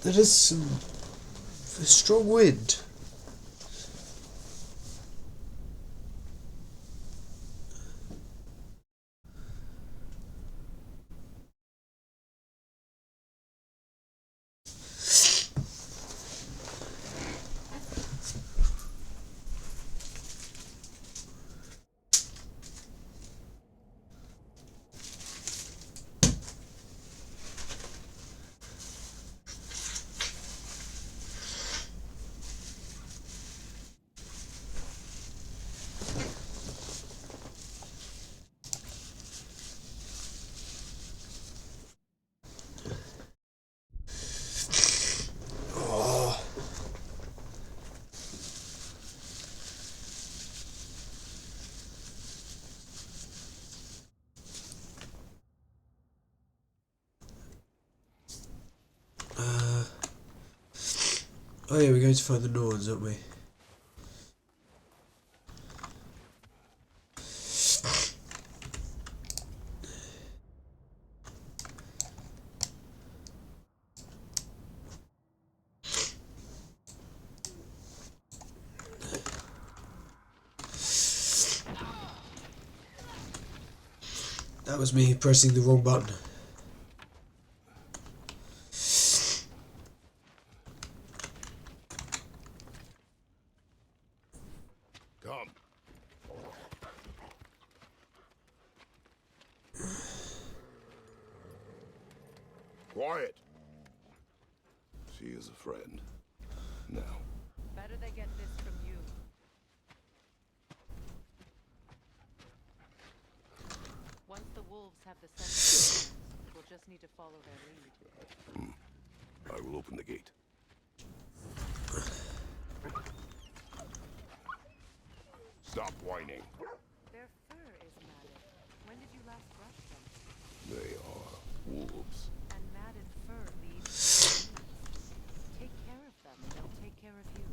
There is some strong wind. Oh yeah, we're going to find the Norns, aren't we? That was me pressing the wrong button. Come. Quiet. She is a friend. Now. Better they get this from you. Once the wolves have the scent, we'll just need to follow their lead. I will open the gate. Stop whining. Their fur is matted. When did you last brush them? They are wolves. And matted fur leads to disease. Take care of them, and they'll take care of you.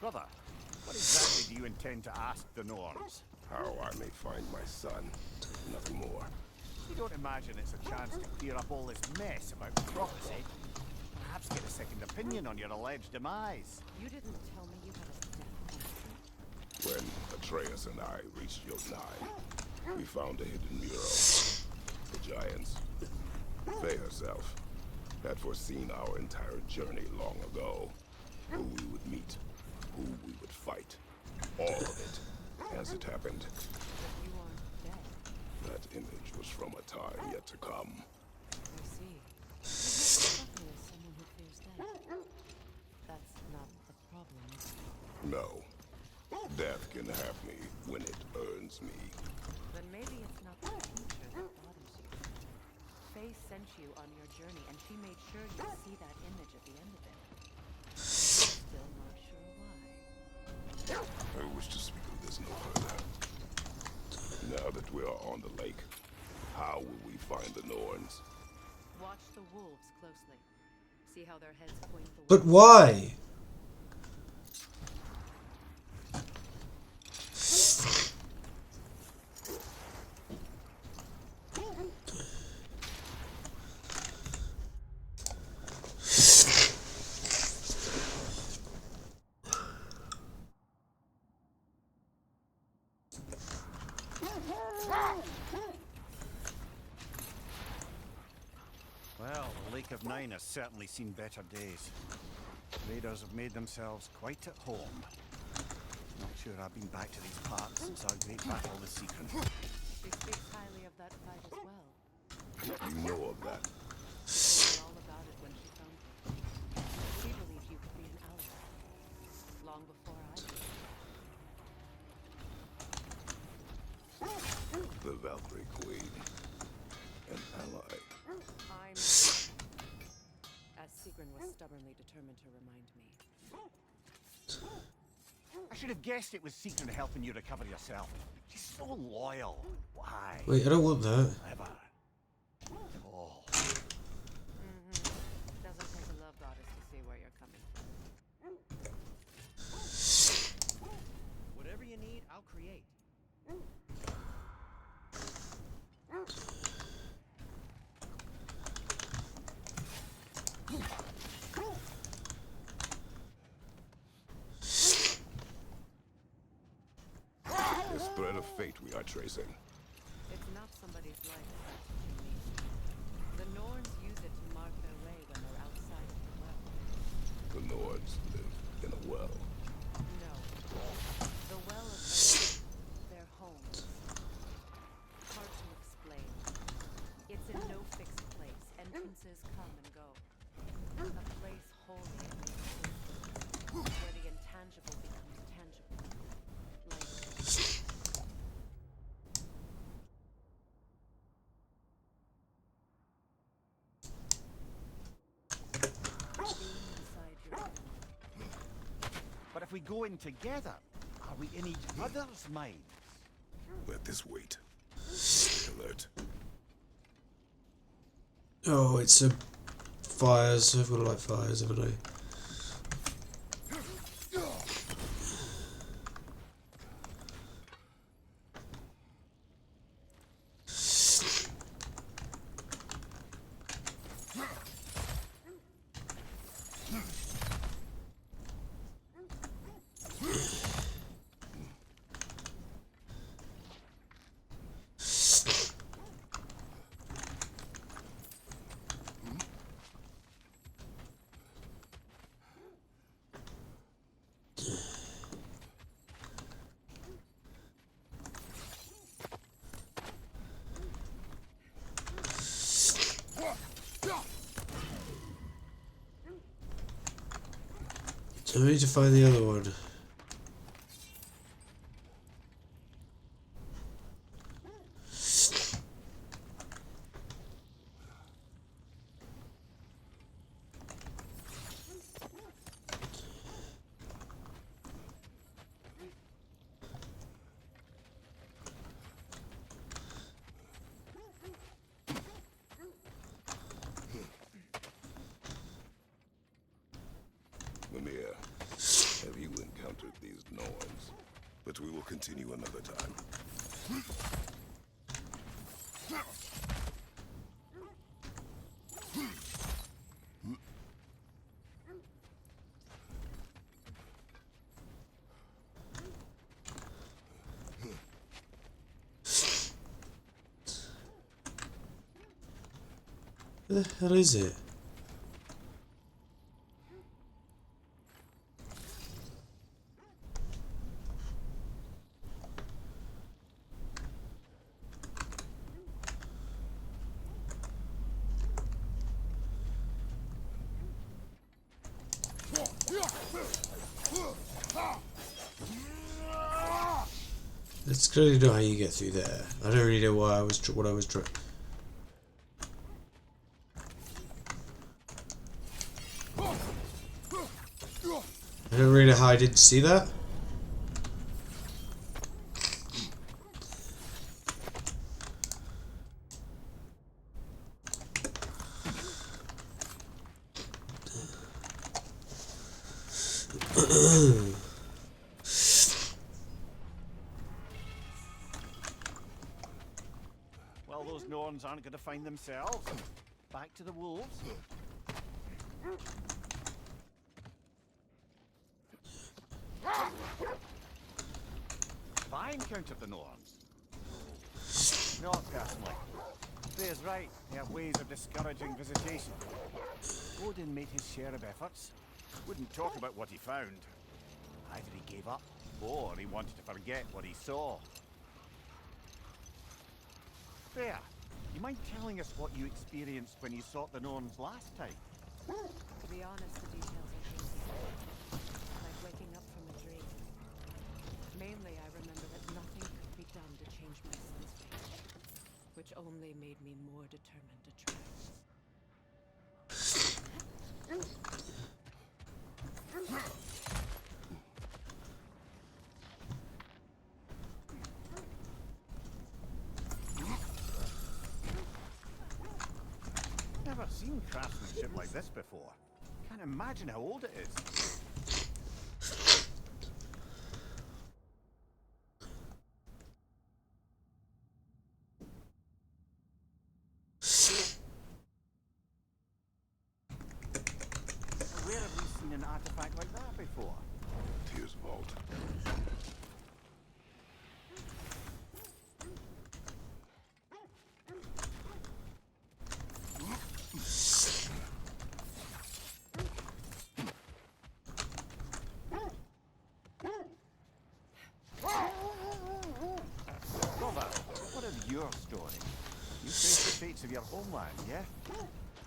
Brother, what exactly do you intend to ask the Norns? How I may find my son. Nothing more. You don't imagine it's a chance to clear up all this mess about prophecy? Perhaps get a second opinion on your alleged demise. You didn't tell me you had a death When Atreus and I reached Yodnai, we found a hidden mural. The giants, Faye herself, had foreseen our entire journey long ago. Who we would meet, who we would fight. All of it, as it happened. But you aren't dead. That image was from a time yet to come. I see. You struck me as someone who fears death. That's not the problem, is it? No. Death can have me when it earns me. Then maybe it's not the future that bothers you. Faye sent you on your journey, and she made sure you'd see that image at the end of it. Still not sure why. I wish to speak of this no further. Now that we are on the lake, how will we find the Norns? Watch the wolves closely. See how their heads point the But way. why? Well, the Lake of Nine has certainly seen better days. Raiders have made themselves quite at home. Not sure I've been back to these parts since our great battle with Seacon. She speaks highly of that fight as well. You know of that. She told me all about it when she found you. She believed you could be an ally. Long before I did. The Valkyrie Queen. An ally. I'm... As Sigrun was stubbornly determined to remind me. I should have guessed it was Seacon helping you recover yourself. She's so loyal. Why? Wait, I don't want that. Clever. Oh. Doesn't take a love goddess to see where you're coming from. Whatever you need, I'll create. This thread of fate we are tracing. It's not somebody's life that's touching me. The Norns use it to mark their way when they're outside of the well. The Nords live in a well. No. The well of their homes. Hard to explain. It's in no fixed place. Entrances come and go. A place holy and sacred, where the intangible becomes tangible. Like being inside your family. But if we go in together, are we in each other's minds? Let this wait. Alert. Oh, it's a fires. I've got to light fires, haven't I? So I need to find the other one. Mimir, have you encountered these Norns? But we will continue another time. Where the hell is it? Let's clearly know how you get through there. I don't really know why what I was trying. I don't really know how I didn't see that. Well, those Norns aren't going to find themselves. Back to the wolves. I encountered the Norns. Not personally. Freya's right. They have ways of discouraging visitation. Odin made his share of efforts. Wouldn't talk about what he found. Either he gave up, or he wanted to forget what he saw. Freya, you mind telling us what you experienced when you sought the Norns last time? To be honest, the details are hazy. Like waking up from a dream. Mainly, I remember that nothing could be done to change my son's fate, which only made me more determined to try. Never seen craftsmanship like this before. Can't imagine how old it is. seen an artifact like that before. Tears vault. Brother, what of your story? You faced the fates of your homeland, yeah?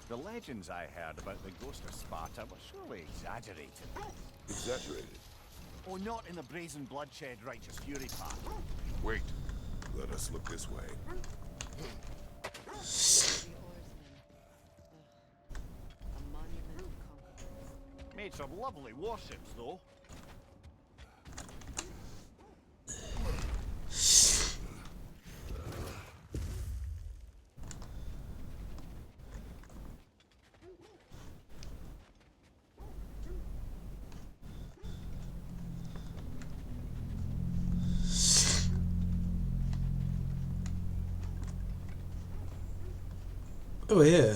The legends I heard about the ghost of Sparta were surely exaggerated. Exaggerated. Oh, not in the brazen bloodshed righteous fury part. Wait. Let us look this way. The oarsman. A monument of conquerors. Made some lovely warships, though. Oh yeah.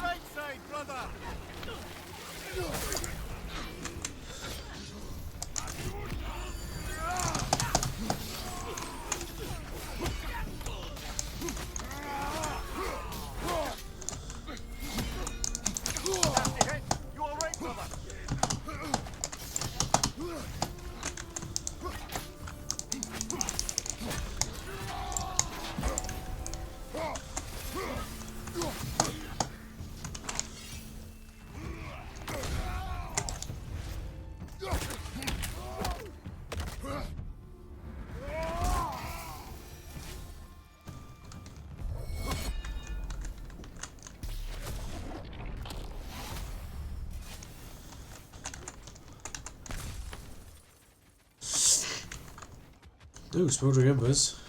Right side, brother! Nasty hit! You alright, brother? Ooh, smoldering embers.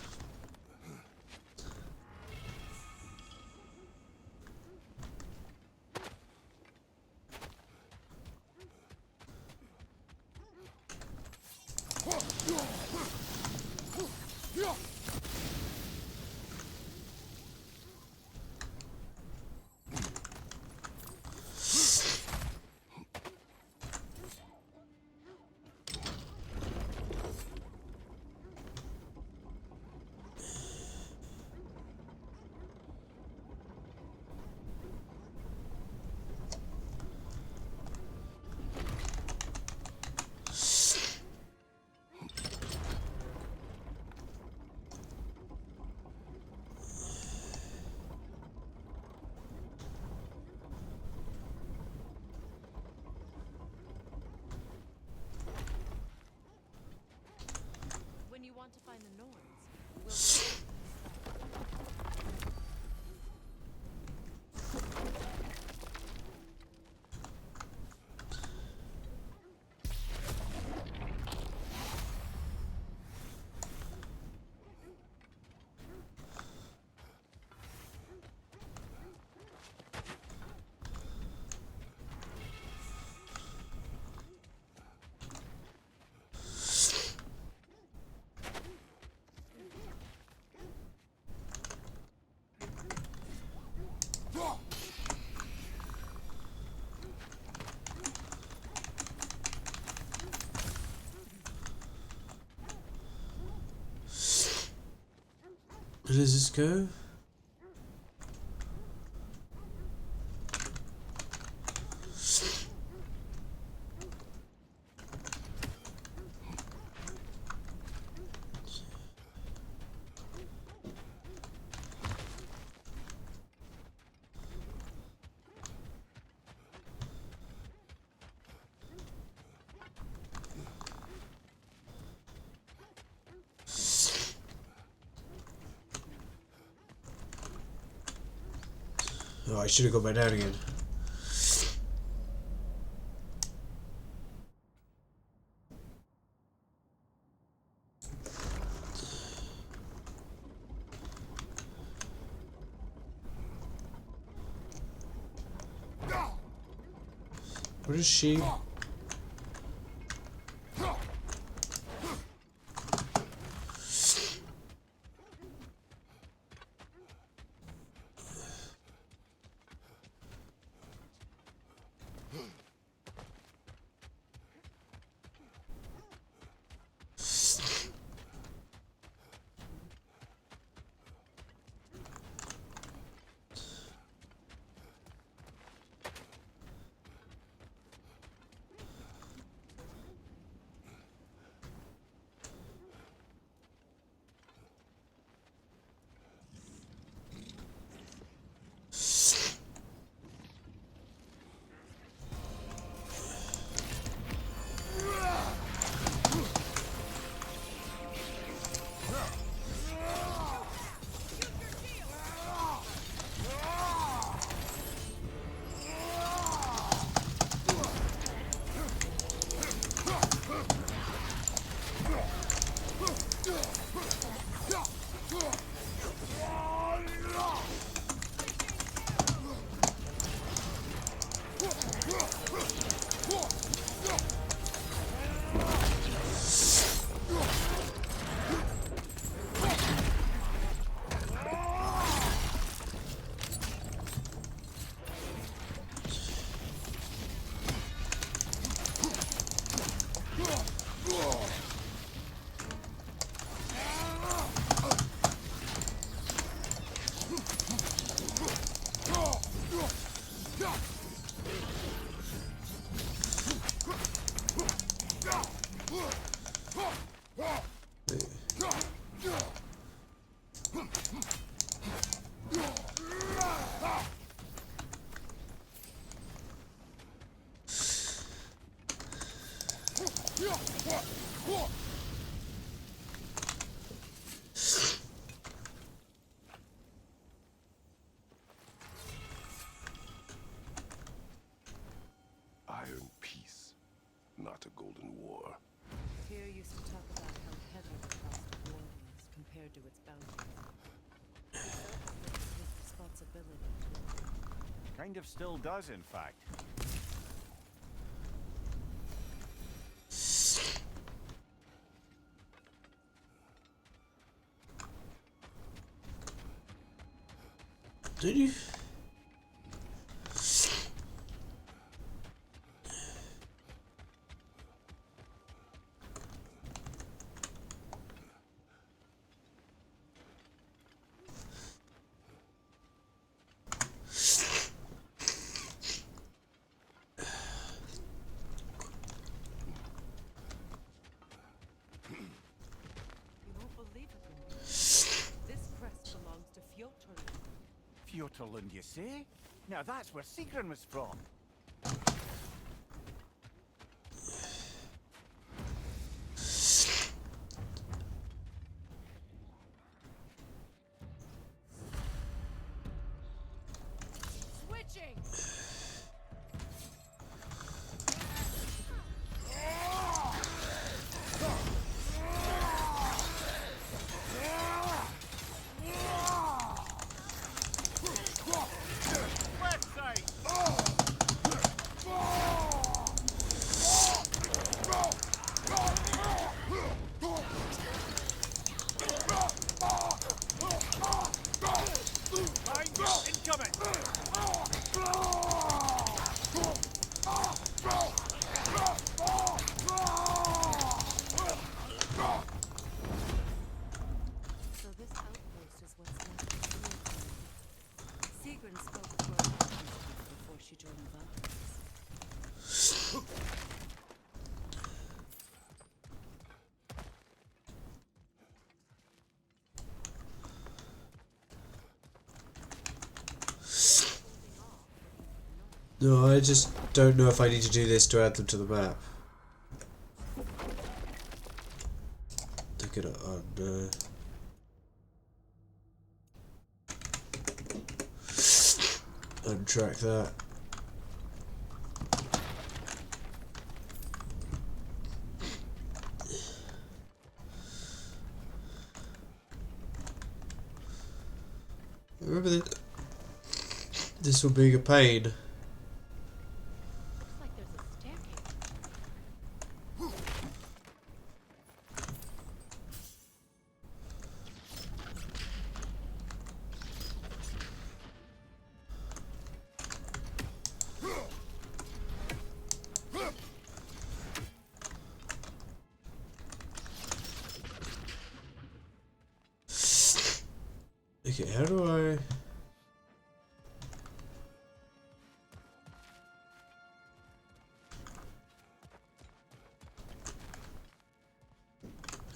When you want to find the Norns, Where does this go? Oh, I should have gone back down again. What is she? Iron peace, not a golden war. Tyr used to talk about how heavy the cost of war was compared to its bounty. He felt that it was his responsibility. Kind of still does, in fact. Did you? You won't believe it, Lord. This crest belongs to Fjotr. Fjotland, you say? Now that's where Sigrun was from. Switching! Left side! Line incoming! So this outpost is what's left of Fjotr. Sigrun spoke of her before she joined the Vikings. No, I just don't know if I need to do this to add them to the map. Look at it. Oh no. untrack that. Remember that this will be a pain. Looks like there's a staircase. Okay, how do I...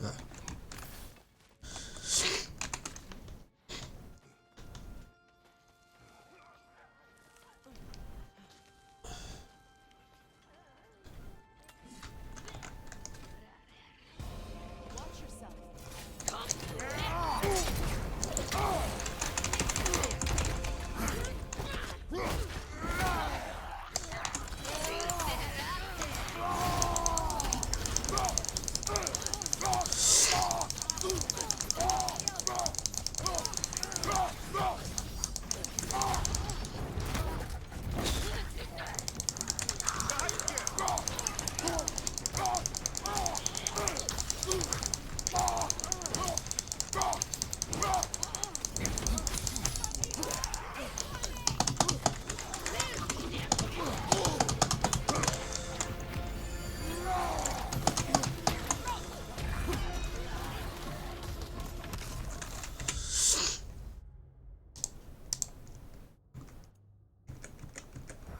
Ah. Watch yourself.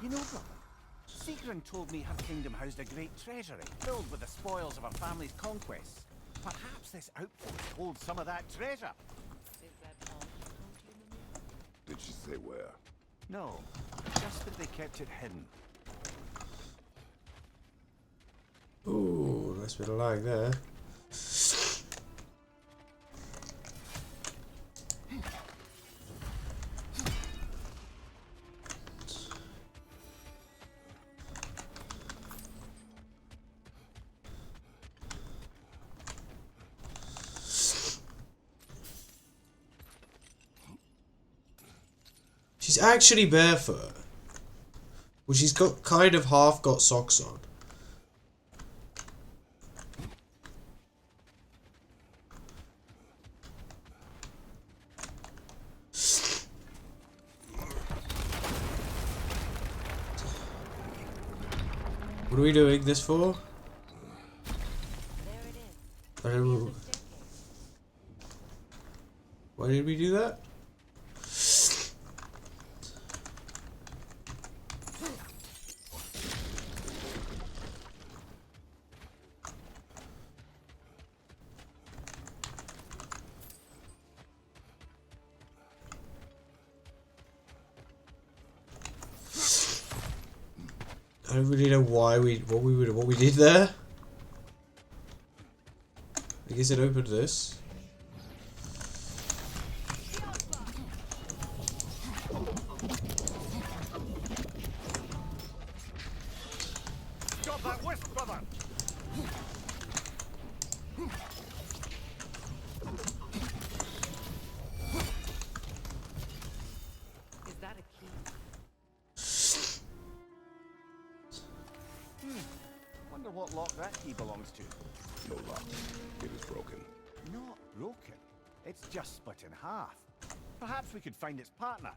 You know, brother, Sigrun told me her kingdom housed a great treasury filled with the spoils of her family's conquests. Perhaps this outpost holds some of that treasure. Is that all she told you, Mimir? Did she say where? No, just that they kept it hidden. Ooh, nice bit of lag there. She's actually barefoot. Well, she's got kind of half got socks on. What are we doing this for? There it is. I don't know. Here's the staircase. Why did we do that? I don't really know why what we did there. I guess it opened this. Stop that wisp, brother! Is that a key? Wonder what lock that key belongs to. No lock. It is broken. Not broken. It's just split in half. Perhaps we could find its partner.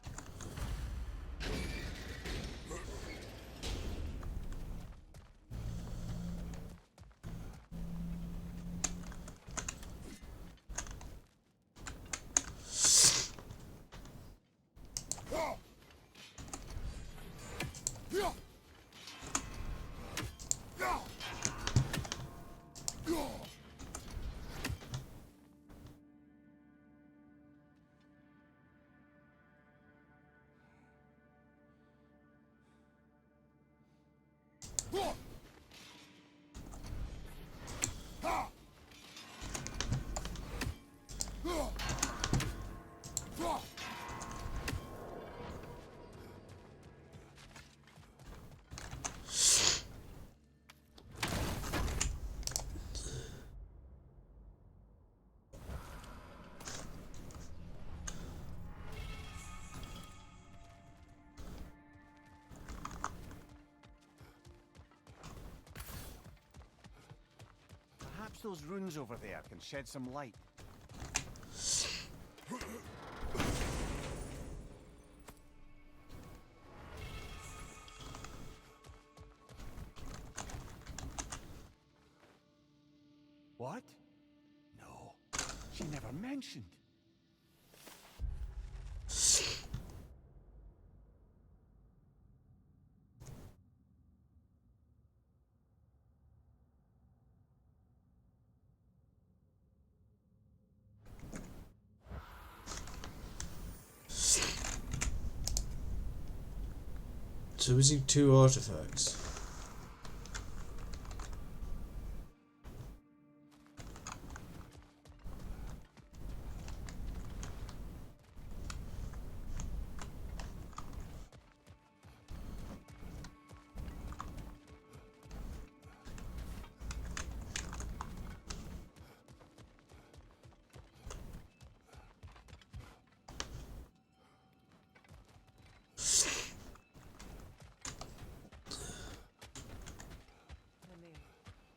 Perhaps those runes over there can shed some light. What? No, she never mentioned. So is he two artifacts?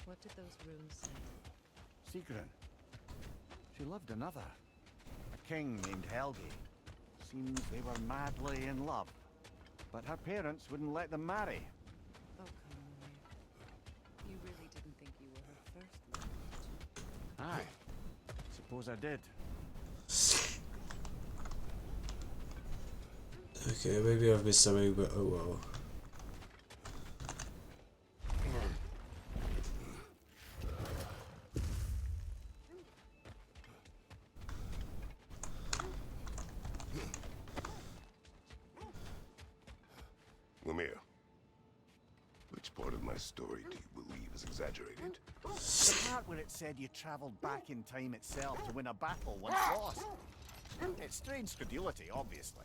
What did those runes say? Sigrun. She loved another. A king named Helgi. Seems they were madly in love. But her parents wouldn't let them marry. Oh, come on. You really didn't think you were her first love? Aye. Suppose I did. Okay, maybe I've missed something, but oh well. Lemire, which part of my story do you believe is exaggerated? The part where it said you travelled back in time itself to win a battle once lost. It's strange credulity, obviously.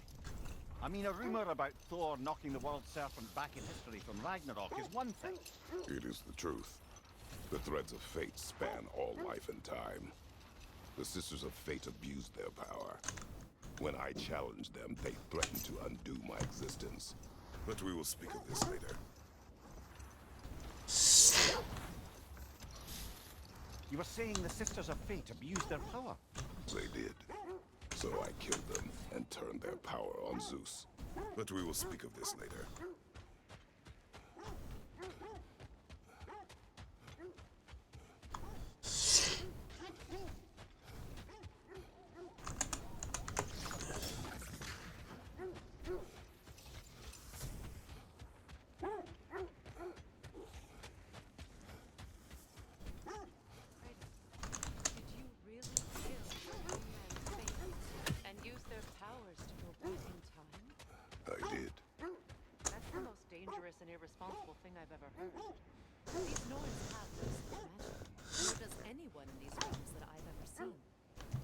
I mean, a rumour about Thor knocking the world serpent back in history from Ragnarok is one thing. It is the truth. The threads of fate span all life and time. The Sisters of Fate abused their power. When I challenged them, they threatened to undo my existence. But we will speak of this later. You were saying the Sisters of Fate abused their power. They did. So I killed them and turned their power on Zeus. But we will speak of this later. Did you really kill Ragnarök and use their powers to go back in time? I did. That's the most dangerous and irresponsible thing I've ever heard. These Norns have no magic. Nor does anyone in these realms that I've ever seen.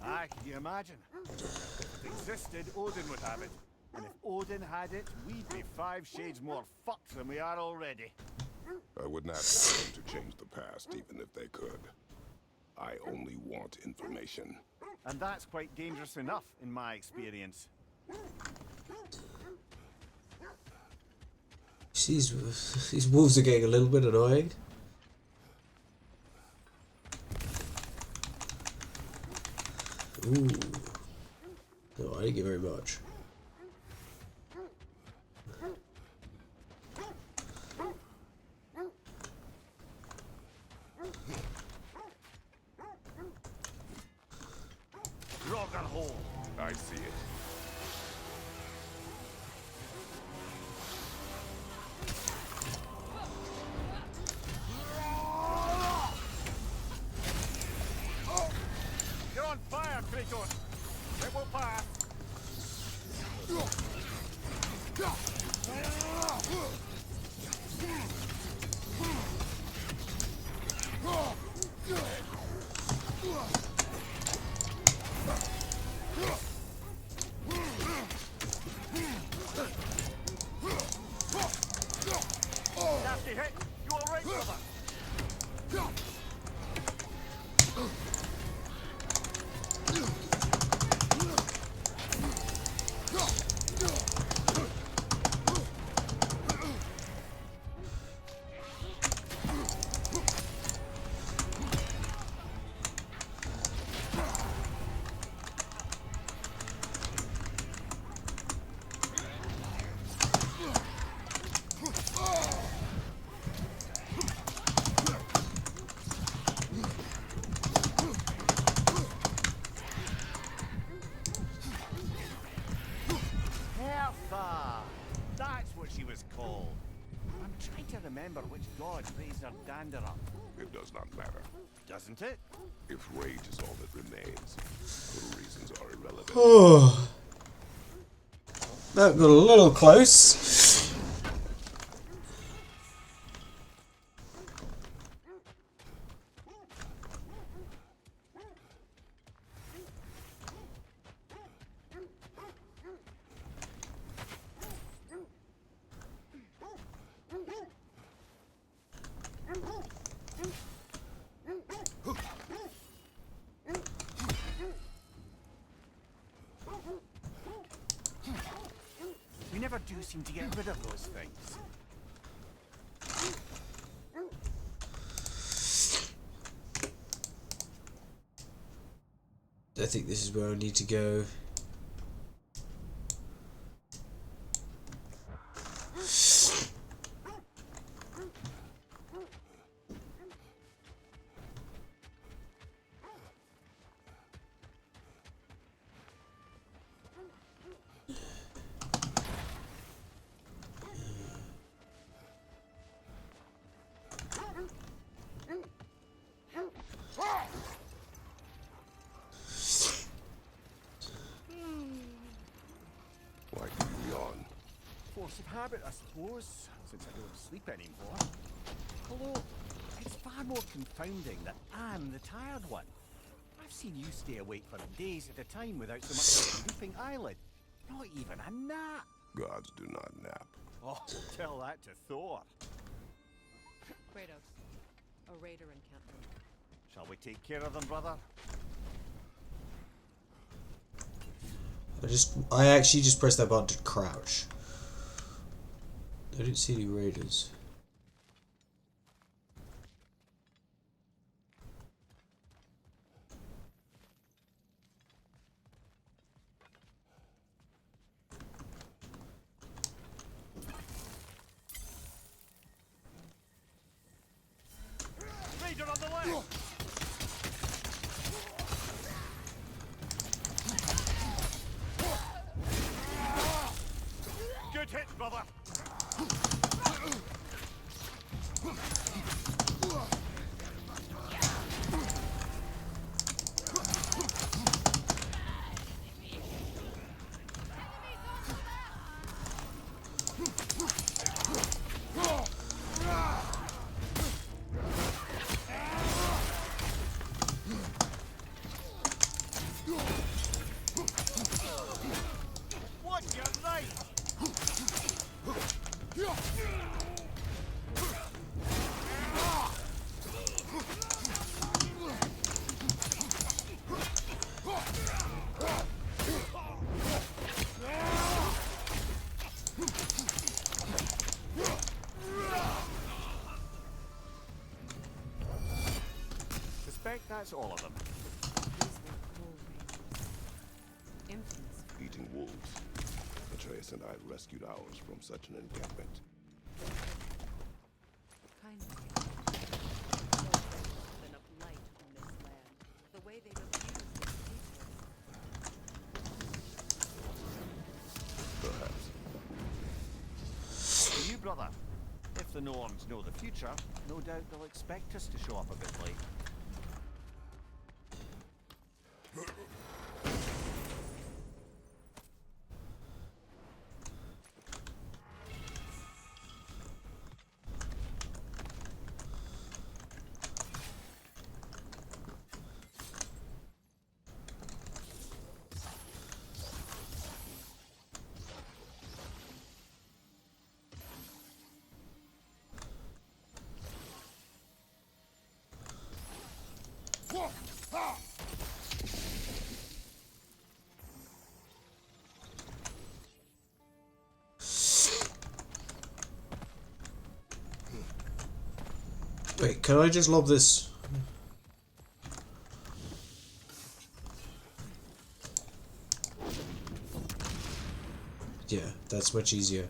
Aye, can you imagine? If it existed, Odin would have it. And if Odin had it, we'd be 5 shades more fucked than we are already. I would not ask them to change the past, even if they could. I only want information. And that's quite dangerous enough, in my experience. These wolves are getting a little bit annoying. Ooh. No, I didn't get very much. Ragnarök. I see it. You're on fire, Kratos! It will pass! Nasty hit! You alright, brother? to remember which god raised our dander up. It does not matter. Doesn't it? If rage is all that remains, the reasons are irrelevant. Oh, that got a little close. We never do seem to get rid of those things. I think this is where I need to go. Why do you yawn? Force of habit, I suppose, since I don't sleep anymore. Although, it's far more confounding that I'm the tired one. I've seen you stay awake for days at a time without so much as a drooping eyelid. Not even a nap. Gods do not nap. Oh, tell that to Thor. Kratos, a raider encampment. Shall we take care of them, brother? I actually just pressed that button to crouch. I didn't see any raiders. Raider on the left! Good hit, brother! What, you're right! Suspect that's all of them. These were bull raiders. Infamous. Eating wolves. Atreus and I rescued ours from such an encampment. Kind of you. So been a blight on this land. The way they've abused its people. Perhaps. For you, brother. If the Norns know the future, no doubt they'll expect us to show up a bit late. Wait, can I just lob this? Yeah, that's much easier.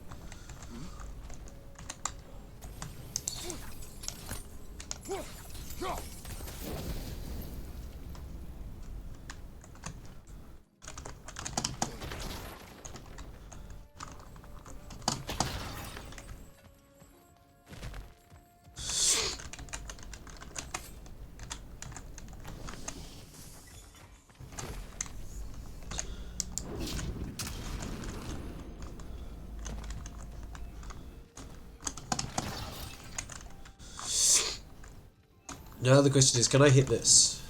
Now the question is, can I hit this?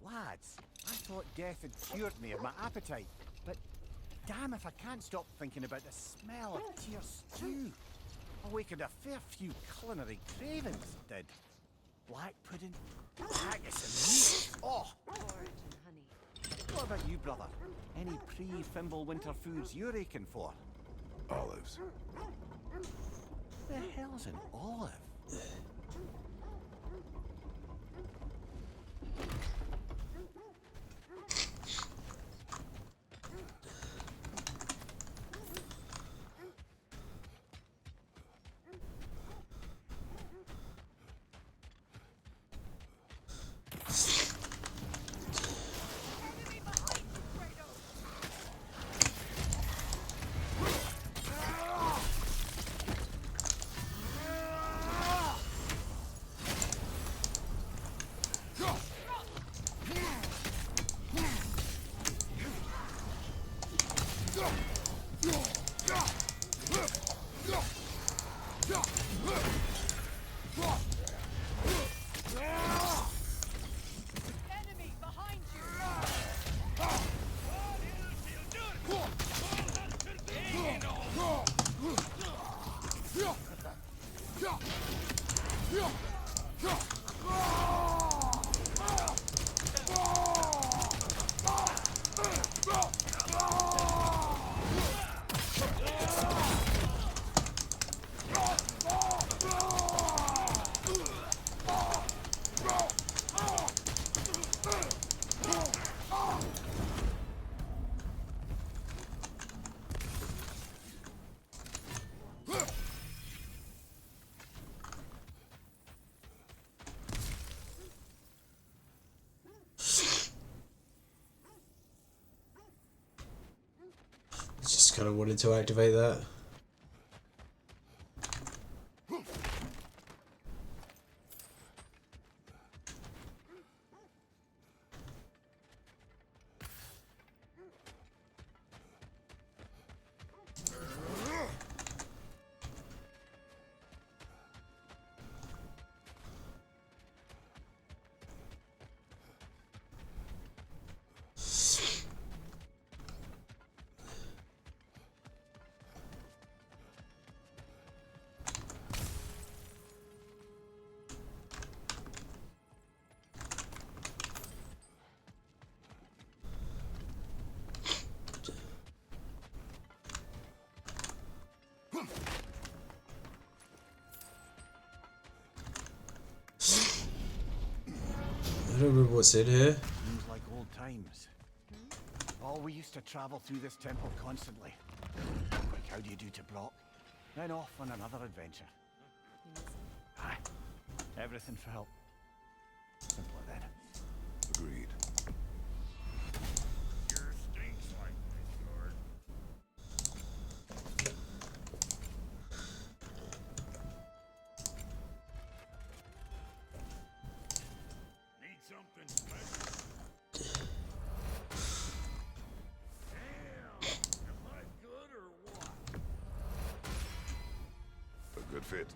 Lads, I thought death had cured me of my appetite, but damn if I can't stop thinking about the smell of tear stew. Awakened a fair few culinary cravings, it did. Black pudding, haggis and meat. Oh! Porridge and honey. What about you, brother? Any pre-Fimble winter foods you're aching for? Olives. The hell's an olive? Just kind of wanted to activate that. I don't remember what's in here. Seems like old times. Oh, we used to travel through this temple constantly. Quick, how do you do to Brock? Then off on another adventure. You miss him? Aye. Everything for help. Simple as that. Agreed. Your stinks like this yard. Need something special? Damn! Am I good or what? A good fit.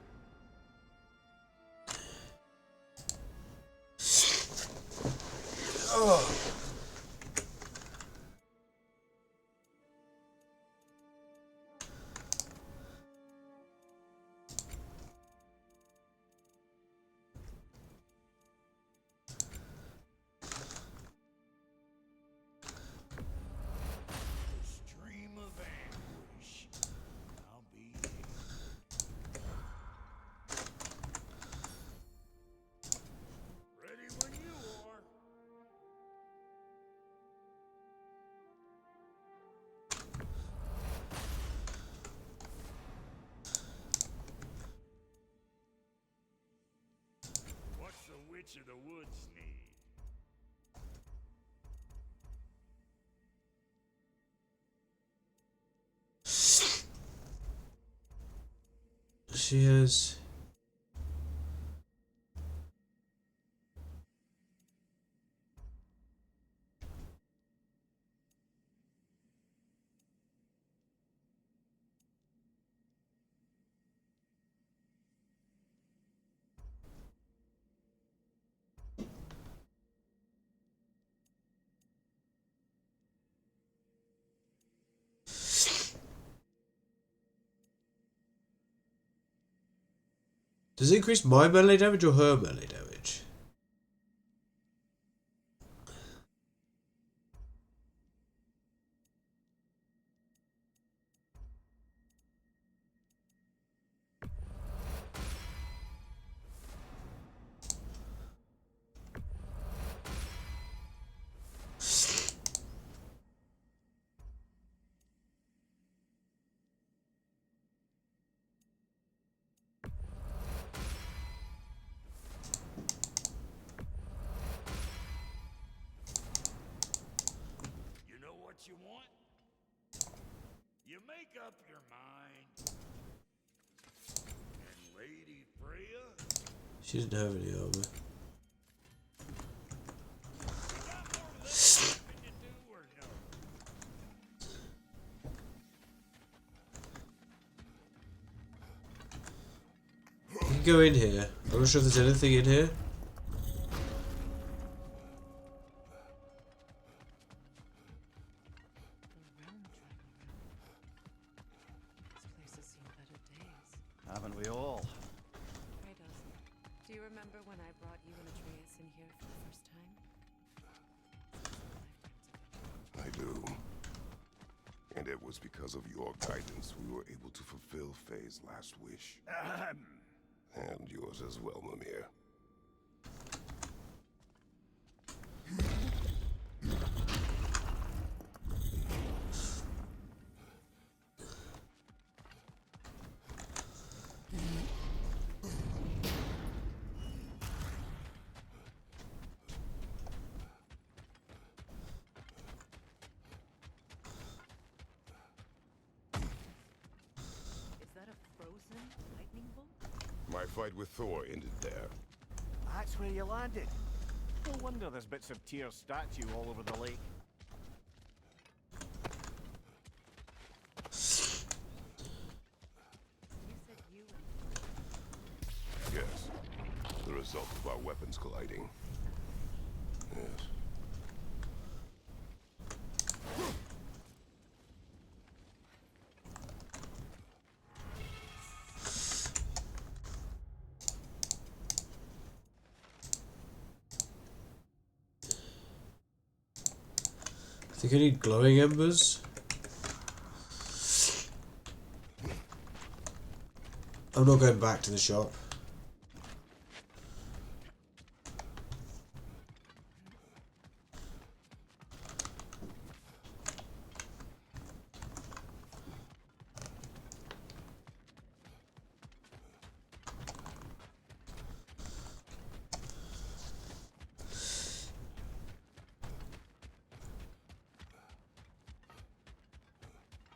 Witch of the Woods need? She has. Does it increase my melee damage or her melee damage? You know what you want? You make up your mind. And Lady Freya? She didn't have any armor. You got more of this than you do or no? You can go in here. I'm not sure if there's anything in here. The realm traveler. This place has seen better days. Haven't we all? Kratos, do you remember when I brought you and Atreus in here for the first time? I do. And it was because of your guidance we were able to fulfill Faye's last wish. And yours as well, Mimir. Is that a frozen lightning bolt? My fight with Thor ended there. That's where you landed. No wonder there's bits of Tyr's statue all over the lake. You said you and Yes. The result of our weapons colliding. Yes. I think I need glowing embers. I'm not going back to the shop.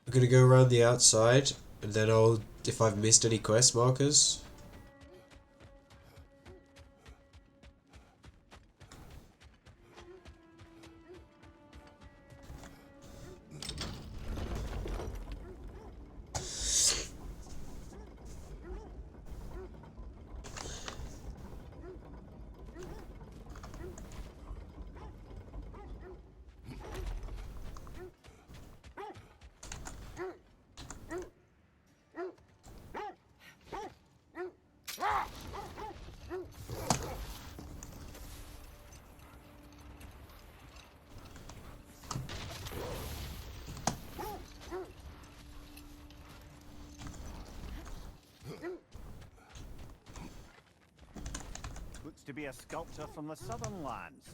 I'm gonna go around the outside, and then I'll, if I've missed any quest markers. Looks to be a sculpture from the southern lands.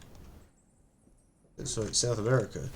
It's like South America.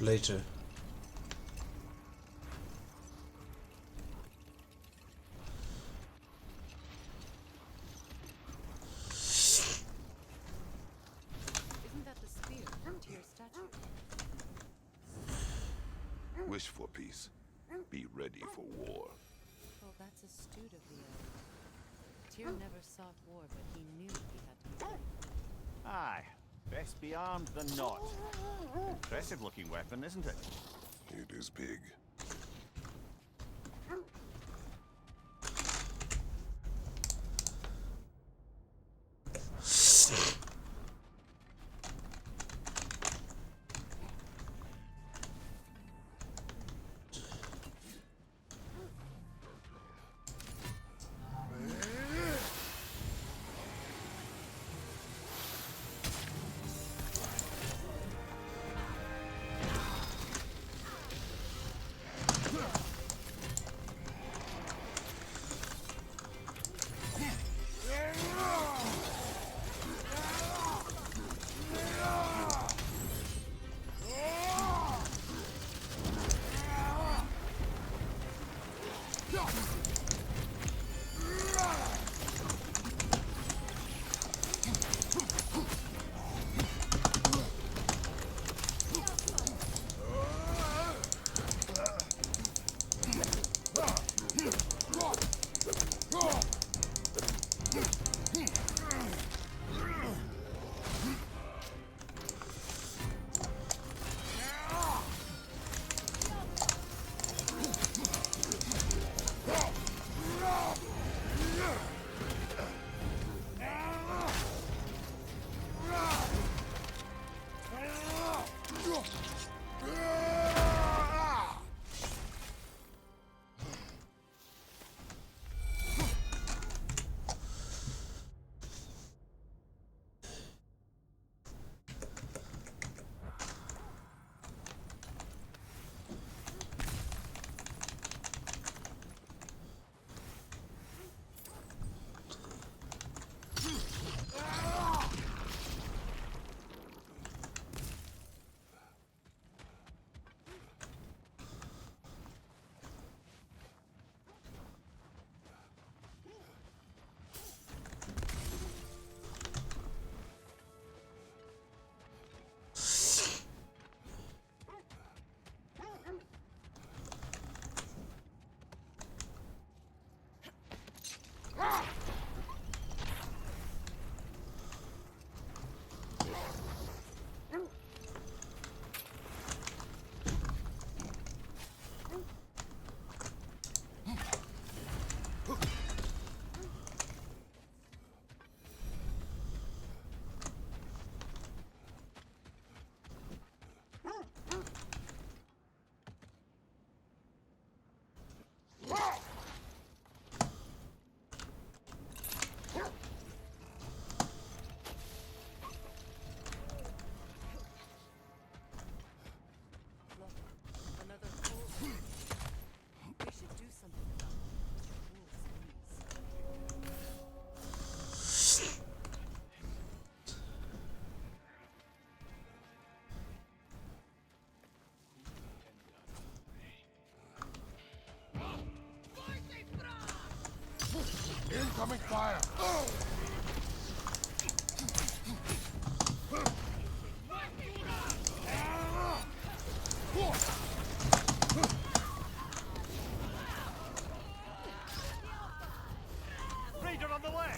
Later. Isn't that the spear from Tyr's statue? Wish for peace. Be ready for war. Well, that's astute of the elf. Tyr never sought war, but he knew he had to be ready. Aye. Best be armed than not. Impressive looking weapon, isn't it? It is big. Incoming fire! Raider on the way!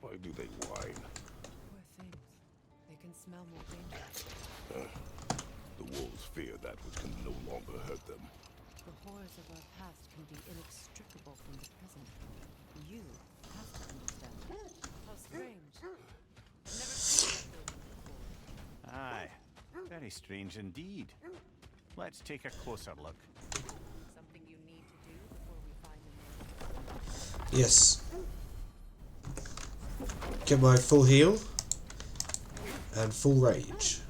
Why do they whine? Poor things. They can smell more danger. The wolves fear that which can no longer hurt them. The horrors of our past can be inextricable from the present. You have to understand. How strange. I've never seen that building before. Aye, very strange indeed. Let's take a closer look. Something you need to do before we find the name. Yes. Get my full heal and full rage.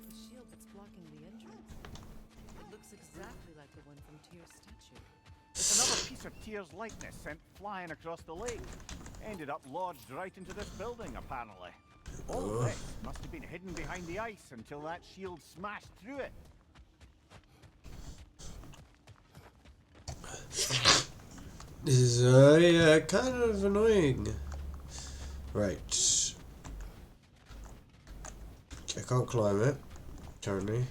The shield that's blocking the entrance. It looks exactly like the one from Tyr's statue. It's another piece of Tyr's likeness sent flying across the lake. Ended up lodged right into this building, apparently. All this must have been hidden behind the ice until that shield smashed through it. This is yeah, kind of annoying. Right. I can't climb it currently.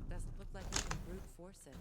Doesn't look like we can brute force it.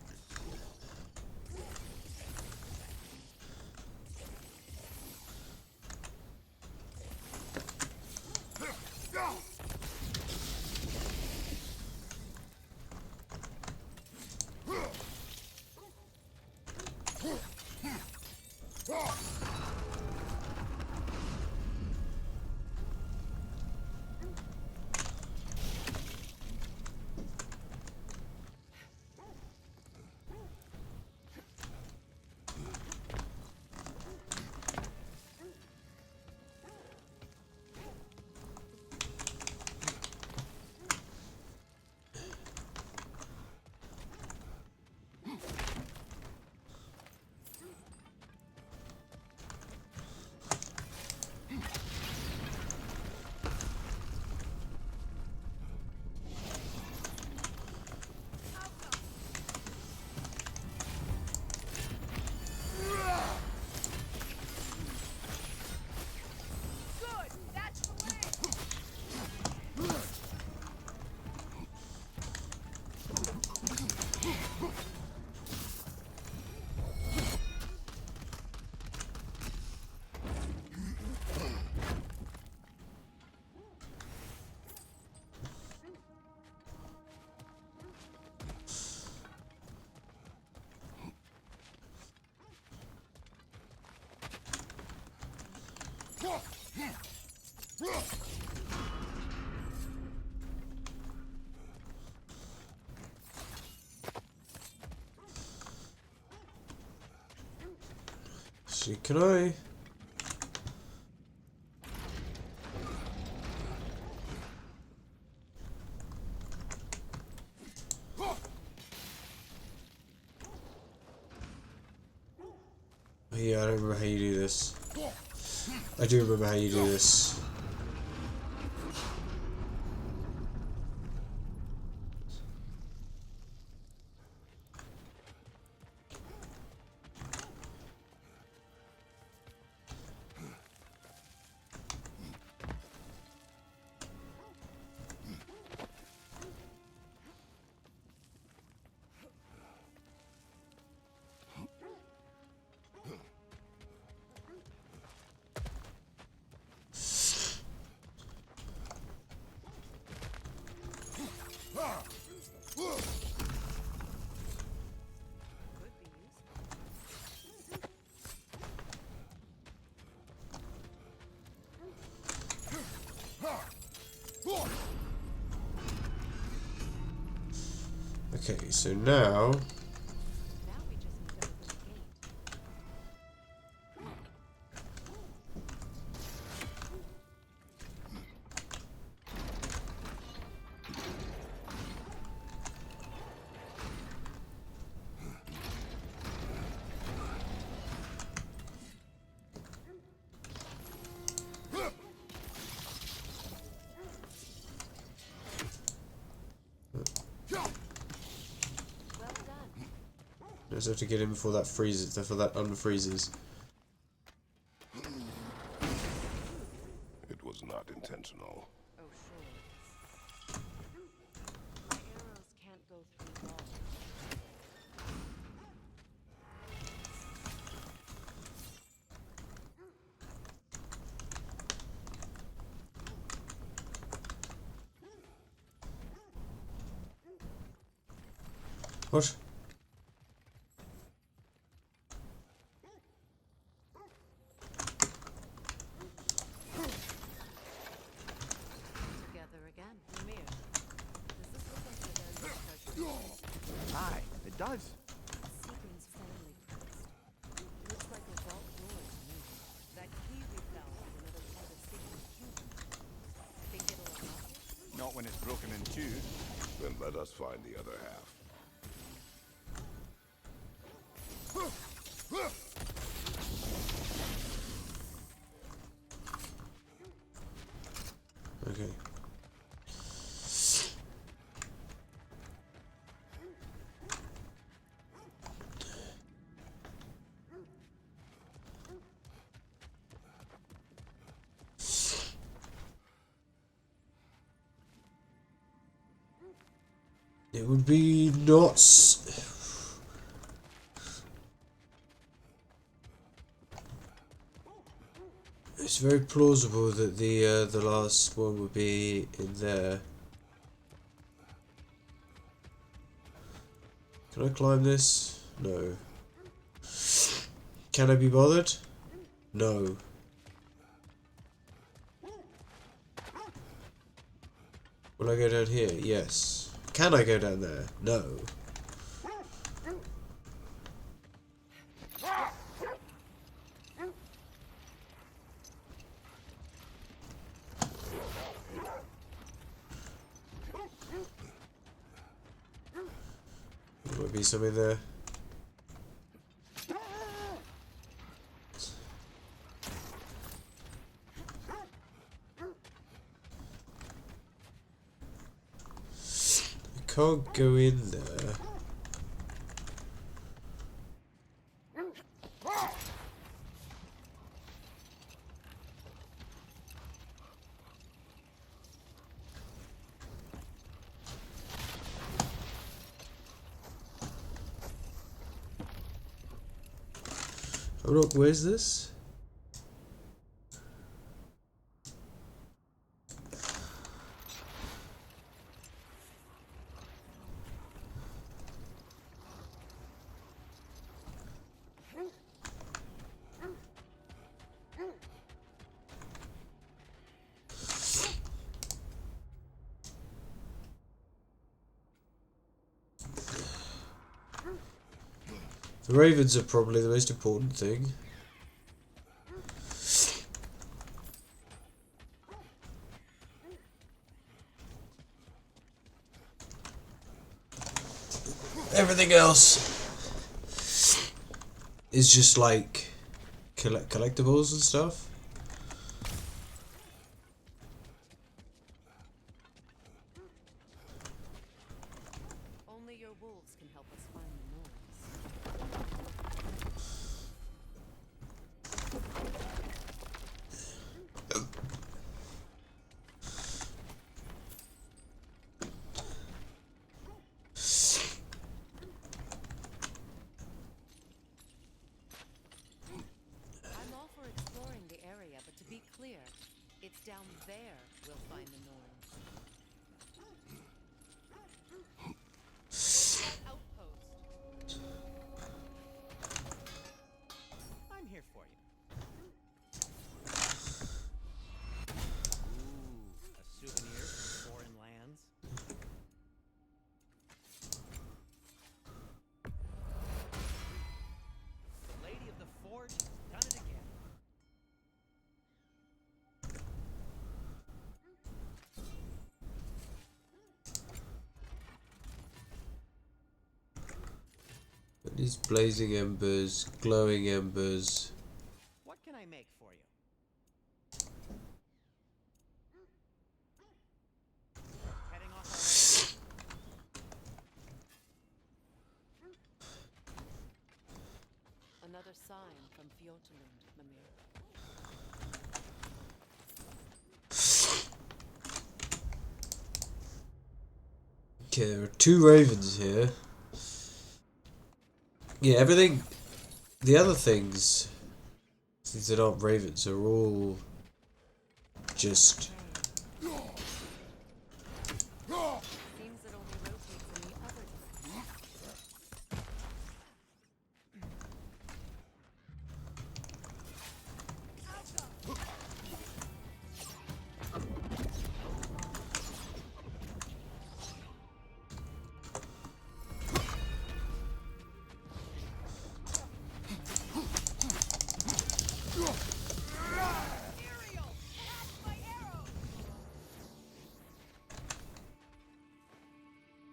See, can I? Yeah, I don't remember how you do this. I do remember how you do this. Could be useful. Okay, so now Now we just need to open the gate. just have to get in before that freezes, before that unfreezes. It was not intentional. Oh, sure. My arrows can't go through walls. What? Together again. Ymir, does this look like the very treasure? Aye, it does. Sequins finely pressed. Looks like a vault door to me. That key we found is another part of Sigmund's cube. Think it'll unlock it? Not when it's broken in two. Then let us find the other half. Okay. It would be not. It's very plausible that the last one would be in there. Can I climb this? No. Can I be bothered? No. Will I go down here? Yes. Can I go down there? No. There might be something there. I can't go in there. Oh look, where's this? The ravens are probably the most important thing. Everything else is just like collectibles and stuff. Only your wolves can help us find the noise. I'm all for exploring the area, but to be clear, it's down there we'll find the noise. Where's that outpost? I'm here for you. Ooh, a souvenir from foreign lands. The Lady of the Forge has done it again. These blazing embers, glowing embers. What can I make for you? Heading off another sign from Fjotunland, Mimir. Okay, there are 2 ravens here. Yeah, everything. The other things that aren't ravens are all just. Seems it only rotates in the other direction.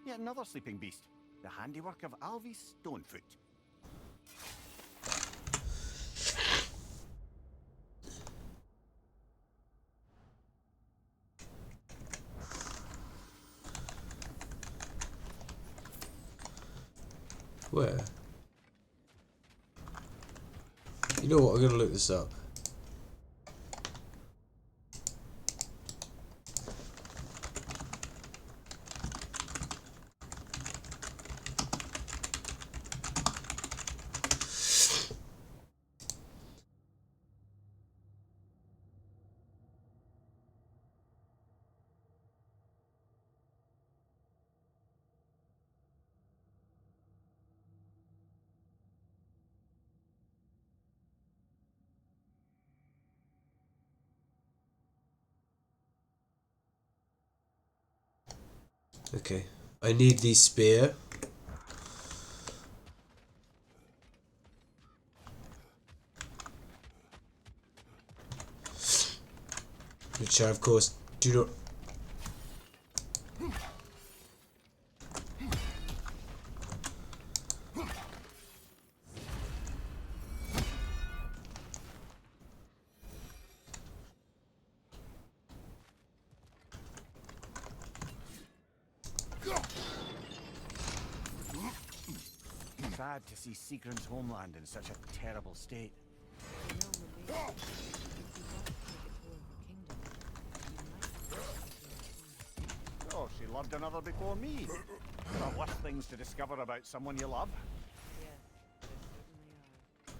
Yet another sleeping beast. The handiwork of Alvi Stonefoot. Where? You know what? I'm gonna look this up. Okay. I need the spear. Which I, of course, do not. Sad to see Sigrun's homeland in such a terrible state. You know, Mimir, if you want to take it whole of the kingdom, you might have to Oh, she loved another before me. There are worse things to discover about someone you love. Yes, there certainly are.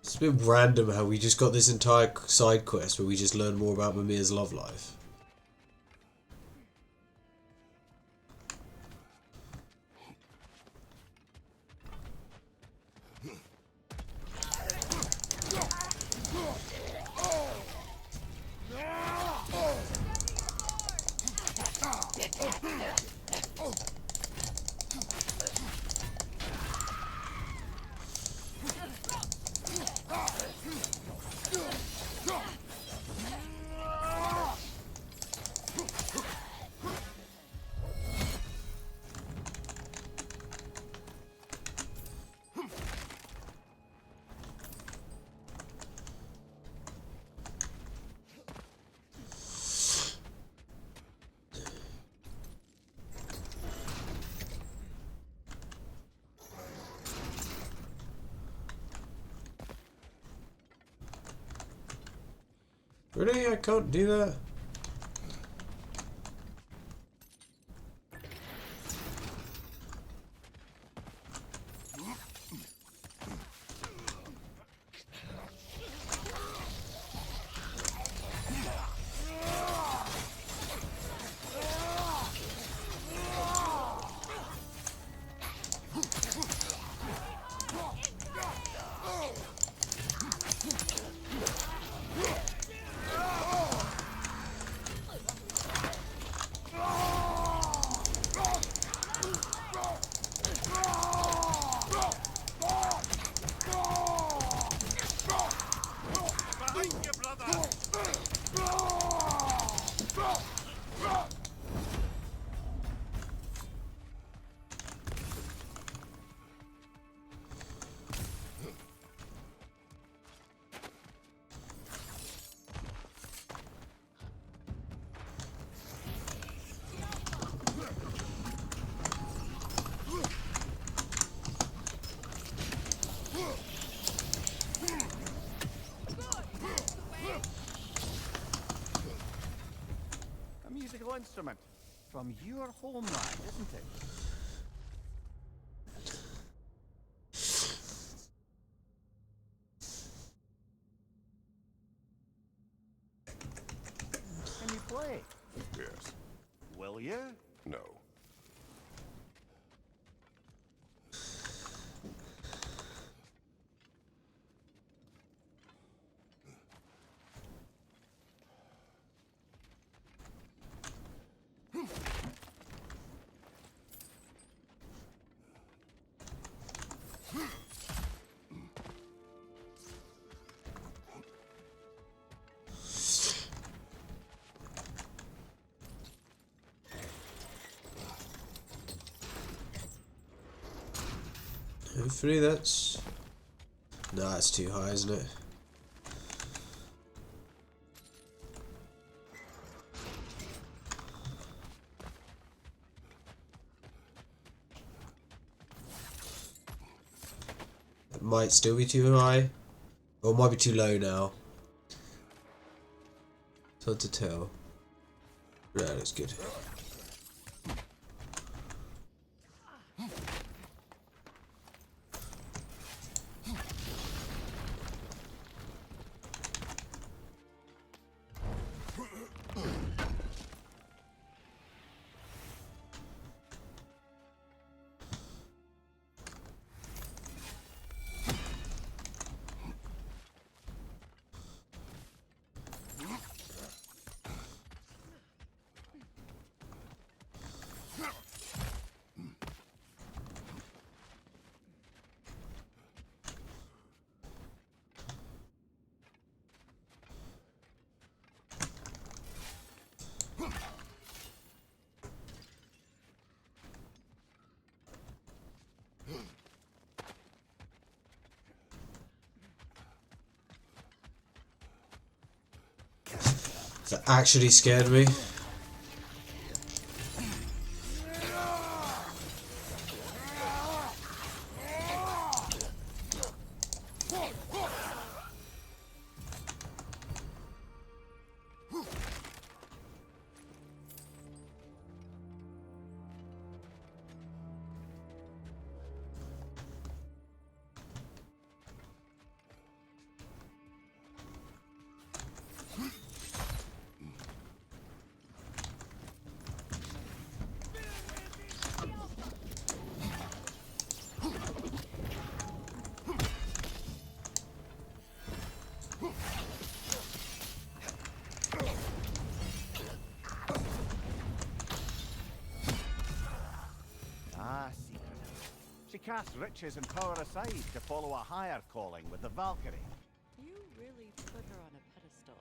It's a bit random how we just got this entire side quest where we just learn more about Mimir's love life. Really? I can't do that? instrument. From your homeland, isn't it? Can you play? Yes. Will you? No. Hopefully that's... Nah, it's too high, isn't it? It might still be too high. Or it might be too low now. It's hard to tell. Yeah, that's good. That actually scared me. Ah, secret. She casts riches and power aside to follow a higher calling with the Valkyrie. You really put her on a pedestal.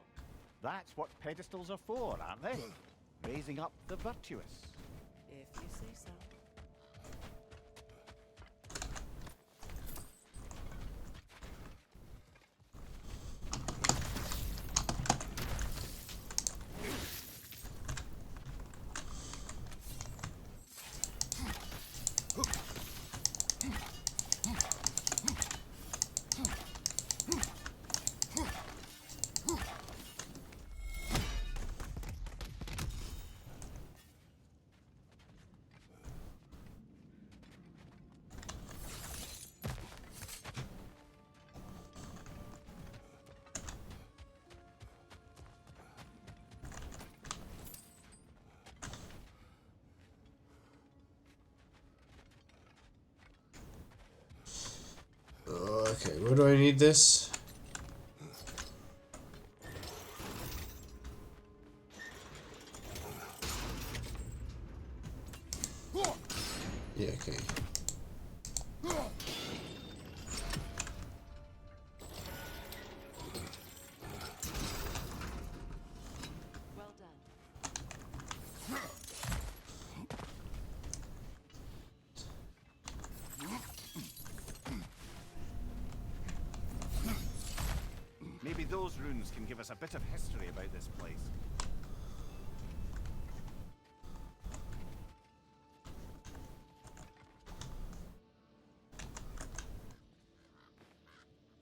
That's what pedestals are for, aren't they? Raising up the virtuous. If you say so. Okay, where do I need this? Yeah, okay. Well done. Maybe those runes can give us a bit of history about this place.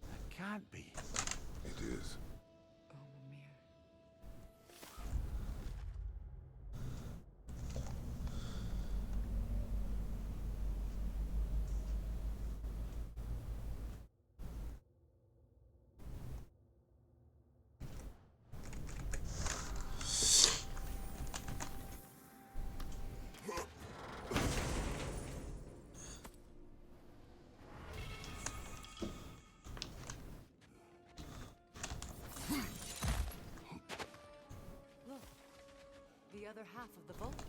It can't be. It is. Oh, Mimir. the other half of the vault.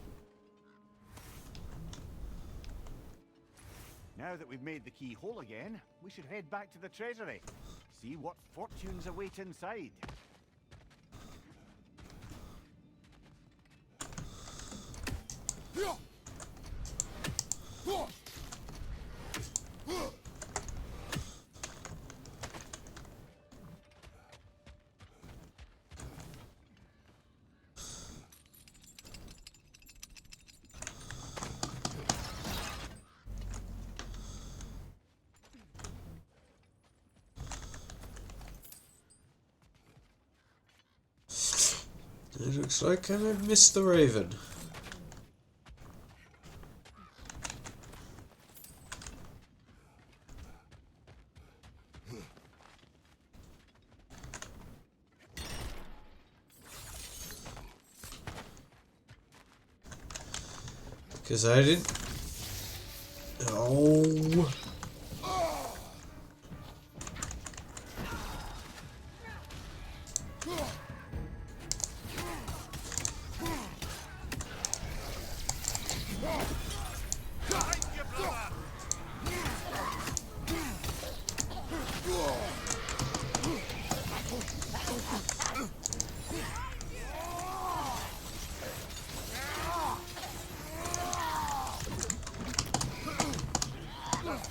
Now that we've made the key whole again, we should head back to the treasury. See what fortunes await inside. It looks like I missed the raven. Because I didn't... Oh...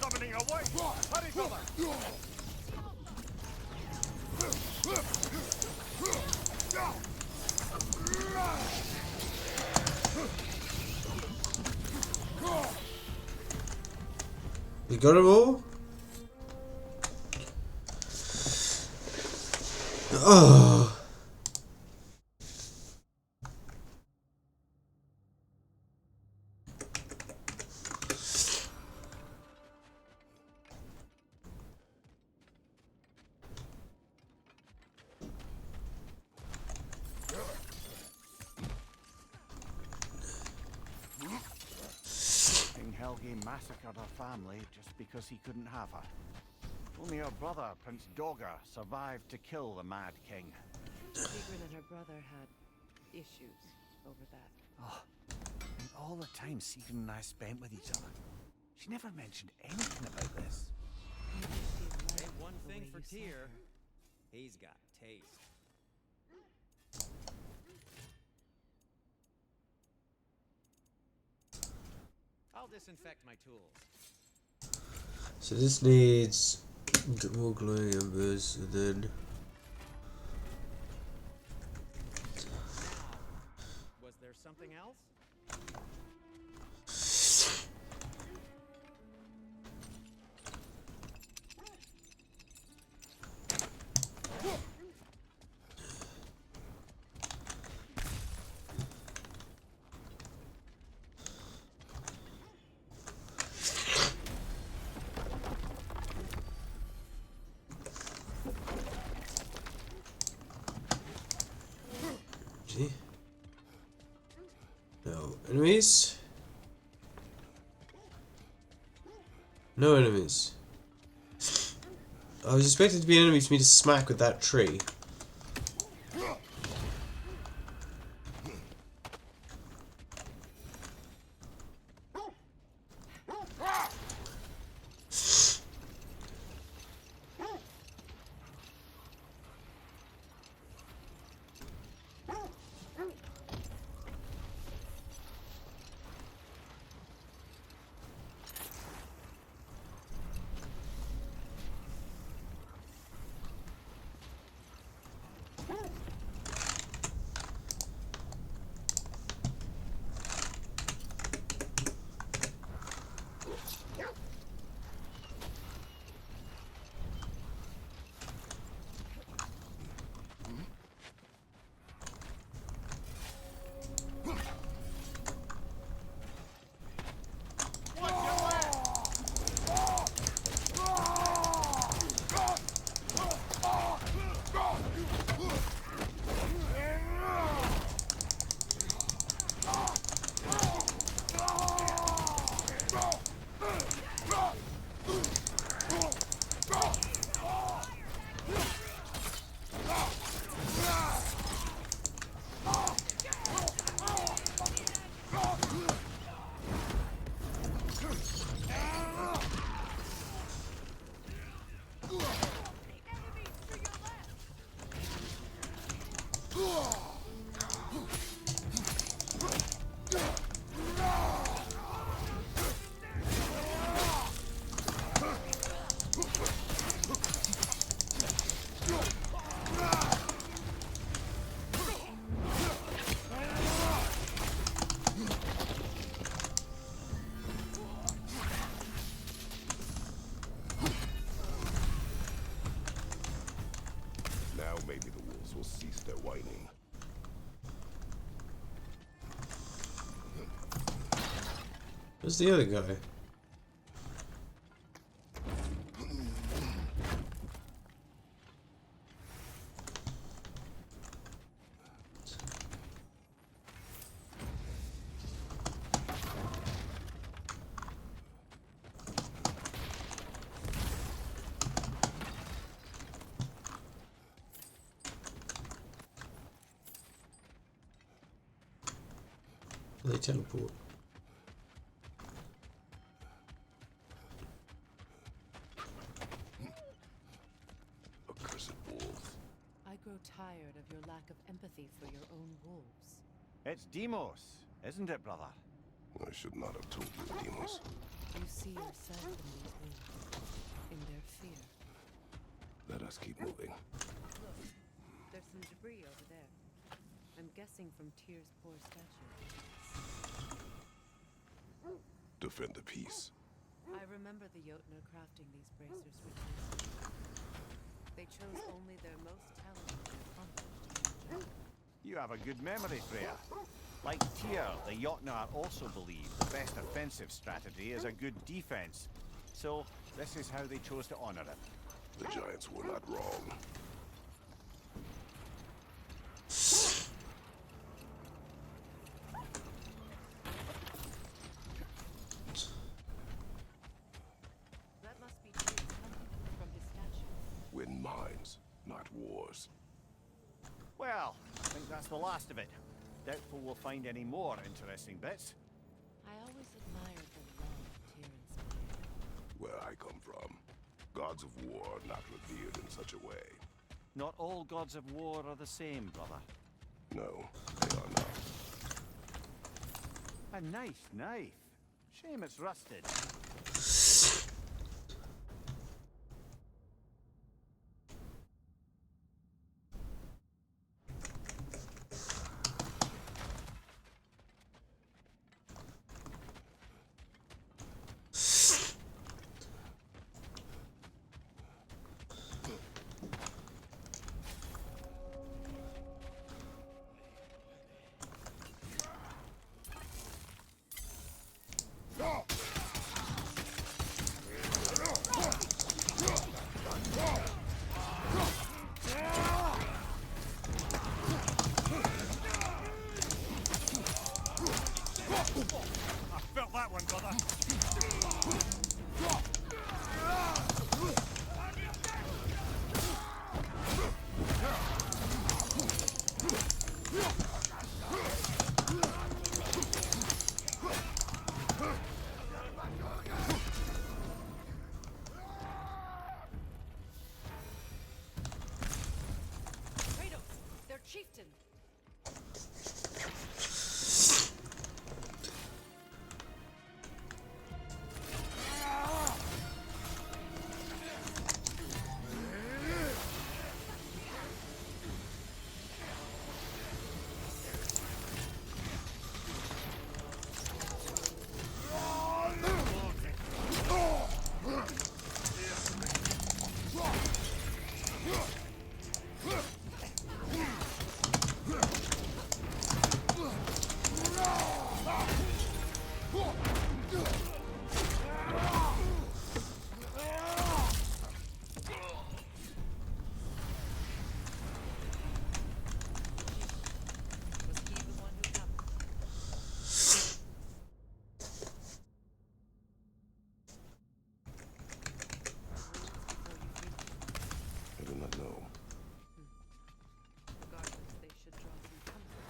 Summoning away! Hurry, brother! We got them all? Oh. King Helgi massacred her family just because he couldn't have her. Only her brother, Prince Dogger, survived to kill the Mad King. Sigrid and her brother had issues over that. Oh, and all the time Sigrid and I spent with each other, she never mentioned anything about this. Maybe she liked Say one the thing way for you saw Tyr, her. he's got taste. I'll disinfect my tools. So this needs more glowing embers and then... Now, was there something else? See? No enemies? No enemies. I was expecting to be enemies for me to smack with that tree. Now maybe the wolves will cease their whining. Where's the other guy? They teleport. Accursed wolves. I grow tired of your lack of empathy for your own wolves. It's Demos, isn't it, brother? I should not have told you, Demos. You see yourself in these wolves, in their fear. Let us keep moving. Look, there's some debris over there. I'm guessing from Tyr's poor statue. Defend the peace. I remember the Jotnar crafting these bracers rituals. They chose only their most talented and accomplished. You have a good memory, Freya. Like Tyr, the Jotnar also believe the best offensive strategy is a good defense. So, this is how they chose to honor it. The giants were not wrong. That must be Tyr's coming from his statue. Win minds, not wars. Well, I think that's the last of it. Doubtful we'll find any more interesting bits. I always admired the love Tyr inspired. Where I come from, gods of war are not revered in such a way. Not all gods of war are the same, brother. No, they are not. A nice knife. Shame it's rusted. I felt that one, brother. Kratos, their chieftain. Was he the one who happened? I do not know. Regardless, they should draw some comfort.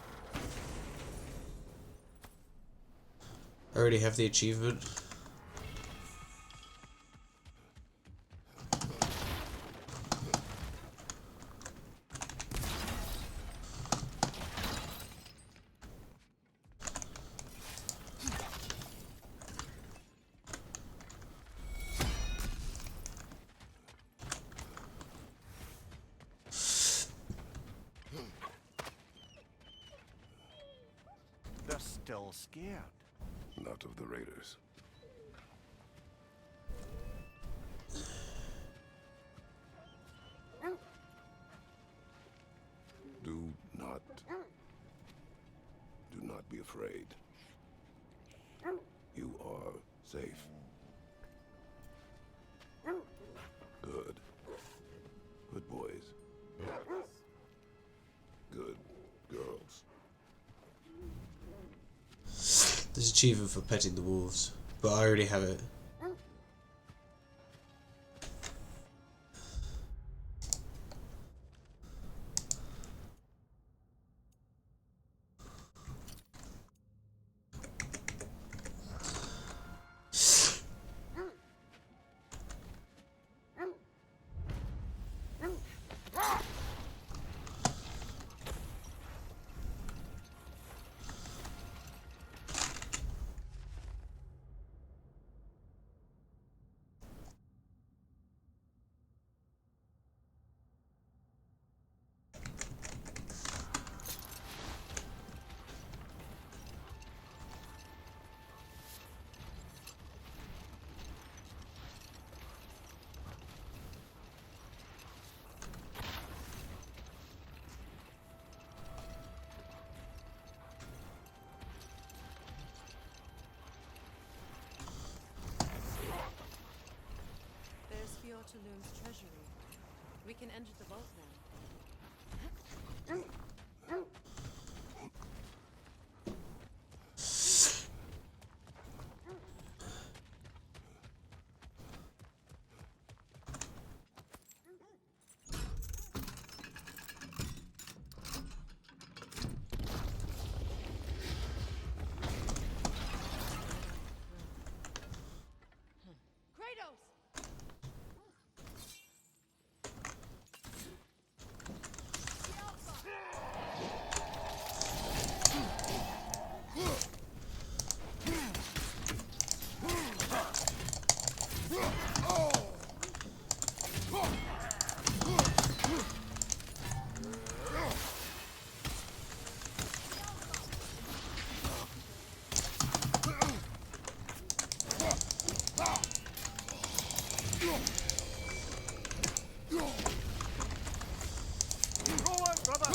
I already have the achievement. They're still scared. Not of the raiders. Do not be afraid. You are safe. Good. Good boys. Good girls. There's achievement for petting the wolves, but I already have it. There's Fiortaloon's treasury. We can enter the vault now. Kratos! Roll out, brother!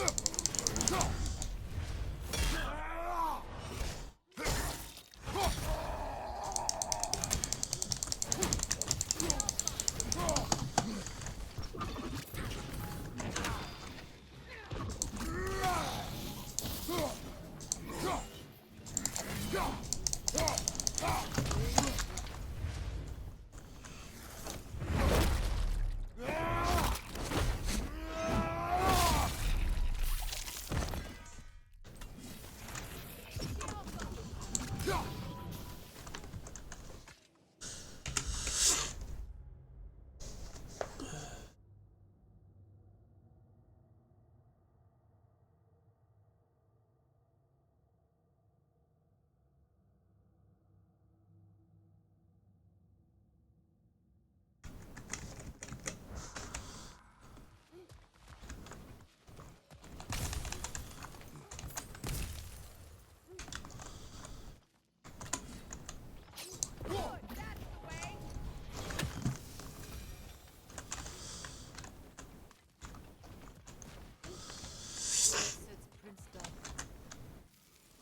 It's Prince Doug.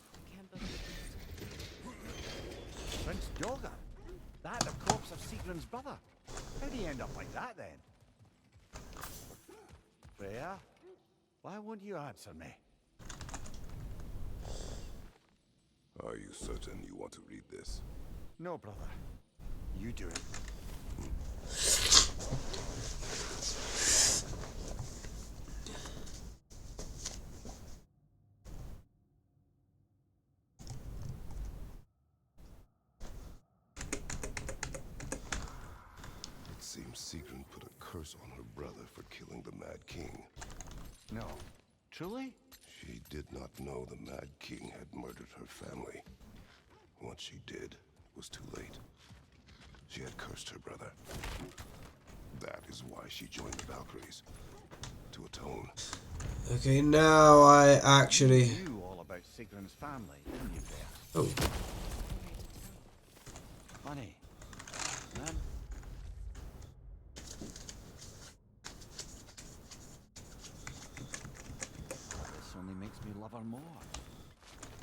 I can't believe this. Prince Dogger? That the corpse of Sigrun's brother? How'd he end up like that then? Freya, why won't you answer me? Are you certain you want to read this? No, brother. You do it. It seems Sigrun put a curse on her brother for killing the Mad King. No. Truly? She did not know the Mad King had murdered her family. Once she did, it was too late. She had cursed her brother. That is why she joined the Valkyries. To atone. Okay, now I actually... You knew all about Sigrun's family, didn't you, Oh, Money. None. This only makes me love her more.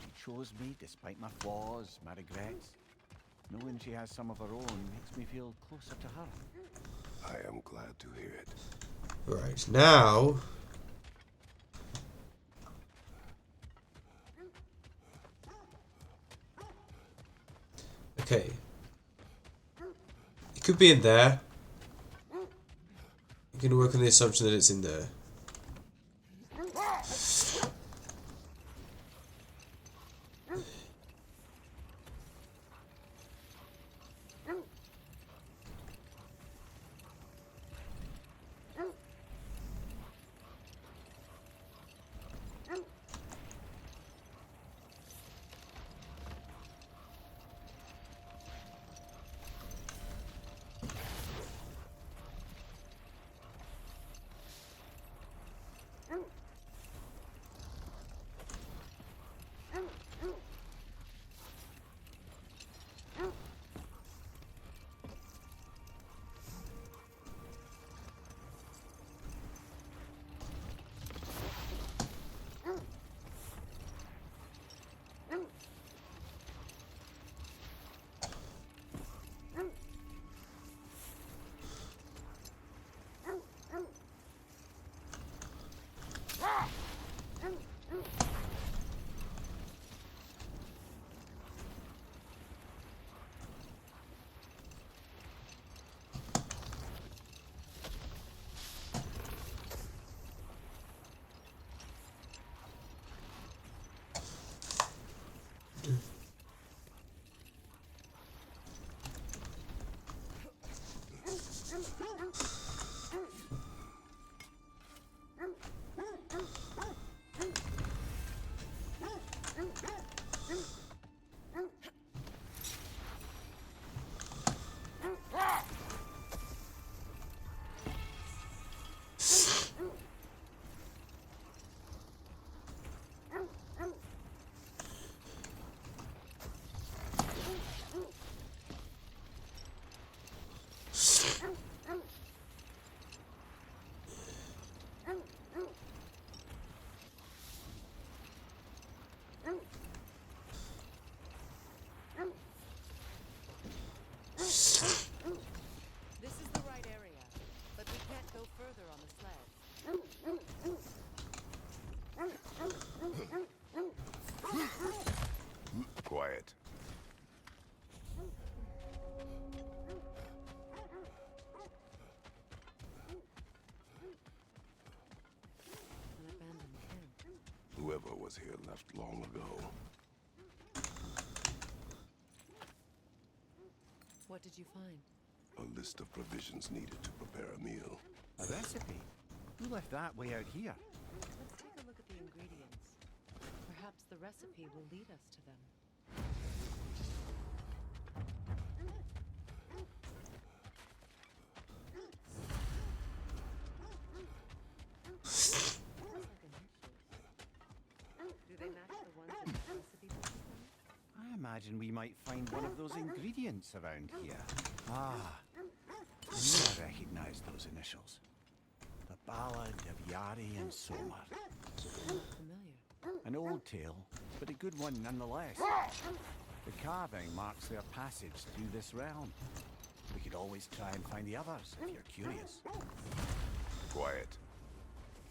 She chose me despite my flaws, my regrets. Knowing she has some of her own makes me feel closer to her. I am glad to hear it. right now. Okay. It could be in there. You can work on the assumption that it's in there. This is the right area, but we can't go further on the sled. Quiet. An abandoned camp. Whoever was here left long ago. What did you find? A list of provisions needed to prepare a meal. A recipe? Who left that way out here? Let's take a look at the ingredients. Perhaps the recipe will lead us to them. Looks like initials. Do they match the ones in the recipe book? I imagine we might find one of those ingredients around here. Ah, I knew I recognized those initials. The Ballad of Yari and Somar. Familiar. An old tale, but a good one nonetheless. The carving marks their passage through this realm. We could always try and find the others, if you're curious. Quiet.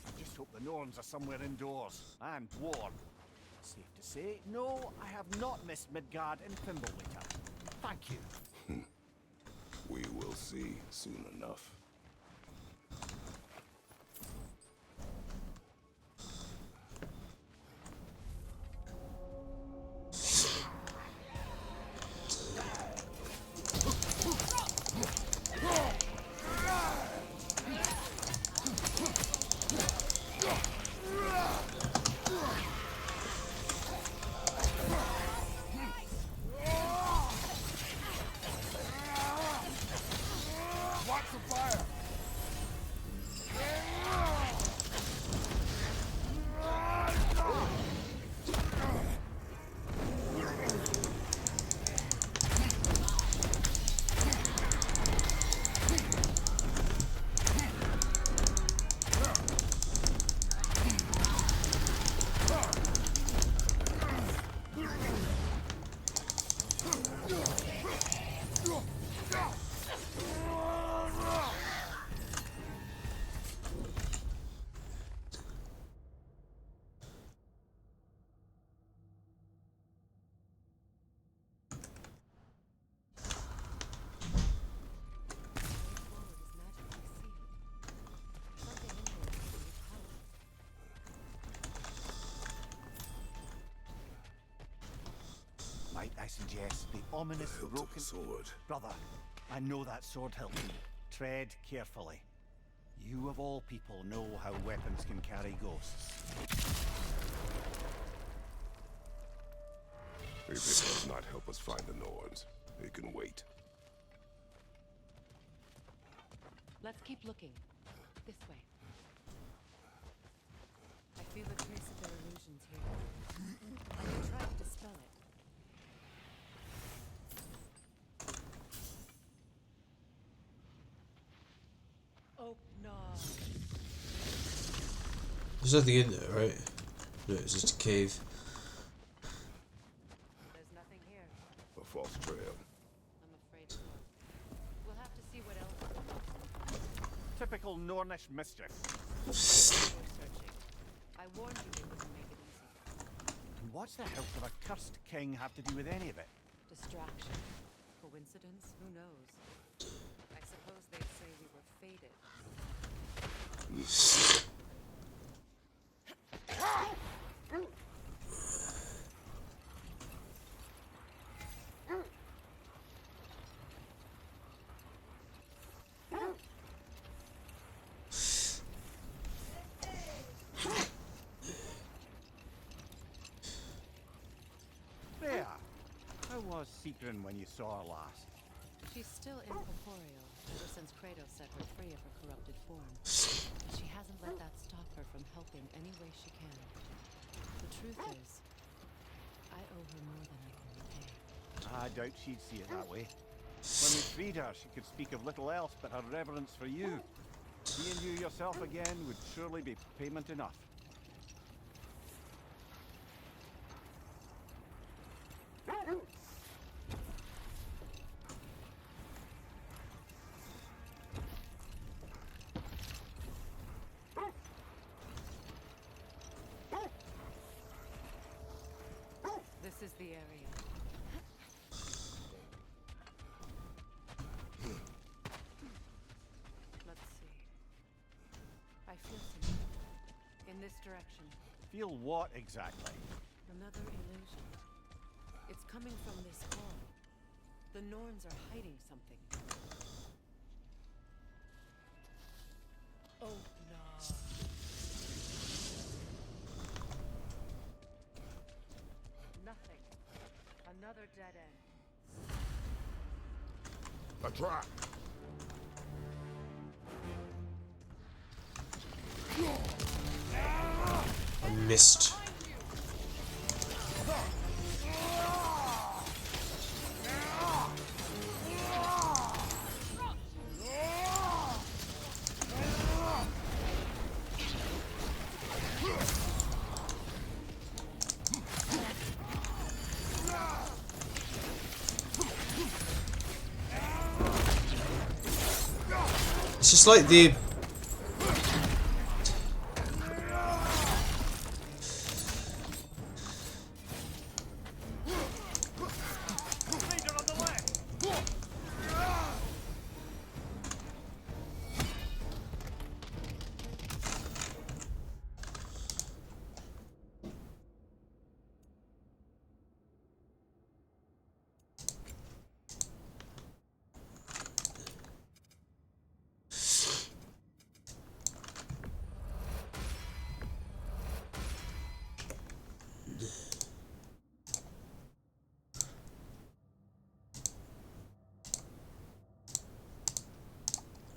I just hope the Norns are somewhere indoors, and warm. Safe to say, no, I have not missed Midgard and Fimbulwinter. Thank you. We will see soon enough. Watch the fire! Might I suggest the ominous Hilt of broken the sword. brother? I know that sword Hilton. Tread carefully. You of all people know how weapons can carry ghosts. If it does not help us find the Norns, it can wait. Let's keep looking. This way. I feel a trace of their illusions here. I can try to dispel it. Oh no. There's nothing in there, right? No, it's just a cave. There's nothing here. A false trail. I'm afraid so. We'll have to see what else. Typical Nornish mischief. We're searching. I warned you they wouldn't make it easy. And what's the hilt of a cursed king have to do with any of it? Distraction. Coincidence? Who knows? I suppose they'd say we were fated. Freya, how was Sigrun when you saw her last? She's still incorporeal, ever since Kratos set her free of her corrupted form. But she hasn't let that stop her from helping any way she can. The truth is, I owe her more than I can repay. I doubt she'd see it that way. When we freed her, she could speak of little else but her reverence for you. Seeing you yourself again would surely be payment enough. This is the area. Let's see. I feel something. In this direction. Feel what exactly? Another illusion. It's coming from this hall. The Norns are hiding something. Oh no. Nothing. Another dead end. A trap! I missed. It's just like the Leader on the left!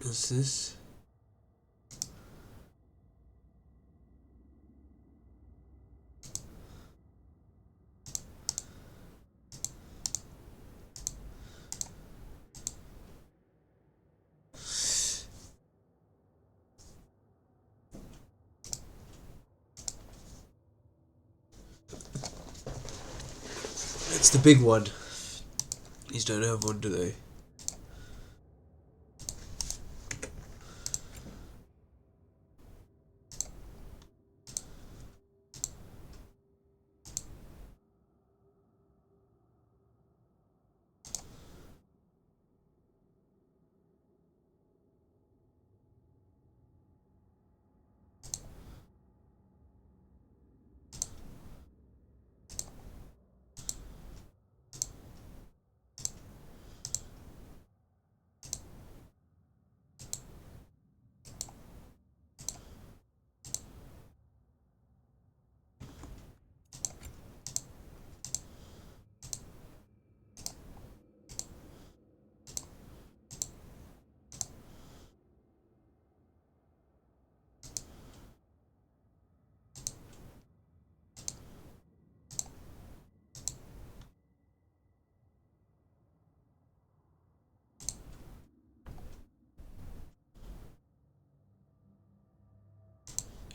what's this? It's the big one. These don't have one, do they?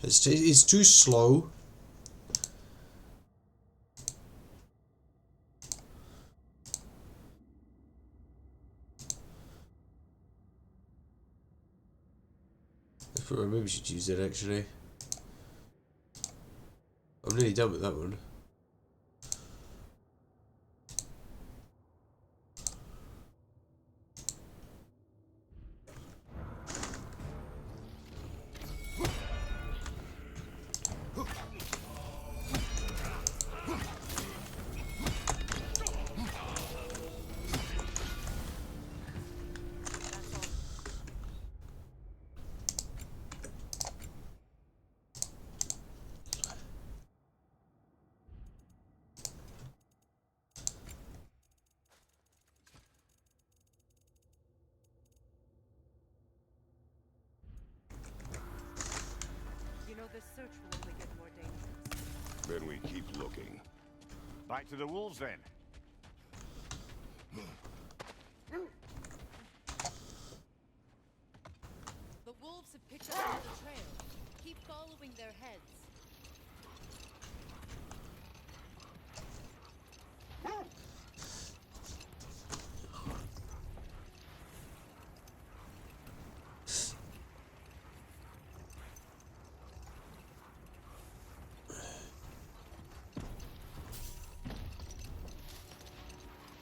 It's too slow. Maybe we should use it actually. I'm nearly done with that one. You know, this search will only get more dangerous. Then we keep looking. Back to the wolves then. The wolves have picked up another trail. Keep following their heads.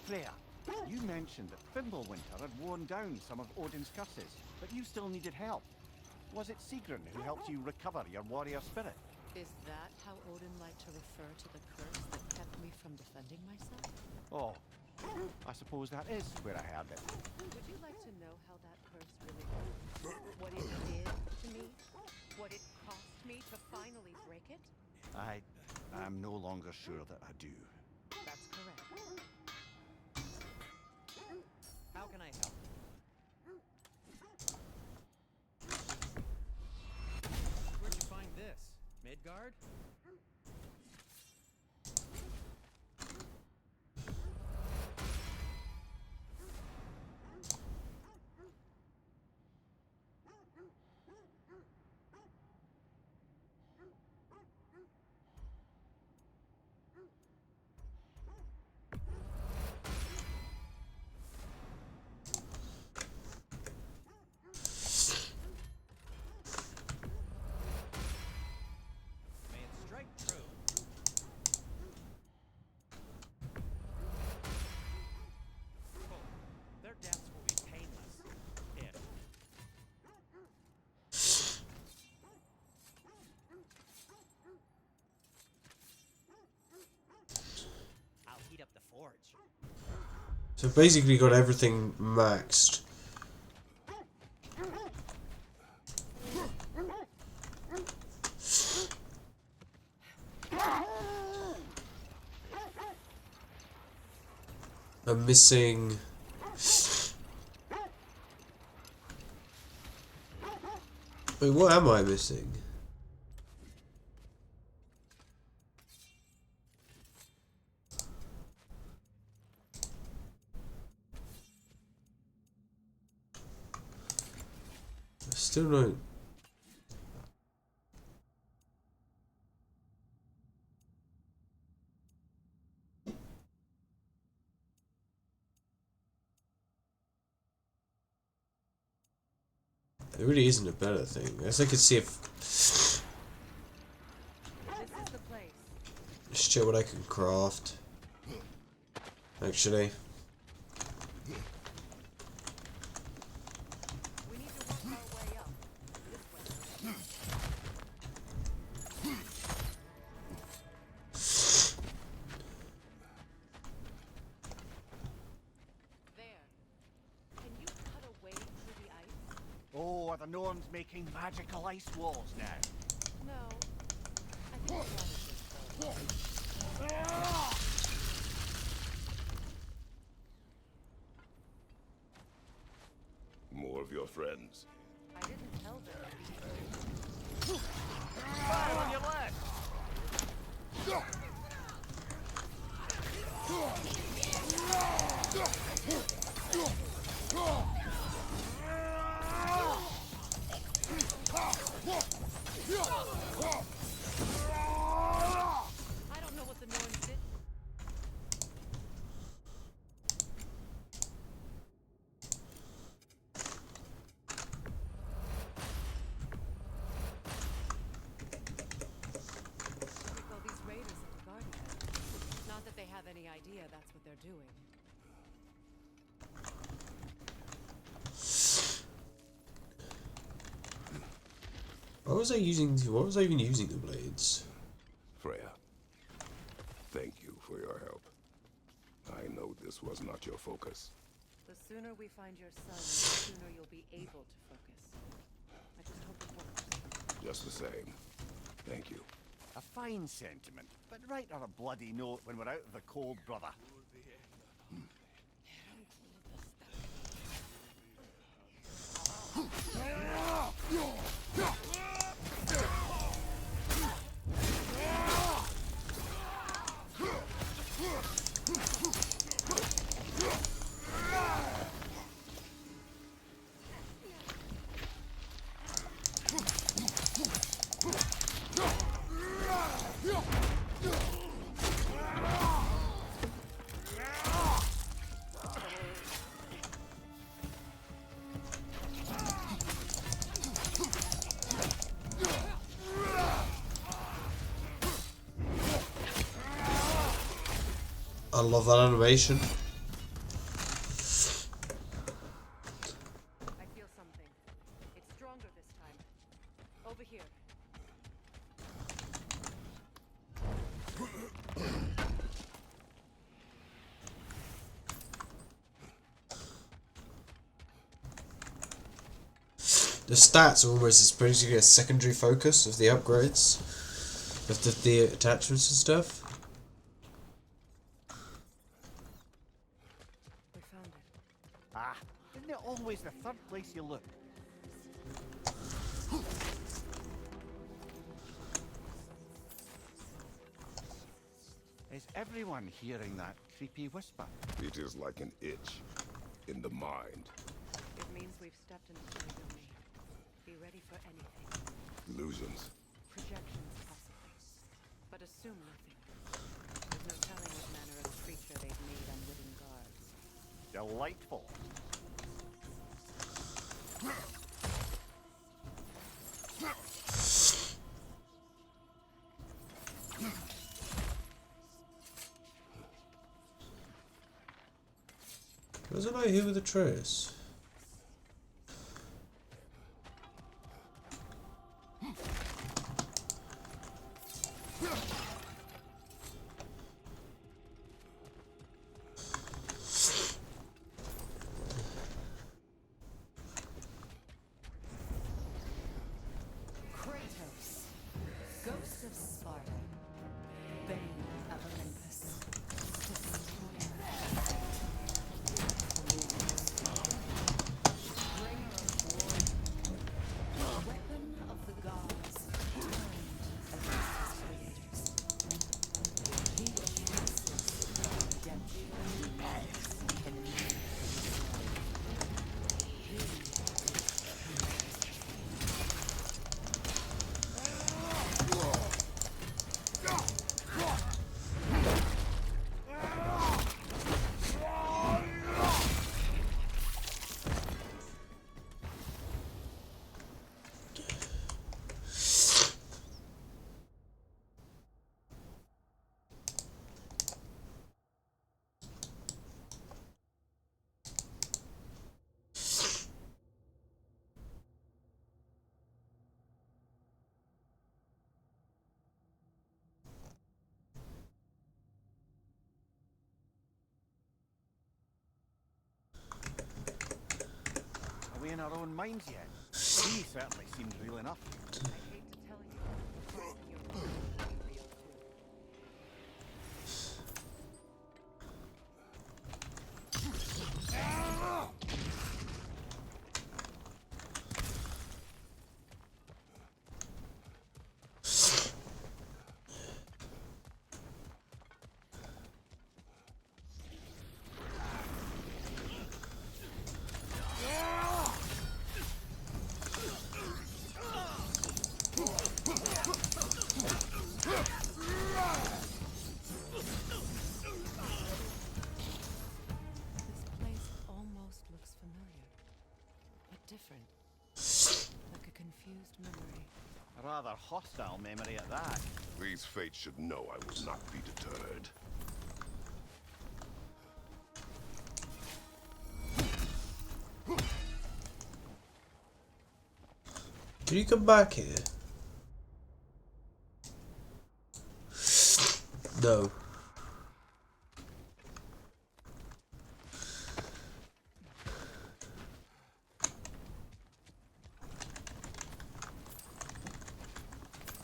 Freya, you mentioned that Fimbulwinter had worn down some of Odin's curses, but you still needed help. Was it Sigrun who helped you recover your warrior spirit? Is that how Odin liked to refer to the curse that kept me from defending myself? Oh, I suppose that is where I heard it. Would you like to know how that curse really works? What it did to me? What it cost me to finally break it? I'm no longer sure that I do. That's correct. How can I help? Where'd you find this? Midgard? May it strike true. Quote, their deaths will be painless. If. I'll heat up the forge. So basically got everything maxed. I'm missing... Wait, what am I missing? I still don't... There really isn't a better thing. I guess I could see if... This is the place. Just check what I can craft. Actually. We need to work our way up. This way. There. Can you cut a way through the ice? Oh, are the Norns making magical ice walls now? No. I think a lot of this though. More of your friends. I didn't tell them. Fire on your left! idea that's what they're doing. What was I using? What was I even using the blades? Freya, thank you for your help. I know this was not your focus. The sooner we find your son, the sooner you'll be able to focus. I just hope it works. Just the same, thank you. A fine sentiment, but write her a bloody note when we're out of the cold, brother. I love that animation. I feel something. It's stronger this time. Over here. The stats are almost as basically a secondary focus of the upgrades, of the attachments and stuff. We found it. Ah, isn't it always the third place you look? Is everyone hearing that creepy whisper? It is like an itch in the mind. It means we've stepped into territory. Be ready for anything. Illusions. Projections, possibly. But assume nothing. There's no telling what manner of creature they've made unwitting guards. Delightful. Was it out here with the trace? Kratos, Ghost of Sparta, Bane of Olympus, Bringer of war, Weapon of the gods, and against his creators. He chooses redemption and Are we in our own minds yet? He certainly seems real enough. I hate to tell you, the parts in your mind will be real too. This place almost looks familiar, but different. Like a confused memory. A rather hostile memory at that. These fates should know I will not be deterred. Can you come back here? No.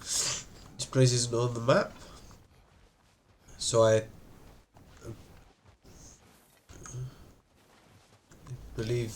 This place isn't on the map, so I believe.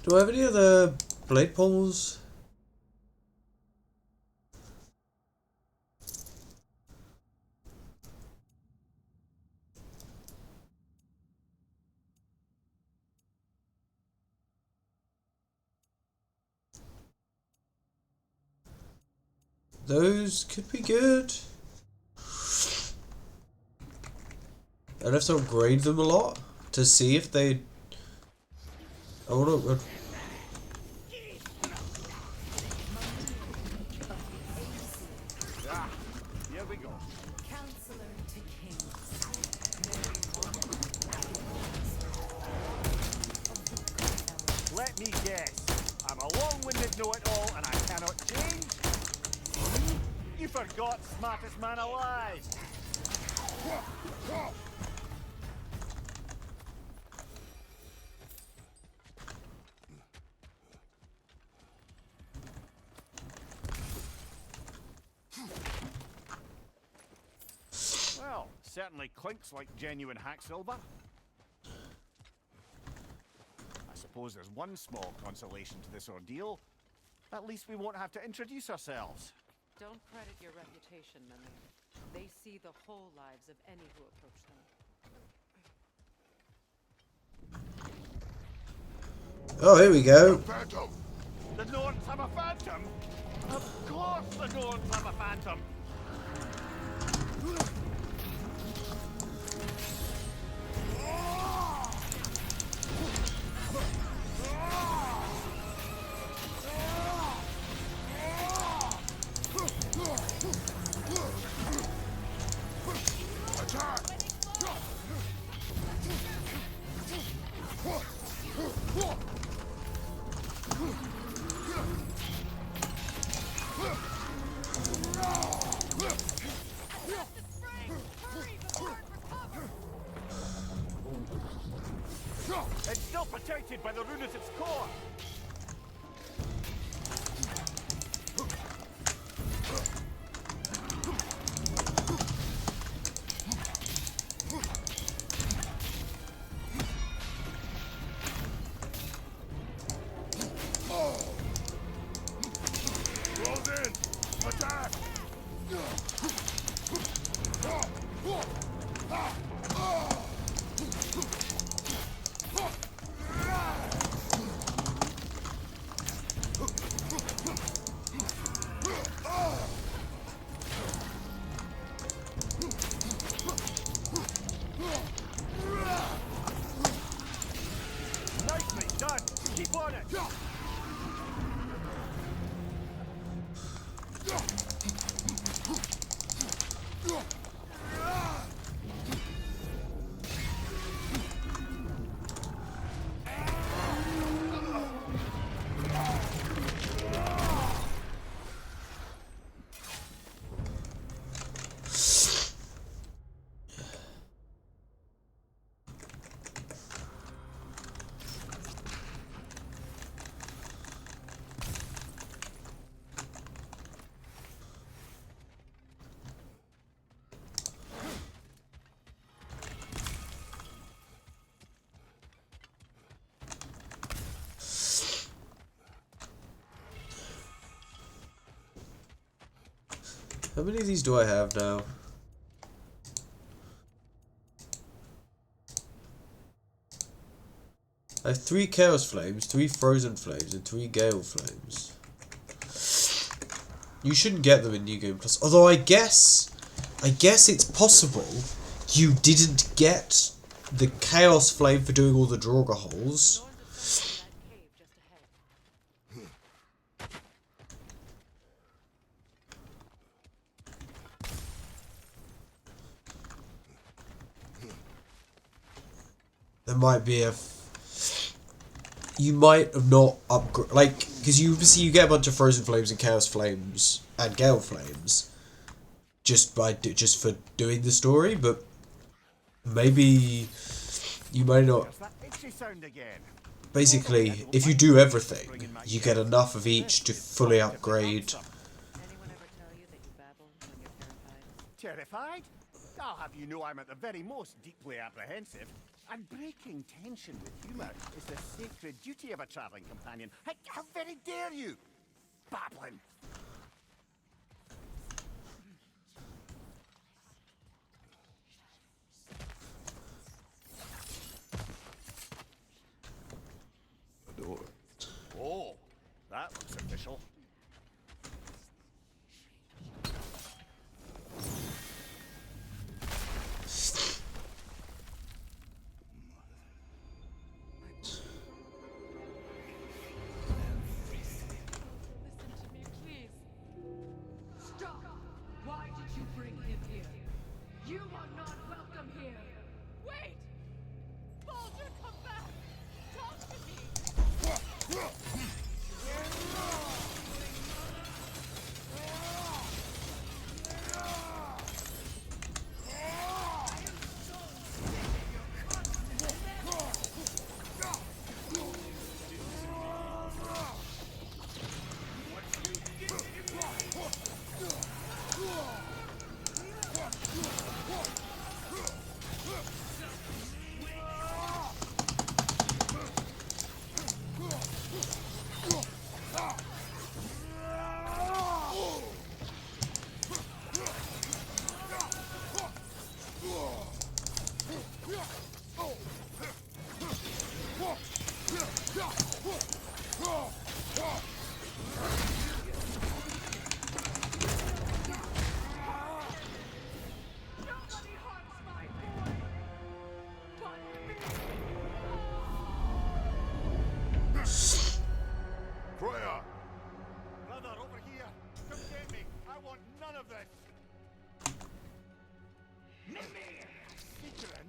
Do I have any other blade poles? Those could be good. I'd have to upgrade them a lot to see if they. I want to. Here we go. Counselor to kings. Let me guess. I'm a long-winded know-it-all and I cannot change? You forgot smartest man alive. Well, certainly clinks like genuine hack silver. I suppose there's one small consolation to this ordeal. At least we won't have to introduce ourselves. Don't credit your reputation, Mimir. They see the whole lives of any who approach them. Oh, here we go. Phantom! The Norns have a phantom? Of course the Norns have a phantom! It's still protected by the rune at its core! Close in! Attack! Nicely done! Keep on it! How many of these do I have now? I have 3 Chaos Flames, 3 Frozen Flames, and 3 Gale Flames. You shouldn't get them in New Game Plus. Although I guess it's possible you didn't get the Chaos Flame for doing all the Draugr holes. That cave just ahead. There might be a... You might have not upgraded... Like, because you see you get a bunch of Frozen Flames and Chaos Flames and Gale Flames just for doing the story, but maybe you might not... There's that itchy sound again. Basically, if you do everything, you get enough of each to fully upgrade. Anyone ever tell you that you babble when you're terrified? Terrified? I'll have you know I'm at the very most deeply apprehensive. And breaking tension with humour is the sacred duty of a travelling companion. How very dare you? Babbling. A door. Oh, that looks official. Listen to me, please. Stop! Why did you bring him here? You are not welcome here. Wait! Baldur, come back! Talk to me! Nobody harms my boy! But me! Freya! Brother, over here. Come get me. I want none of this. Seeker in?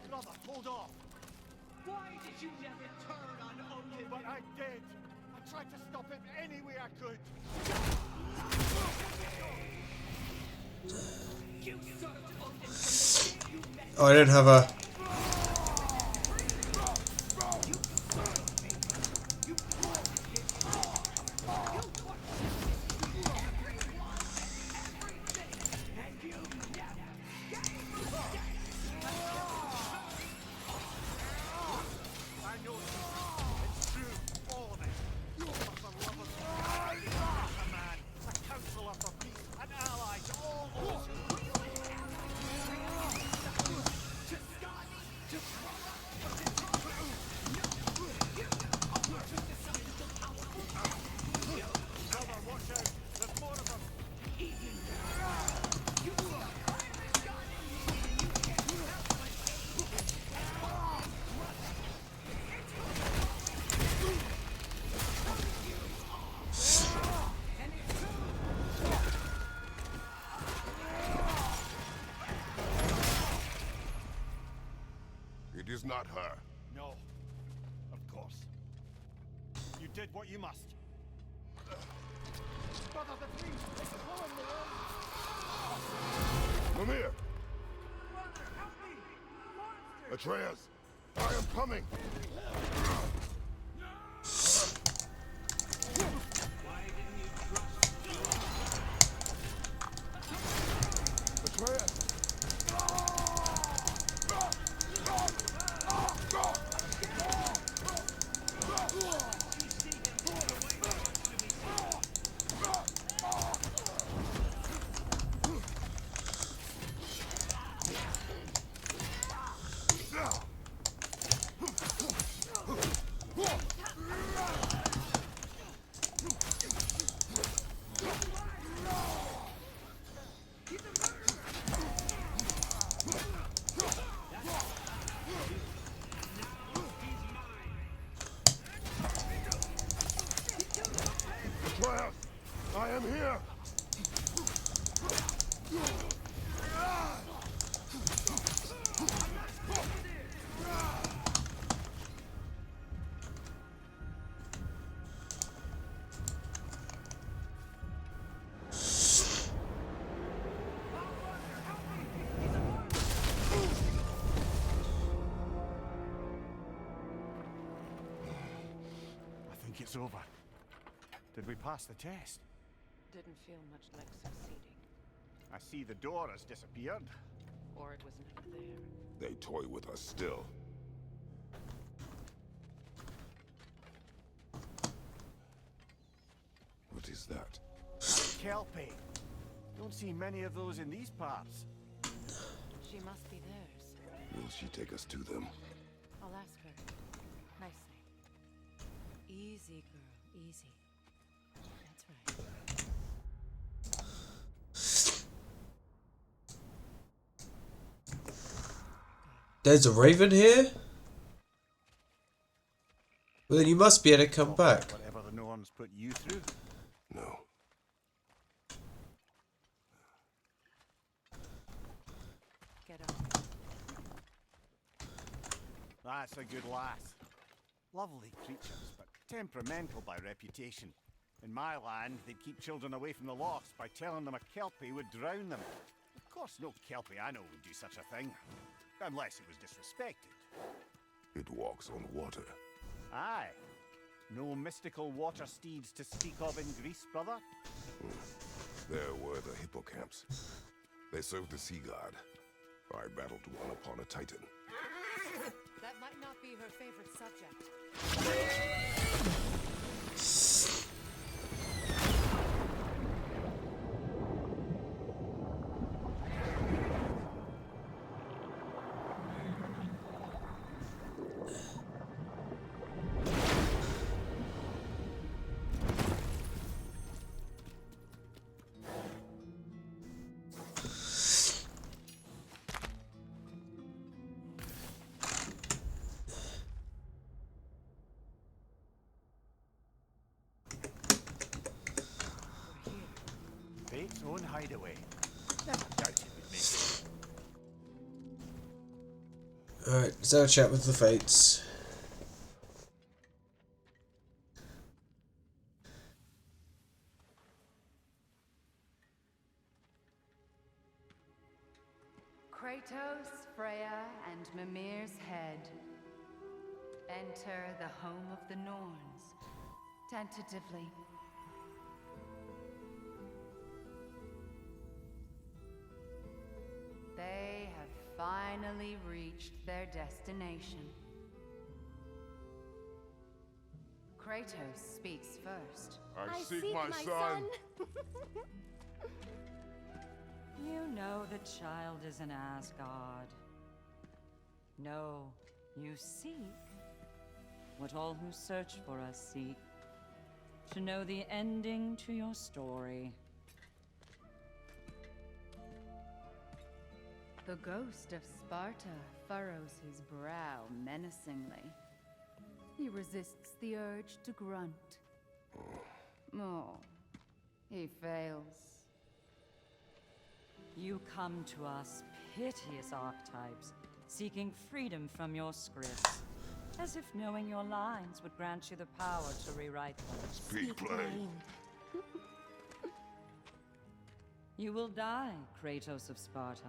Brother, hold off. Why did you never turn on Odin? But I did. I tried to stop him any way I could. You served Odin from the day you met. Oh, I don't have a... I know it's true, all of it. For the love of God, a man, a counselor for peace, an ally to all those who Brother, watch out. There's more of them. It is not her. No, of course. You did what you must. Brother, the tree is pulling me on. Mimir! Brother, help me! Monster! Atreus! I am coming! Atreus! I am here! I think it's over. Did we pass the test? Didn't feel much like succeeding. I see the door has disappeared. Or it was never there. They toy with us still. What is that? Kelpie. Don't see many of those in these parts. She must be theirs. Will she take us to them? I'll ask her. Nicely. Easy, girl. Easy. That's right. There's a raven here? Well, then you must be able to come back. Whatever the Norns put you through. No. Get up. That's a good lass. Lovely creatures, but temperamental by reputation. In my land, they'd keep children away from the lost by telling them a Kelpie would drown them. Of course, no Kelpie I know would do such a thing. Unless it was disrespected. It walks on water. Aye. No mystical water steeds to speak of in Greece, brother? There were the hippocamps. They served the sea god. I battled one upon a titan. That might not be her favorite subject. Fate's own hideaway. Never doubted we'd make it. Alright, let's have a chat with the Fates. Kratos, Freya, and Mimir's head. Enter the home of the Norns. Tentatively. They have finally reached their destination. Kratos speaks first. I seek my son. You know the child is in Asgard. No, you seek what all who search for us seek. To know the ending to your story. The ghost of Sparta furrows his brow menacingly. He resists the urge to grunt. Oh, he fails. You come to us, piteous archetypes, seeking freedom from your scripts. As if knowing your lines would grant you the power to rewrite them. Speak plain. You will die, Kratos of Sparta.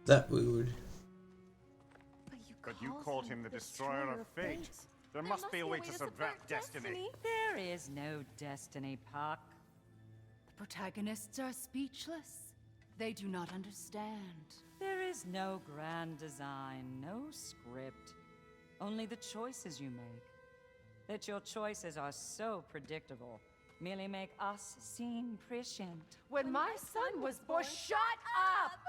That we would. But you called him the destroyer of fate. There must be a way to subvert destiny. There is no destiny, Puck. The protagonists are speechless. They do not understand. There is no grand design, no script. Only the choices you make. That your choices are so predictable merely make us seem prescient. When my son was born, shut up!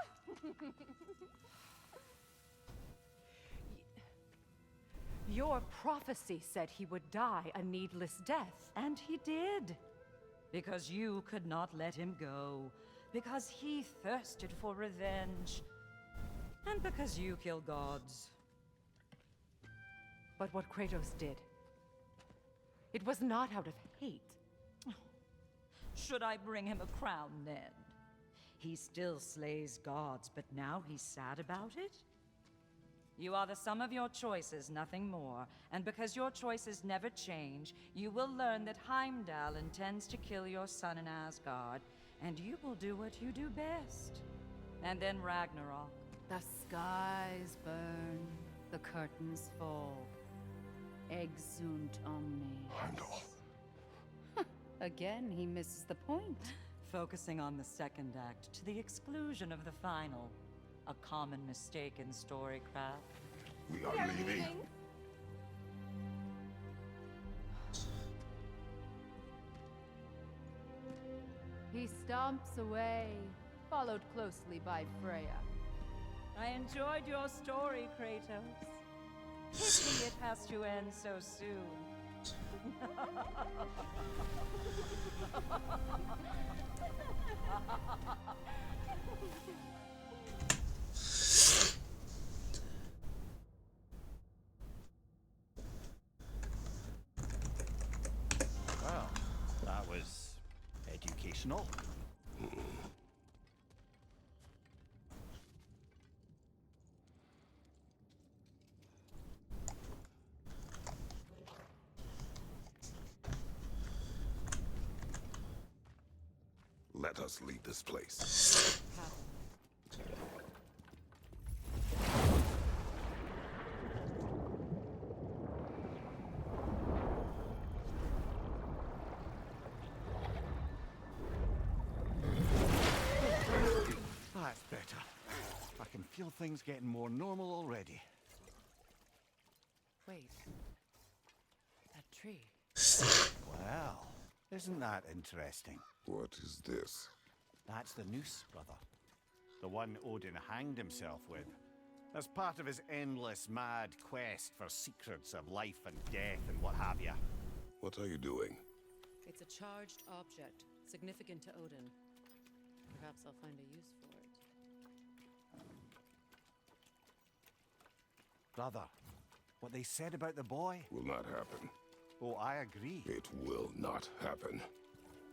Your prophecy said he would die a needless death. And he did. Because you could not let him go. Because he thirsted for revenge. And because you kill gods. But what Kratos did, It was not out of hate. Should I bring him a crown then? He still slays gods, but now he's sad about it? You are the sum of your choices, nothing more. And because your choices never change, you will learn that Heimdall intends to kill your son in Asgard, and you will do what you do best. And then Ragnarok. The skies burn, the curtains fall. Exunt omnes. Heimdall. Again, he misses the point. Focusing on the second act to the exclusion of the final. A common mistake in storycraft. We are leaving. He stomps away, followed closely by Freya. I enjoyed your story, Kratos. Pity it has to end so soon. Well, that was educational. Let us leave this place. That's better. I can feel things getting more normal already. Wait. That tree. Well, isn't that interesting? What is this? That's the noose, brother. The one Odin hanged himself with. As part of his endless, mad quest for secrets of life and death and what have you. What are you doing? It's a charged object, significant to Odin. Perhaps I'll find a use for it. Brother, what they said about the boy? Will not happen. Oh, I agree. It will not happen.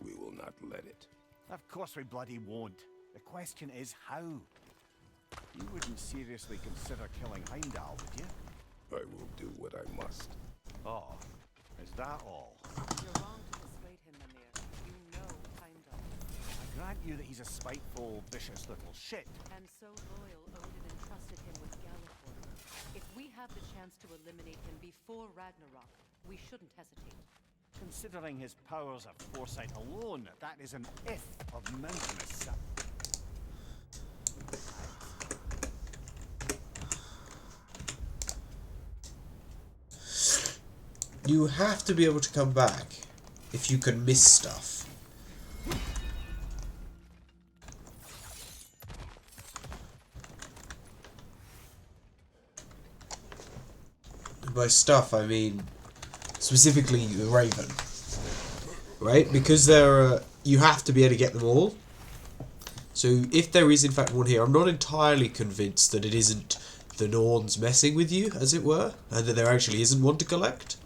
We will not let it. Of course we bloody won't. The question is how. You wouldn't seriously consider killing Heimdall, would you? I will do what I must. Oh, is that all? You're wrong to dissuade him, Mimir. You know Heimdall. I grant you that he's a spiteful, vicious little shit. And so loyal, Odin entrusted him with Galliford. If we have the chance to eliminate him before Ragnarok, we shouldn't hesitate. Considering his powers of foresight alone, that is an if of mountainous. You have to be able to come back if you can miss stuff. By stuff, I mean specifically the Raven, right? Because there you have to be able to get them all. So if there is in fact one here, I'm not entirely convinced that it isn't the Norns messing with you, as it were, and that there actually isn't one to collect.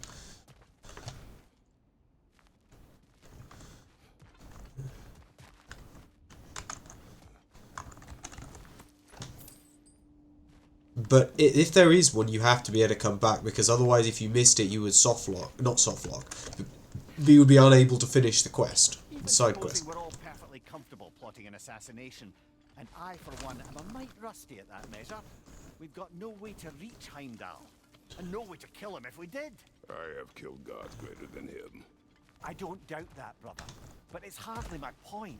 But if there is one, you have to be able to come back, because otherwise if you missed it, you would not softlock, but you would be unable to finish the quest, the side quest. We're all perfectly comfortable plotting an assassination, and I, for one, am a mite rusty at that measure. We've got no way to reach Heimdall, and no way to kill him if we did. I have killed gods greater than him. I don't doubt that, brother, but it's hardly my point.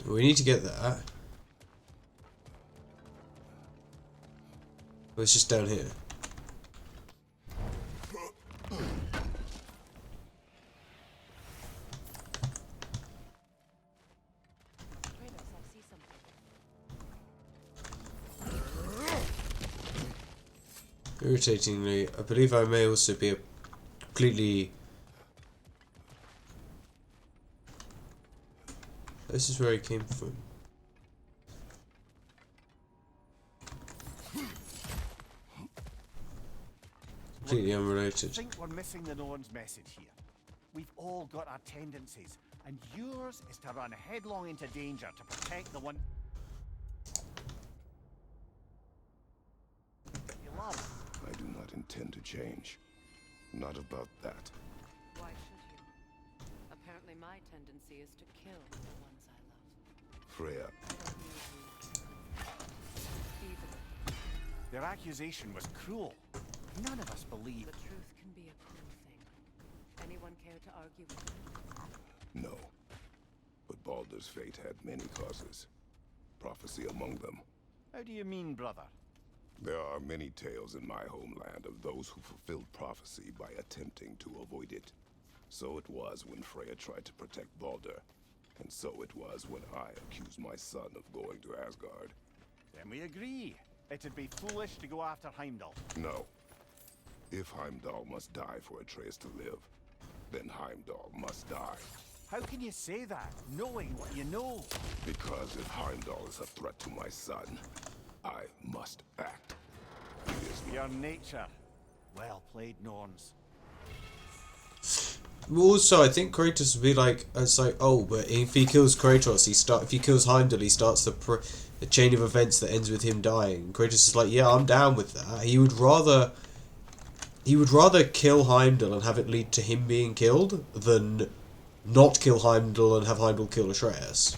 We need to get that. Oh, it's just down here. Kratos, I see something. Irritatingly, I believe I may also be a completely... This is where he came from. completely I unrelated. think we're missing the Norn's message here. We've all got our tendencies, and yours is to run headlong into danger to protect the one you love. I do not intend to change. Not about that. Why should you? Apparently my tendency is to kill the ones I love. Freya, I don't need you. Easily. Their accusation was cruel. None of us believe. The truth can be a cruel thing. Anyone care to argue with me? no. But Baldur's fate had many causes. Prophecy among them. How do you mean, brother? There are many tales in my homeland of those who fulfilled prophecy by attempting to avoid it. So it was when Freya tried to protect Baldur. And so it was when I accused my son of going to Asgard. Then we agree. It'd be foolish to go after Heimdall. No. If Heimdall must die for Atreus to live, then Heimdall must die. How can you say that, knowing what you know? Because if Heimdall is a threat to my son, I must act. He is Your nature. Well played, Norns. Also, I think Kratos would be like, it's like, oh, but if he kills Kratos, if he kills Heimdall, he starts the chain of events that ends with him dying. Kratos is like, yeah, I'm down with that. He would rather kill Heimdall and have it lead to him being killed than not kill Heimdall and have Heimdall kill Atreus.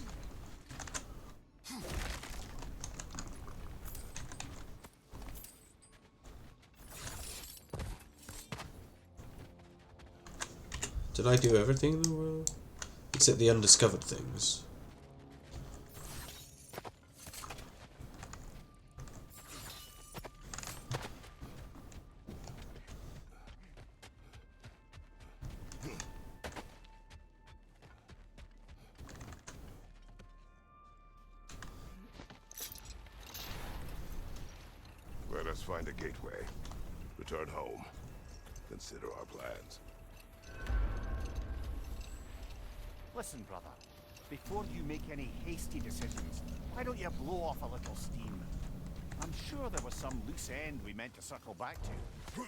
Did I do everything in the world? Except the undiscovered things. Let us find a gateway. Return home. Consider our plans. Listen, brother. Before you make any hasty decisions, why don't you blow off a little steam? I'm sure there was some loose end we meant to circle back to.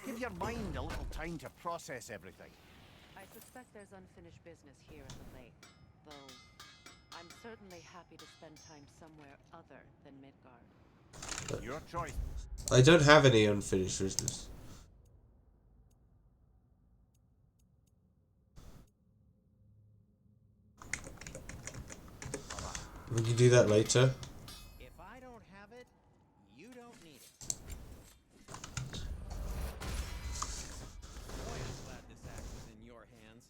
Give your mind a little time to process everything. I suspect there's unfinished business here at the lake, though I'm certainly happy to spend time somewhere other than Midgard. Your choice. I don't have any unfinished business. We can do that later. If I don't have it, you don't need it. Boy, I'm glad this axe is in your hands.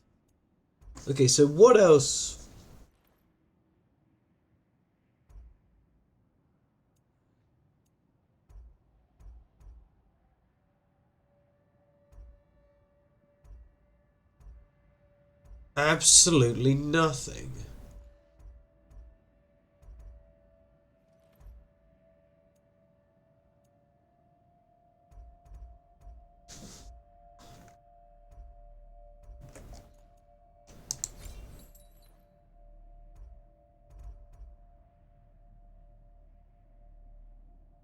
Okay, so what else? Absolutely nothing.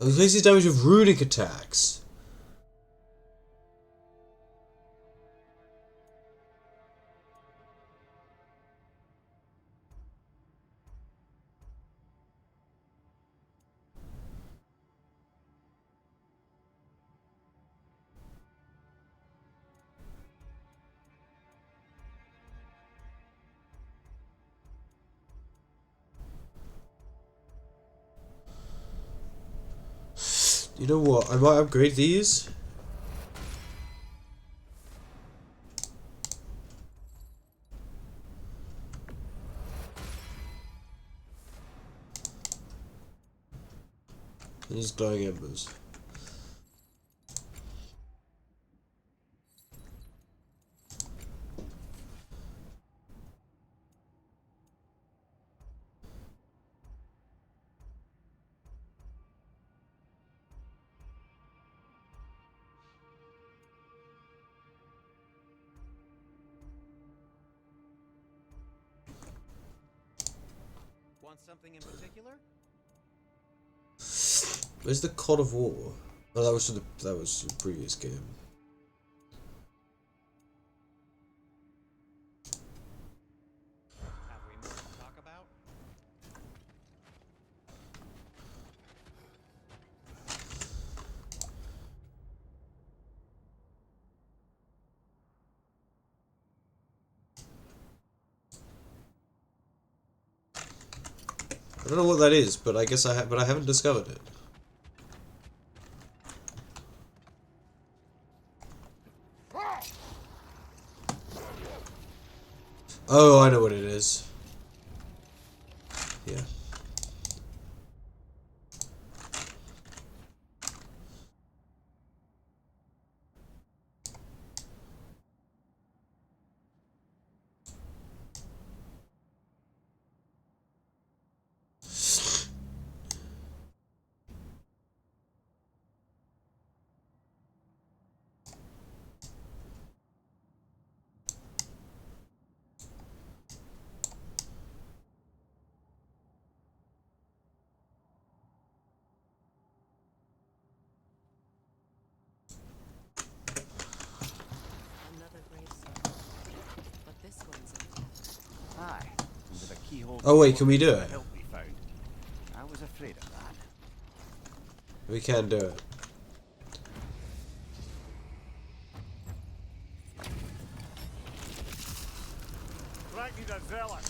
Increases damage of runic attacks. You know what? I might upgrade these. These glowing embers. Want something in particular? Where's the Cod of War? Oh, that was the previous game. I don't know what that is, but I guess but I haven't discovered it. Oh, I know what it is. Yeah. Another gravestone. But this one's intact. Aye, and with a keyhole. Oh wait, can we do it? Help we found. I was afraid of that. We can do it. Ragnar Zealot.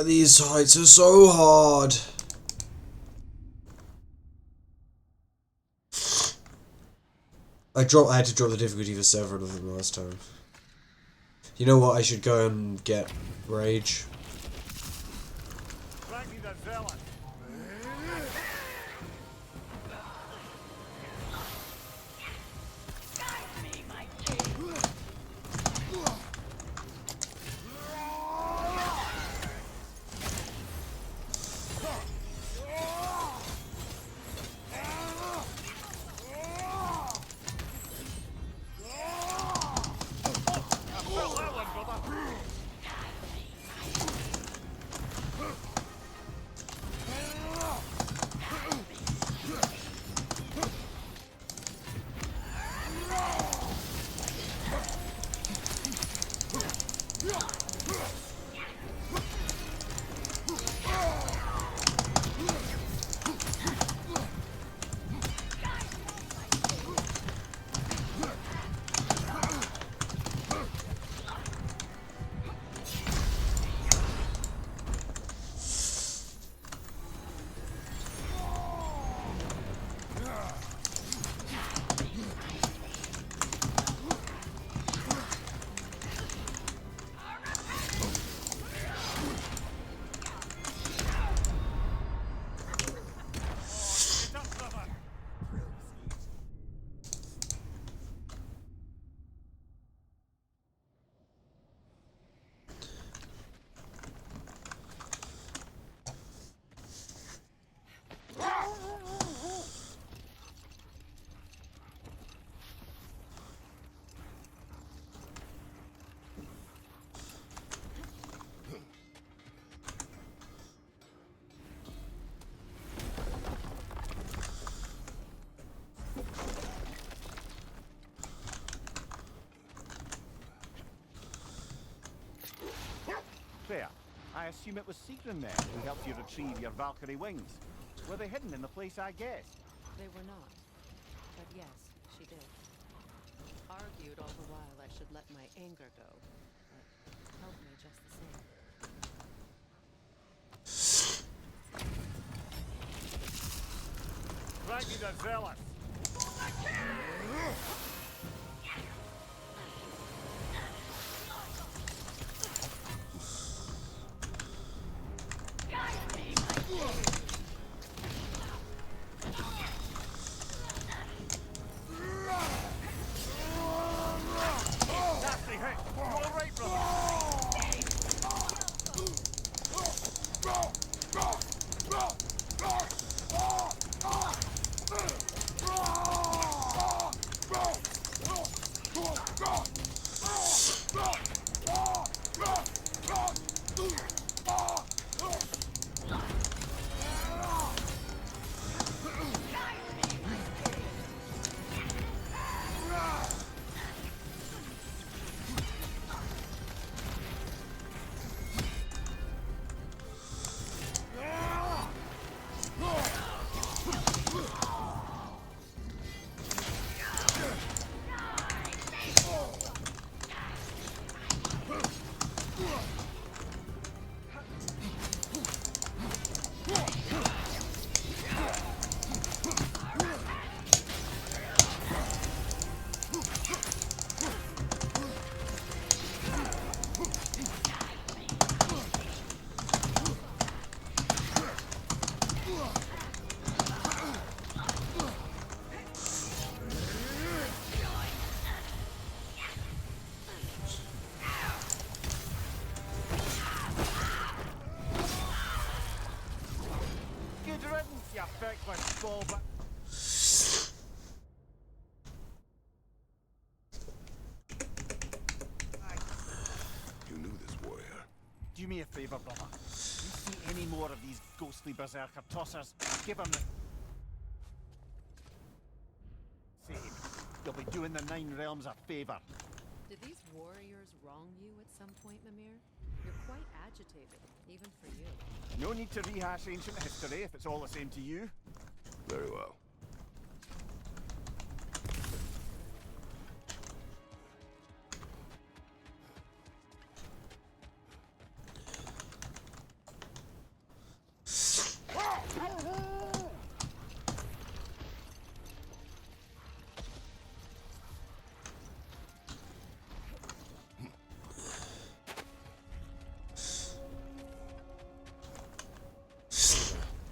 These heights are so hard. I had to drop the difficulty for several of them last time. You know what? I should go and get Rage. Ragnar Zealot. Freya, I assume it was Sigrun then who helped you retrieve your Valkyrie wings. Were they hidden in the place I guessed? They were not. But yes, she did. Argued all the while I should let my anger go. But help me just the same. Frankie the Zealous. Nasty hit. You all right, brother? Good riddance, you feckless ball, but You knew this warrior. do me a favour, brother. You see any more of these ghostly berserker tossers, give them the same. You'll be doing the Nine Realms a favour. Did these warriors wrong you at some point, Mimir? You're quite agitated, even for you. No need to rehash ancient history if it's all the same to you. Very well.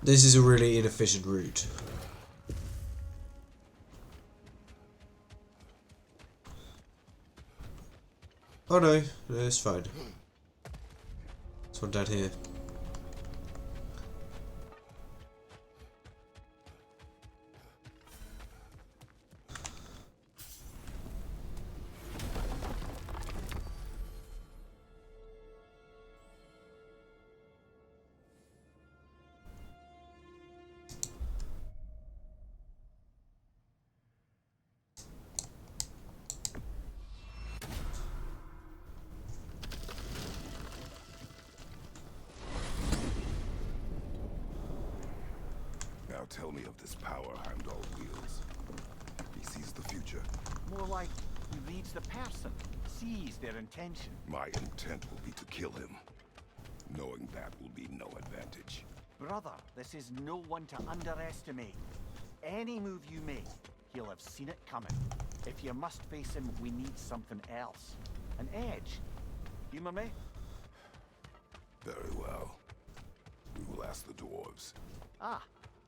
This is a really inefficient route. Oh no, it's fine. This one down here. Now tell me of this power Heimdall wields. He sees the future. More like he reads the person, sees their intention. My intent will be to kill him. Knowing that will be no advantage. Brother, this is no one to underestimate. Any move you make, he'll have seen it coming. If you must face him, we need something else. An edge. Humor me? Very well. We will ask the dwarves. Ah,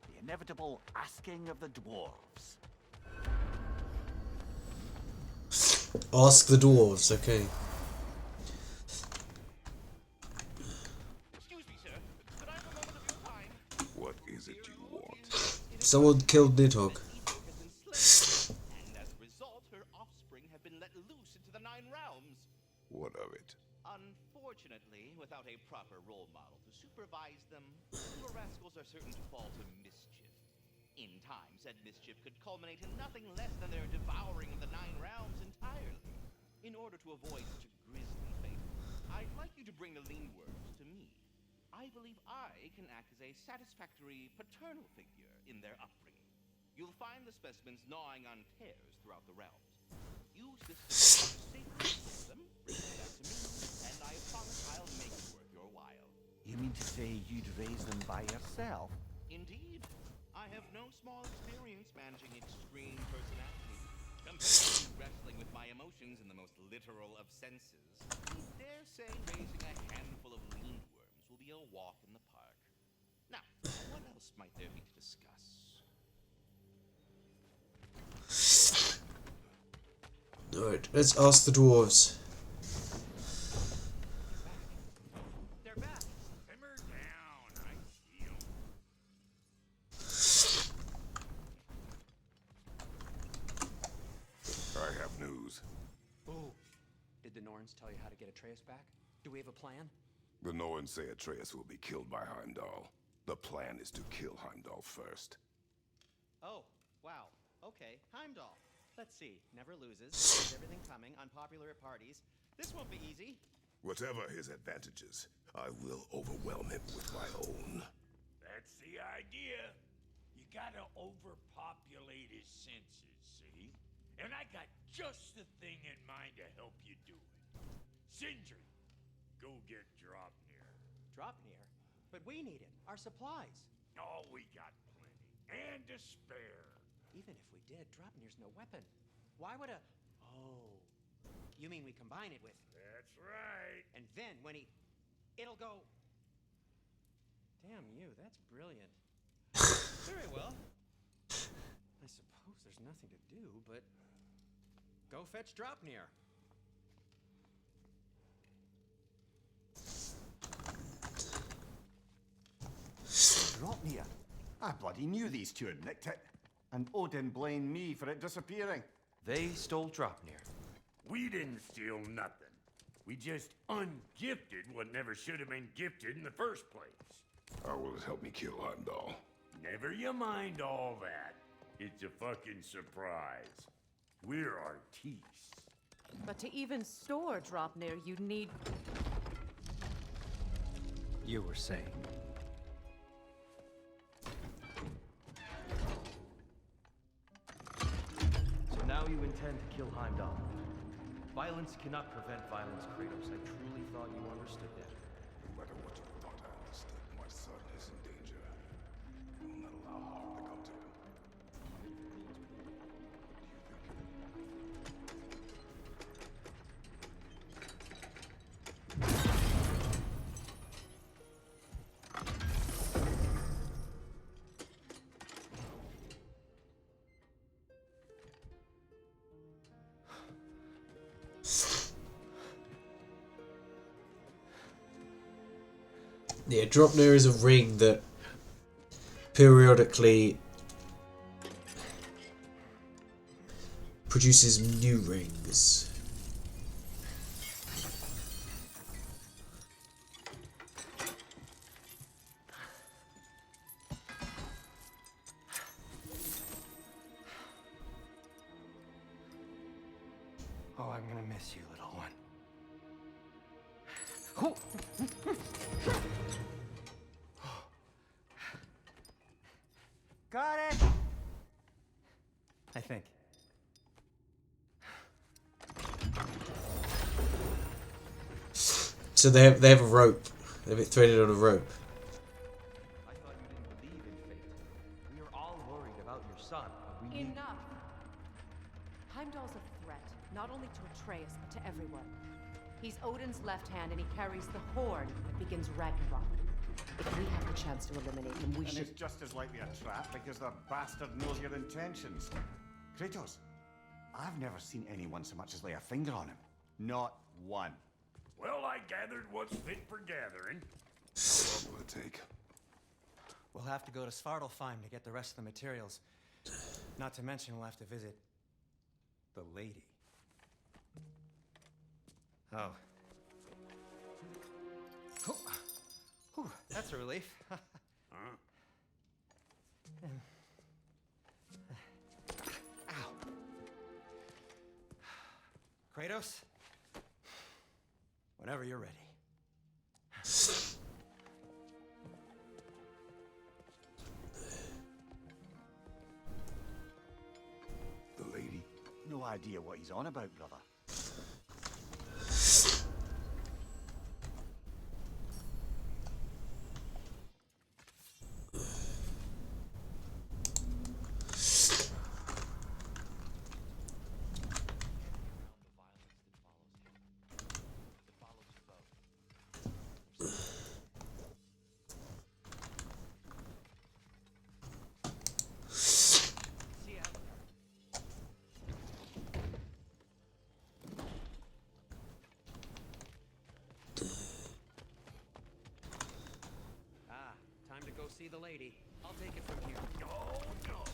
the inevitable asking of the dwarves. Ask the dwarves, okay. Excuse me, sir. Could I have a moment of your time? What is it you want? Someone killed Nidhogg. And as a result, her offspring have been let loose into the Nine Realms. What of it? Unfortunately, without a proper role model to supervise them, your rascals are certain to fall to mischief. In time, said mischief could culminate in nothing less than their devouring of the Nine Realms entirely. In order to avoid such a grisly fate, I'd like you to bring the lean worms to me. I believe I can act as a satisfactory paternal figure in their upbringing. You'll find the specimens gnawing on tears throughout the realms. Use this to safely get them, bring them back to me, and I promise I'll make it worth your while. You mean to say you'd raise them by yourself? Indeed. I have no small experience managing extreme personality. Compared to wrestling with my emotions in the most literal of senses, I dare say raising a handful of lean worms will be a walk in the park. Now, what else might there be to discuss? Alright, let's ask the dwarves. They're back. Simmer down. I see 'em. I have news. Oh, did the Norns tell you how to get Atreus back? Do we have a plan? The Norns say Atreus will be killed by Heimdall. The plan is to kill Heimdall first. Oh, wow. Okay, Heimdall. Let's see. Never loses. Has everything coming. Unpopular at parties. This won't be easy. Whatever his advantages, I will overwhelm him with my own. That's the idea. You gotta overpopulate his senses, see? And I got just the thing in mind to help you do it. Sindri, go get Dropnir. Dropnir? But we need it. Our supplies. Oh, we got plenty. And to spare. Even if we did, Dropnir's no weapon. Why would a... Oh. You mean we combine it with... That's right. And then when he... It'll go... Damn you, that's brilliant. Very well. I suppose there's nothing to do, but... Go fetch Dropnir. Dropnir? I bloody knew these two had nicked it. And Odin blamed me for it disappearing. They stole Dropnir. We didn't steal nothing. We just ungifted what never should have been gifted in the first place. How will it help me kill Heimdall? Never you mind all that. It's a fucking surprise. We're artistes. But to even store Dropnir, you'd need... You were saying. So now you intend to kill Heimdall. Violence cannot prevent violence, Kratos. I truly thought you understood that. No matter what you thought I understood, my son is in danger. I will not allow harm to come to him. Yeah, Dropnir is a ring that periodically produces new rings. Oh, I'm gonna miss you, little one. Got it! I think. So they have a rope. They have it threaded on a rope. I thought you didn't believe in fate. We are all worried about your son. But we need... Enough! Heimdall's a threat, not only to Atreus, but to everyone. He's Odin's left hand, and he carries the horn that begins Ragnarok. If we have the chance to eliminate him, we And should... it's just as likely a trap because the bastard knows your intentions. Kratos, I've never seen anyone so much as lay a finger on him. Not one. Well, I gathered what's fit for gathering. How long will it take? We'll have to go to Svartalfheim to get the rest of the materials. Not to mention we'll have to visit the lady. Oh. Whew, that's a relief. Ow. Kratos? Whenever you're ready. The lady? No, idea what he's on about, brother. Time to go see the lady. I'll take it from here. Oh no!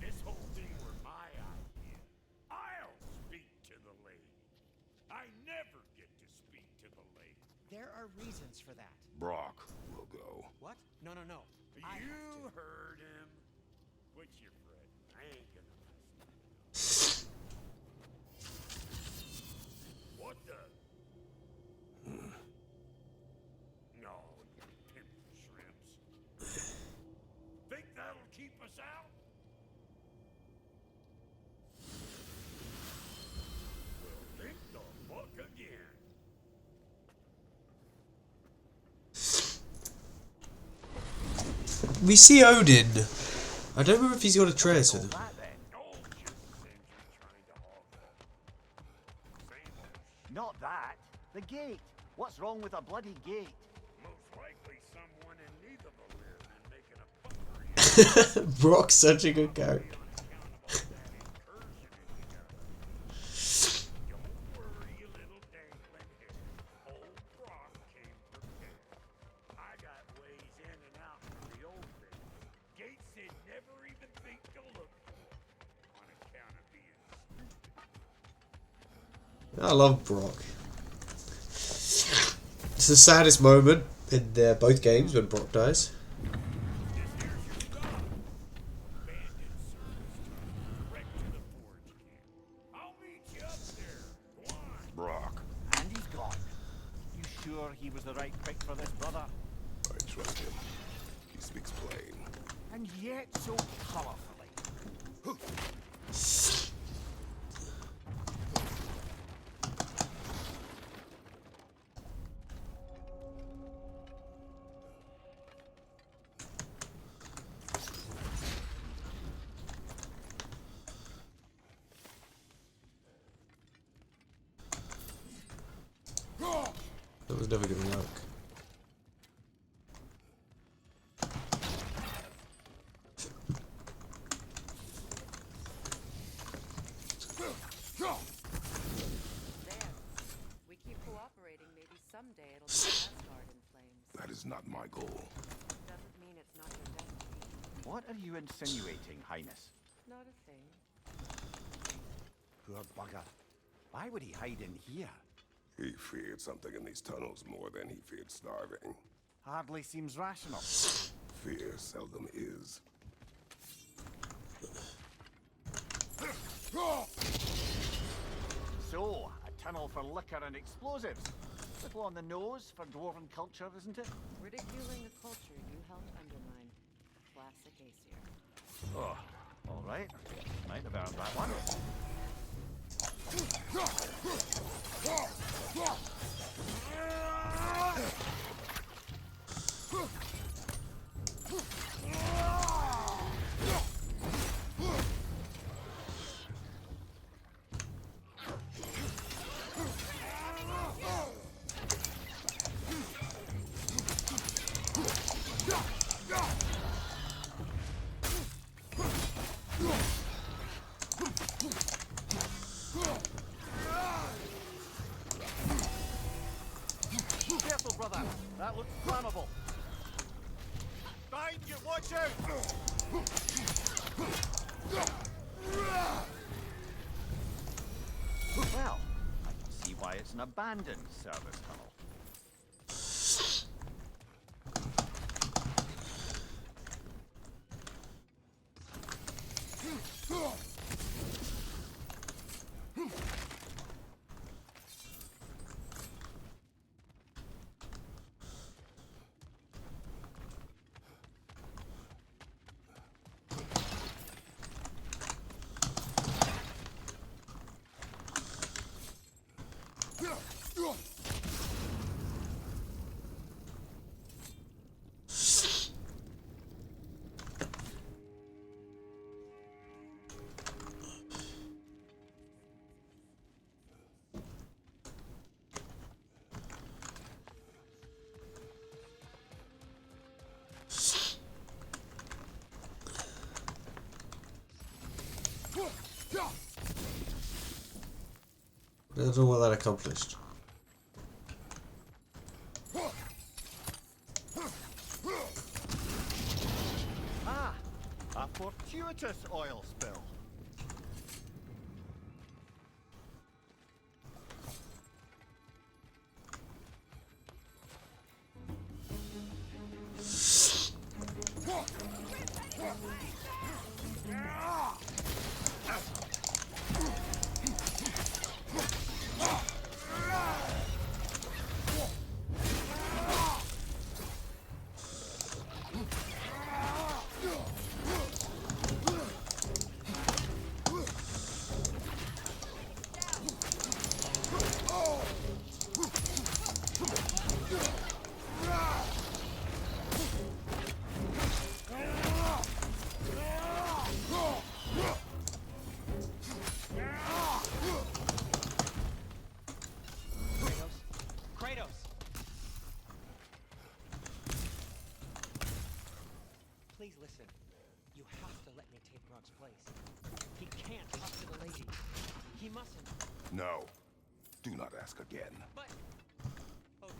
This whole thing were my idea. I'll speak to the lady. I never get to speak to the lady. There are reasons for that. Brock will go. What? No. You heard him. Quit your fret. I ain't gonna listen. What the? No, you pimp shrimps. Think that'll keep us out? Well, think the fuck again. We see Odin. I don't remember if he's got a trace with him. Not that. The gate. What's wrong with a bloody gate? Most likely someone in need of a live and making a fuckery. Brock's such a good character. Don't worry, you little dangling head. Old Brock came prepared. I got ways in and out from the old days. Gates they'd never even think to look for on account of being stupid. I love Brock. It's the saddest moment in both games when Brock dies. Brock. And he's gone. You sure he was the right pick for this, brother? I trust him. He speaks plain. And yet so colorfully. That was never gonna work. We keep cooperating, maybe someday it'll be Asgard in flames. That is not my goal. Doesn't mean it's not your destiny. What are you insinuating, Highness? Not a thing. Poor bugger. Why would he hide in here? He feared something in these tunnels more than he feared starving. Hardly seems rational. Fear seldom is. So, a tunnel for liquor and explosives. Little on the nose for dwarven culture, isn't it? Ridiculing a culture you helped undermine. Classic Aesir. Oh, all right. Might have earned that one. Careful, brother. That looks flammable. Behind you, watch out! Well, I can see why it's an abandoned service tunnel. don't know what that accomplished. Ah, a fortuitous oil spill. Kratos! Please listen. You have to let me take Rock's place. He can't talk to the lady. He mustn't. No. Do not ask again. But... Oh dear.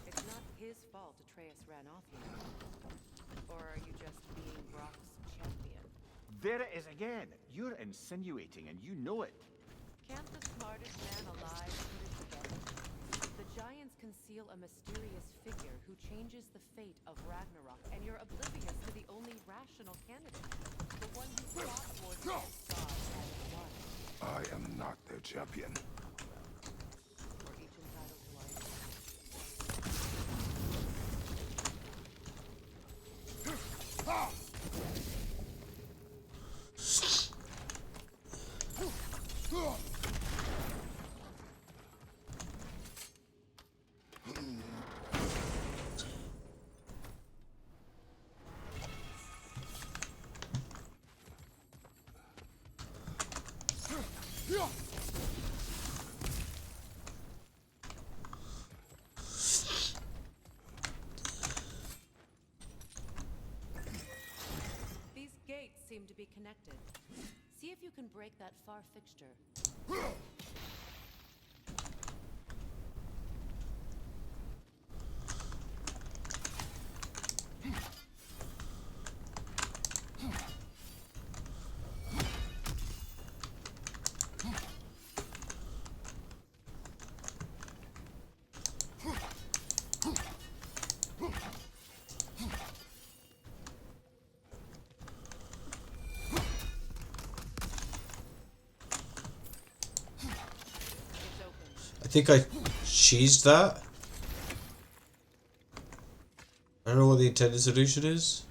It's not his fault Atreus ran off, you know. Or are you just being Brock's champion? There it is again. You're insinuating and you know it. Can't the smartest man alive put it together? The giants conceal a mysterious figure who changes the fate of Ragnarok, and you're oblivious to the only rational candidate, the one who fought towards against God and won. I am not their champion. We're each entitled to our These gates seem to be connected. See if you can break that far fixture. I think I cheesed that. I don't know what the intended solution is.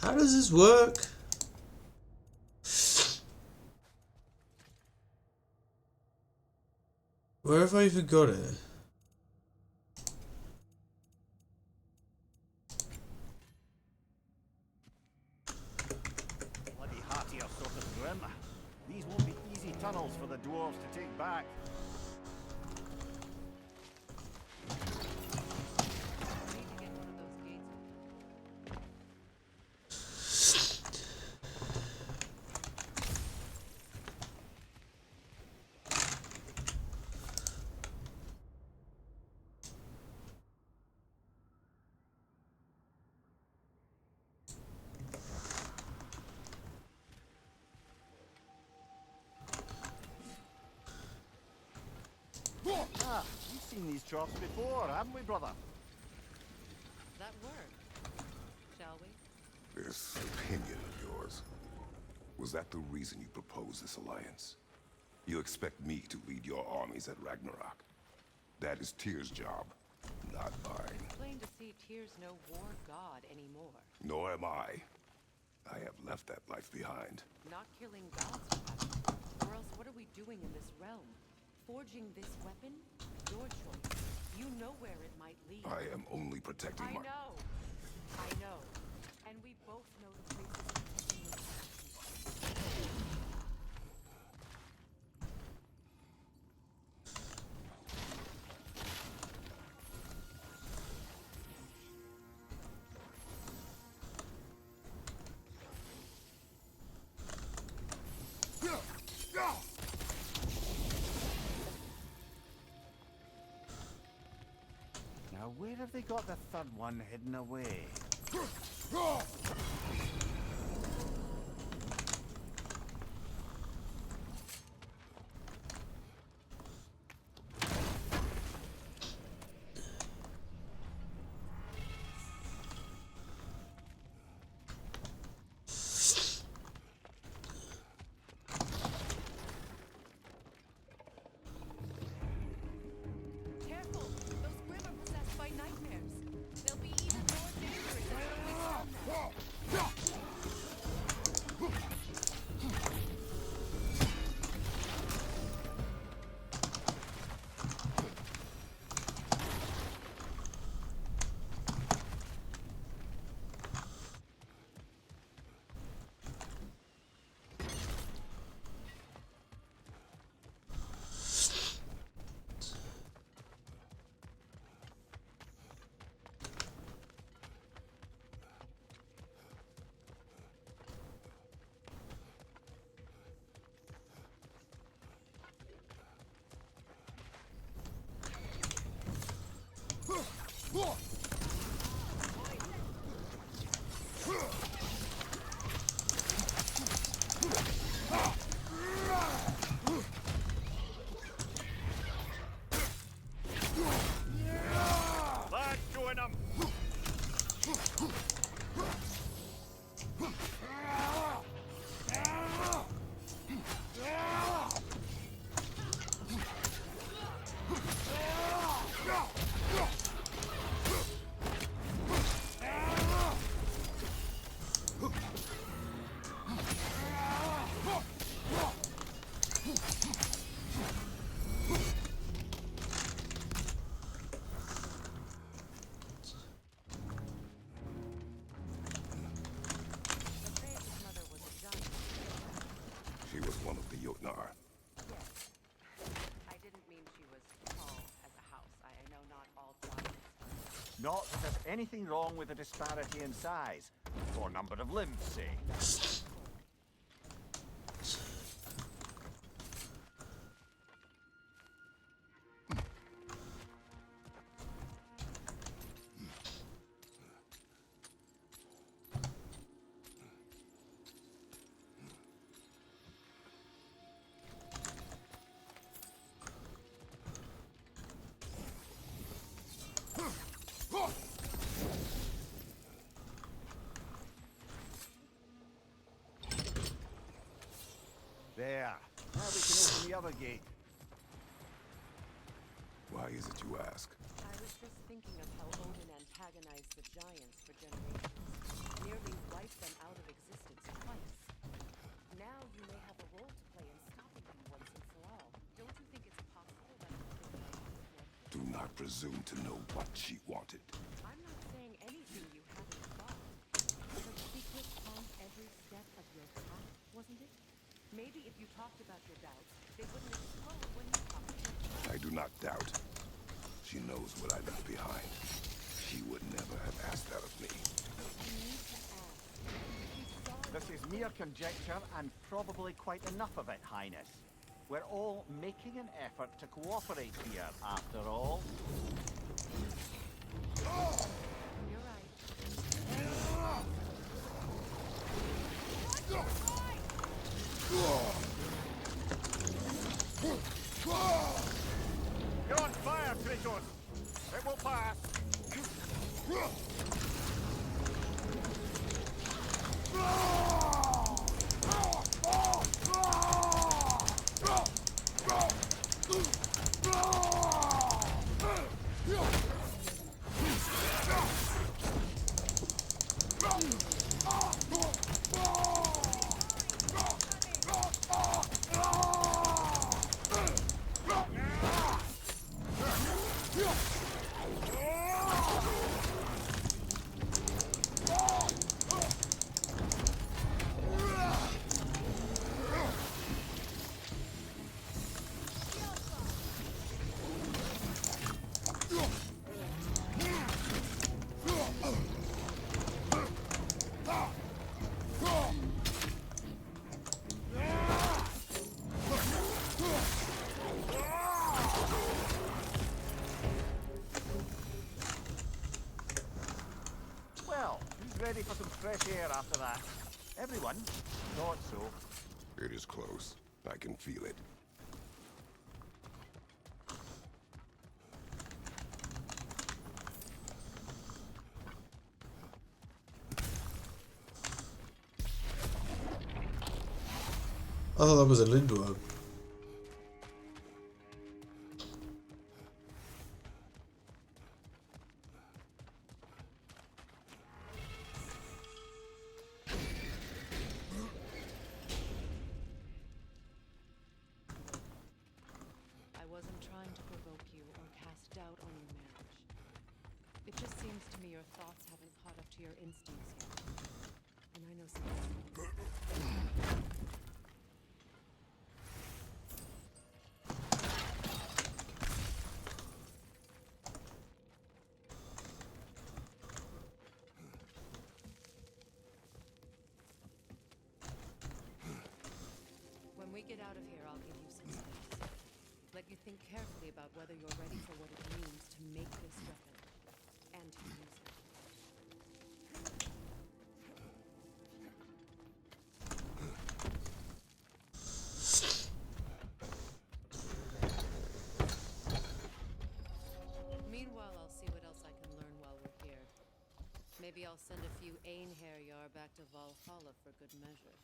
How does this work? Where have I even got it? Ah, we've seen these tropes before, haven't we, brother? That worked. Shall we? This opinion of yours, was that the reason you proposed this alliance? You expect me to lead your armies at Ragnarok? That is Tyr's job, not mine. Plain to see Tyr's no war god anymore. Nor am I. I have left that life behind. Not killing gods, perhaps. Or else what are we doing in this realm? Forging this weapon? Your choice. You know where it might lead. I am only protecting I my... know. I know. And we both know the places of taking this. Now, where have they got the third one hidden away? Careful! Those Grim are possessed by nightmares. They'll be even more dangerous after we stun them. Let's join them! Atreus' mother was a giant. She was one of the Jotnar. Yes. I didn't mean she was tall as a house. I know not all giants are. Not that there's anything wrong with the disparity in size, or number of limbs, say. There. Now we can open the other gate. Why is it you ask? I was just thinking of how Odin antagonized the giants for generations, nearly wiped them out of existence twice. Now you may have a role to play in stopping him once and for all. Don't you think it's possible that Do not presume to know what she wanted. I'm not saying anything you haven't thought. Her secret haunts every step of your path, wasn't it? Maybe if you talked about your doubts, they wouldn't explode when you talked. I do not doubt. She knows what I left behind. She would never have asked that of me. You need to ask. This is mere conjecture and probably quite enough of it, Highness. We're all making an effort to cooperate here, after all. You're right. It will pass. Well, who's ready for some fresh air after that? Everyone? Thought so. It is close. I can feel it. I thought that was a lindworm. I wasn't trying to provoke you or cast doubt on your marriage. It just seems to me your thoughts haven't caught up to your instincts yet. And I know something. When we get out of here, I'll give you some space. Let you think carefully about whether you're ready for what it means to make this weapon and to use it. Meanwhile, I'll see what else I can learn while we're here. Maybe I'll send a few Einherjar back to Valhalla for good measure.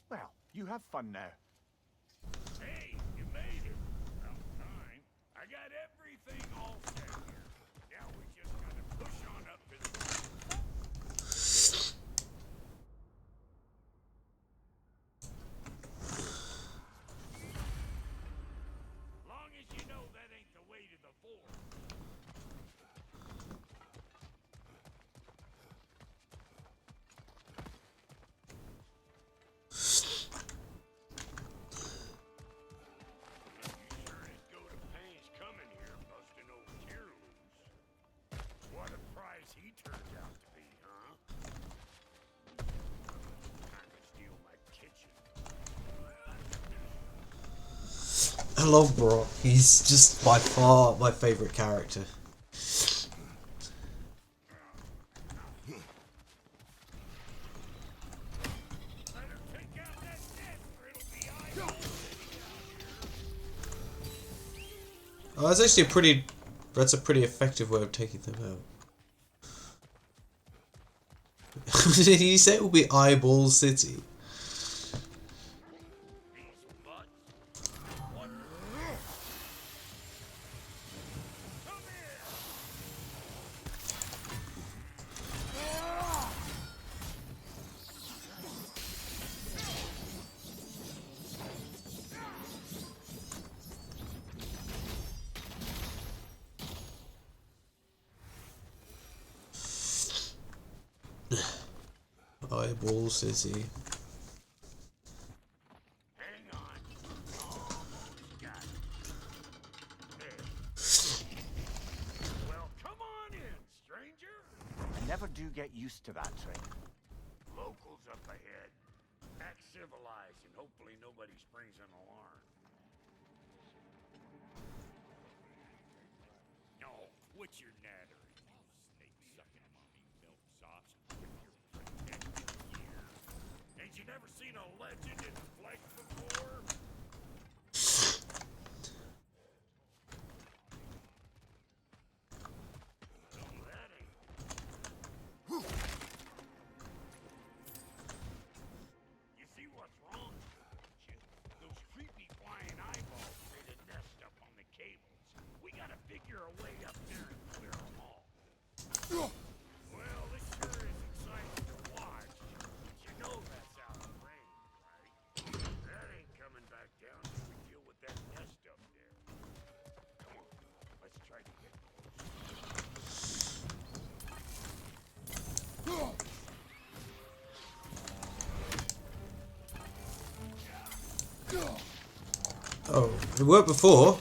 Well, you have fun now. Hey, you made it. About time. I got everything all set here. Now we just gotta push on up to the long as you know that ain't the way to the fort. Sure is go to pains coming here, busting old tear loose. What a prize he turned out to be, huh? Time to steal my kitchen. I love Brock. He's just by far my favourite character. Better take out that nest or it'll be eyeballs. Oh, that's actually that's a pretty effective way of taking them out. Did you say it will be Eyeball City? These butts. What? Come here. Eyeball City. Hang on. Almost got it. There. Well, come on in, stranger. I never do get used to that trick. Locals up ahead. Act civilized and hopefully nobody springs an alarm. No, quit your nattering, you snake-sucking mommy milksops. If you're protected here. Ain't you never seen a legend in the flesh before? your way up there and clear them all. Well, this sure is exciting to watch, but you know that's out of range, right? That ain't coming back down till we deal with that nest up there. Come on, let's try to get Oh, it worked before.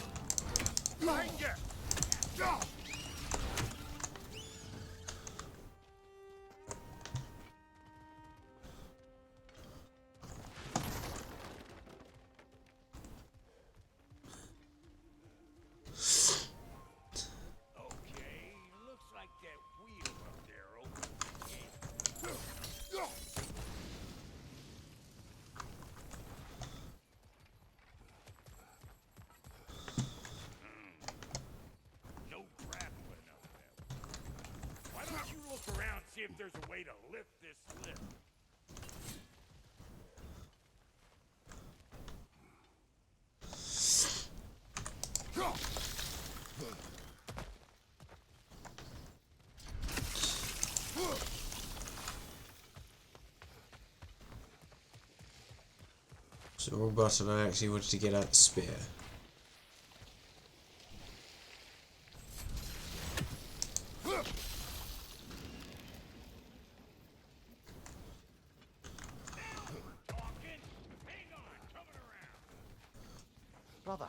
Okay, looks like that wheel up there opens the gate. No grappling up there. Why don't you look around, see if there's a way to lift this lift? So wrong button, I actually wanted to get out the spear. Brother,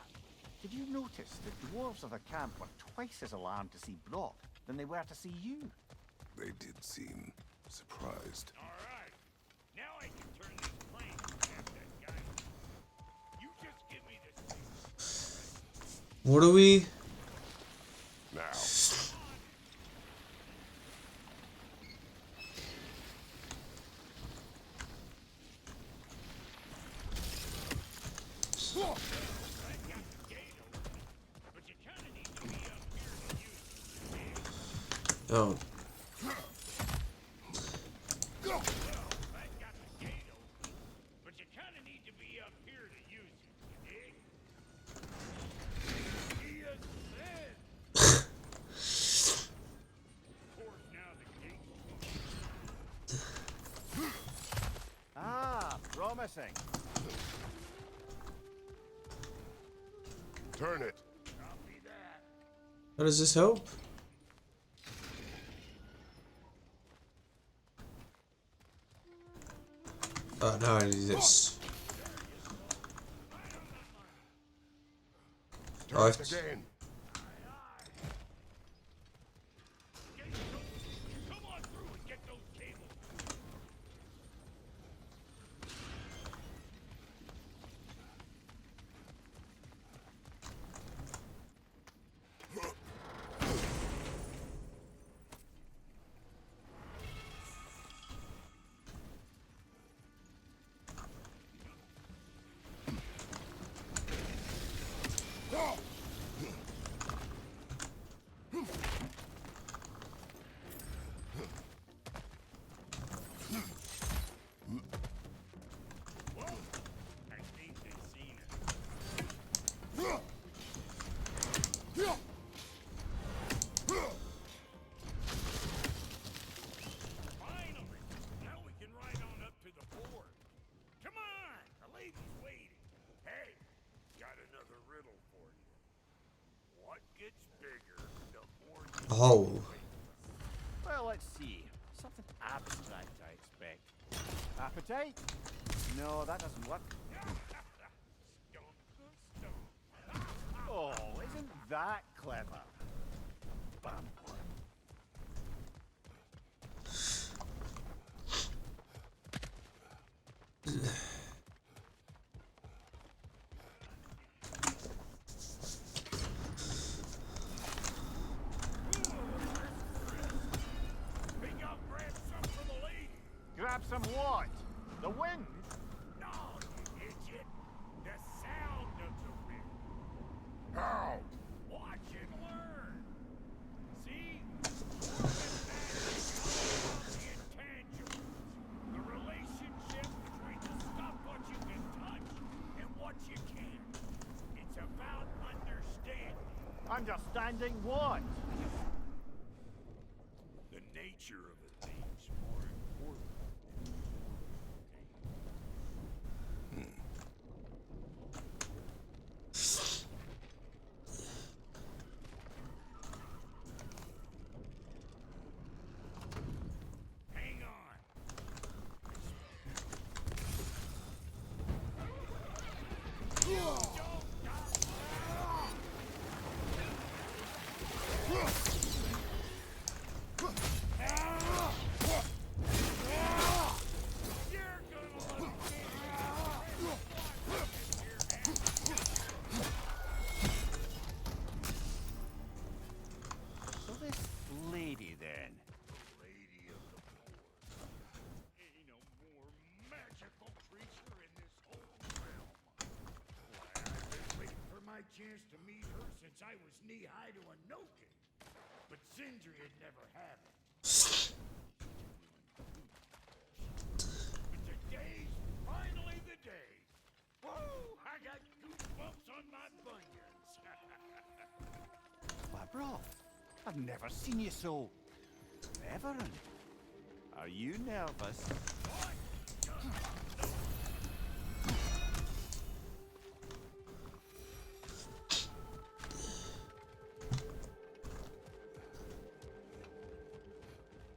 did you notice that dwarves of the camp were twice as alarmed to see Brock than they were to see you? They did seem surprised. Alright, now I can turn this plane and have that guy. You just give me this thing. What are we? Now. Oh. But you kind of need to be up here to use it, you dig? He has said. Of course, now the gate's Ah, promising. Turn it. Copy that. How does this help? Oh, now I need this. Turn it again. Come on through and get those cables. I think they've seen it. Finally! Now we can ride on up to the fort. Come on! The lady's waiting. Hey, got another riddle for you. What gets bigger the more you Oh. Well, let's see. Something abstract, I expect. Appetite? No, that doesn't work. Oh, isn't that clever? Bam. Think I'll grab some for the lady. Grab some what? The wind? No, you idiot. The sound of the wind. How? Watch and learn. See? The intangibles. The relationship between the stuff what you can touch and what you can't. It's about understanding. Understanding what? The nature of a thing's more important than hang on. So this lady then. Lady of the Forest. Ain't no more magical creature in this whole realm. Why, I've been waiting for my chance to meet her since I was knee-high to a no-king. But Sindri had never happened. But today's finally the day. Whoa! I got goosebumps on my bunions. Why, bro, I've never seen you so reverent. Are you nervous?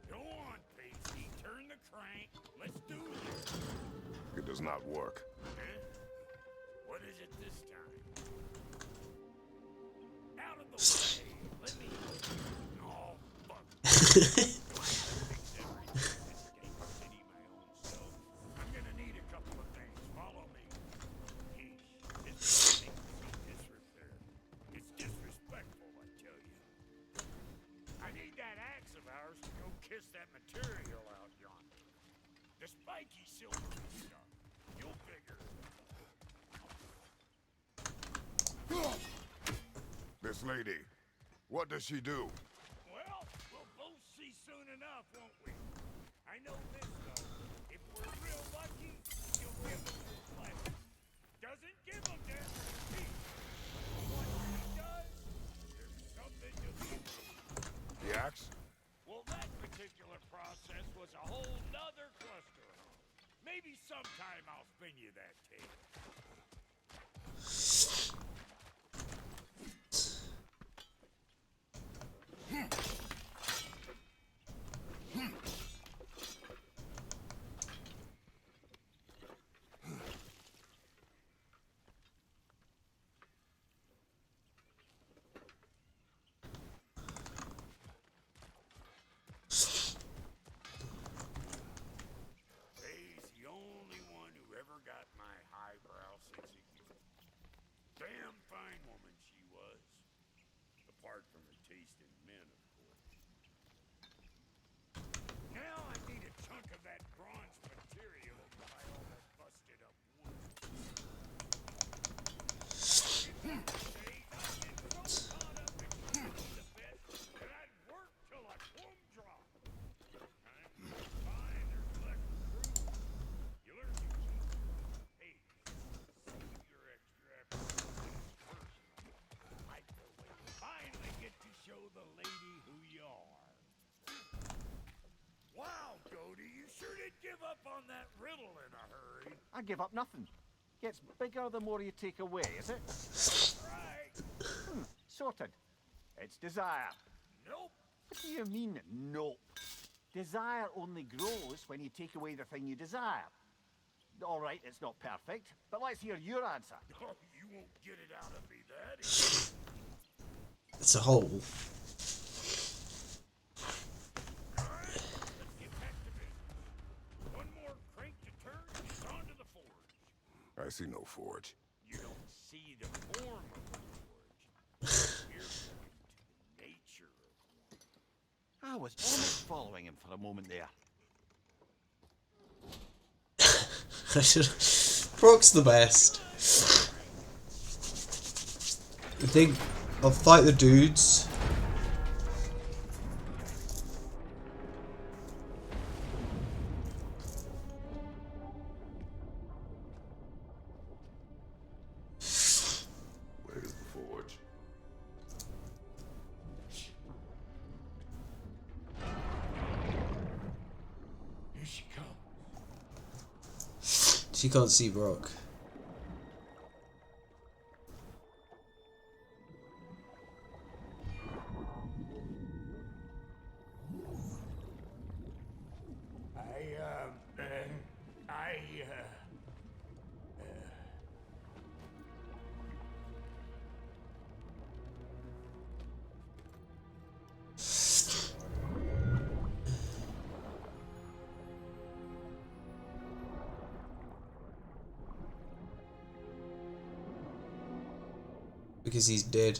Go on, Pacey. Turn the crank. Let's do this. It does not work. Huh? What is it this time? Out of the way. Let me. Oh, fuck. I'm gonna need a couple of things. Follow me. This thing is in disrepair. It's disrespectful, I tell you. I need that axe of ours to go kiss that material out yonder. The spiky silver stuff. You'll figure it out. This lady, what does she do? Well, we'll both see soon enough, won't we? I know this, though. If we're real lucky, she'll give them his blessing. Doesn't give them to every piece. What she does, there's something to be seen. The axe? Well, that particular process was a whole nother cluster. Maybe sometime I'll spin you that tale. Faye's the only one who ever got my highbrow sense of humor. Damn fine woman she was. Apart from her taste in men, of course. Now I need a chunk of that bronze material to buy all that busted up wood. I get so caught up in trying to be the best that I'd work till I plumb drop. Time goes by and there's less to prove. You learn new things. Hey, see your extra effort is personal. I finally get to show the lady who you are. Wow, Cody, you sure did give up on that riddle in a hurry. I give up nothing. Gets bigger the more you take away, is it? Right. Sorted. It's desire. Nope. What do you mean, nope? Desire only grows when you take away the thing you desire. All right, it's not perfect, but let's hear your answer. Oh, you won't get it out of me that easy. It's a hole. All right, let's get back to business. One more crank to turn and it's on to the forge. I see no forge. You don't see the form of the forge. You're looking to the nature of one. I was almost following him for a moment there. Brock's the best. I think I'll fight the dudes. Where's the forge? She can't see Brock. Because he's dead.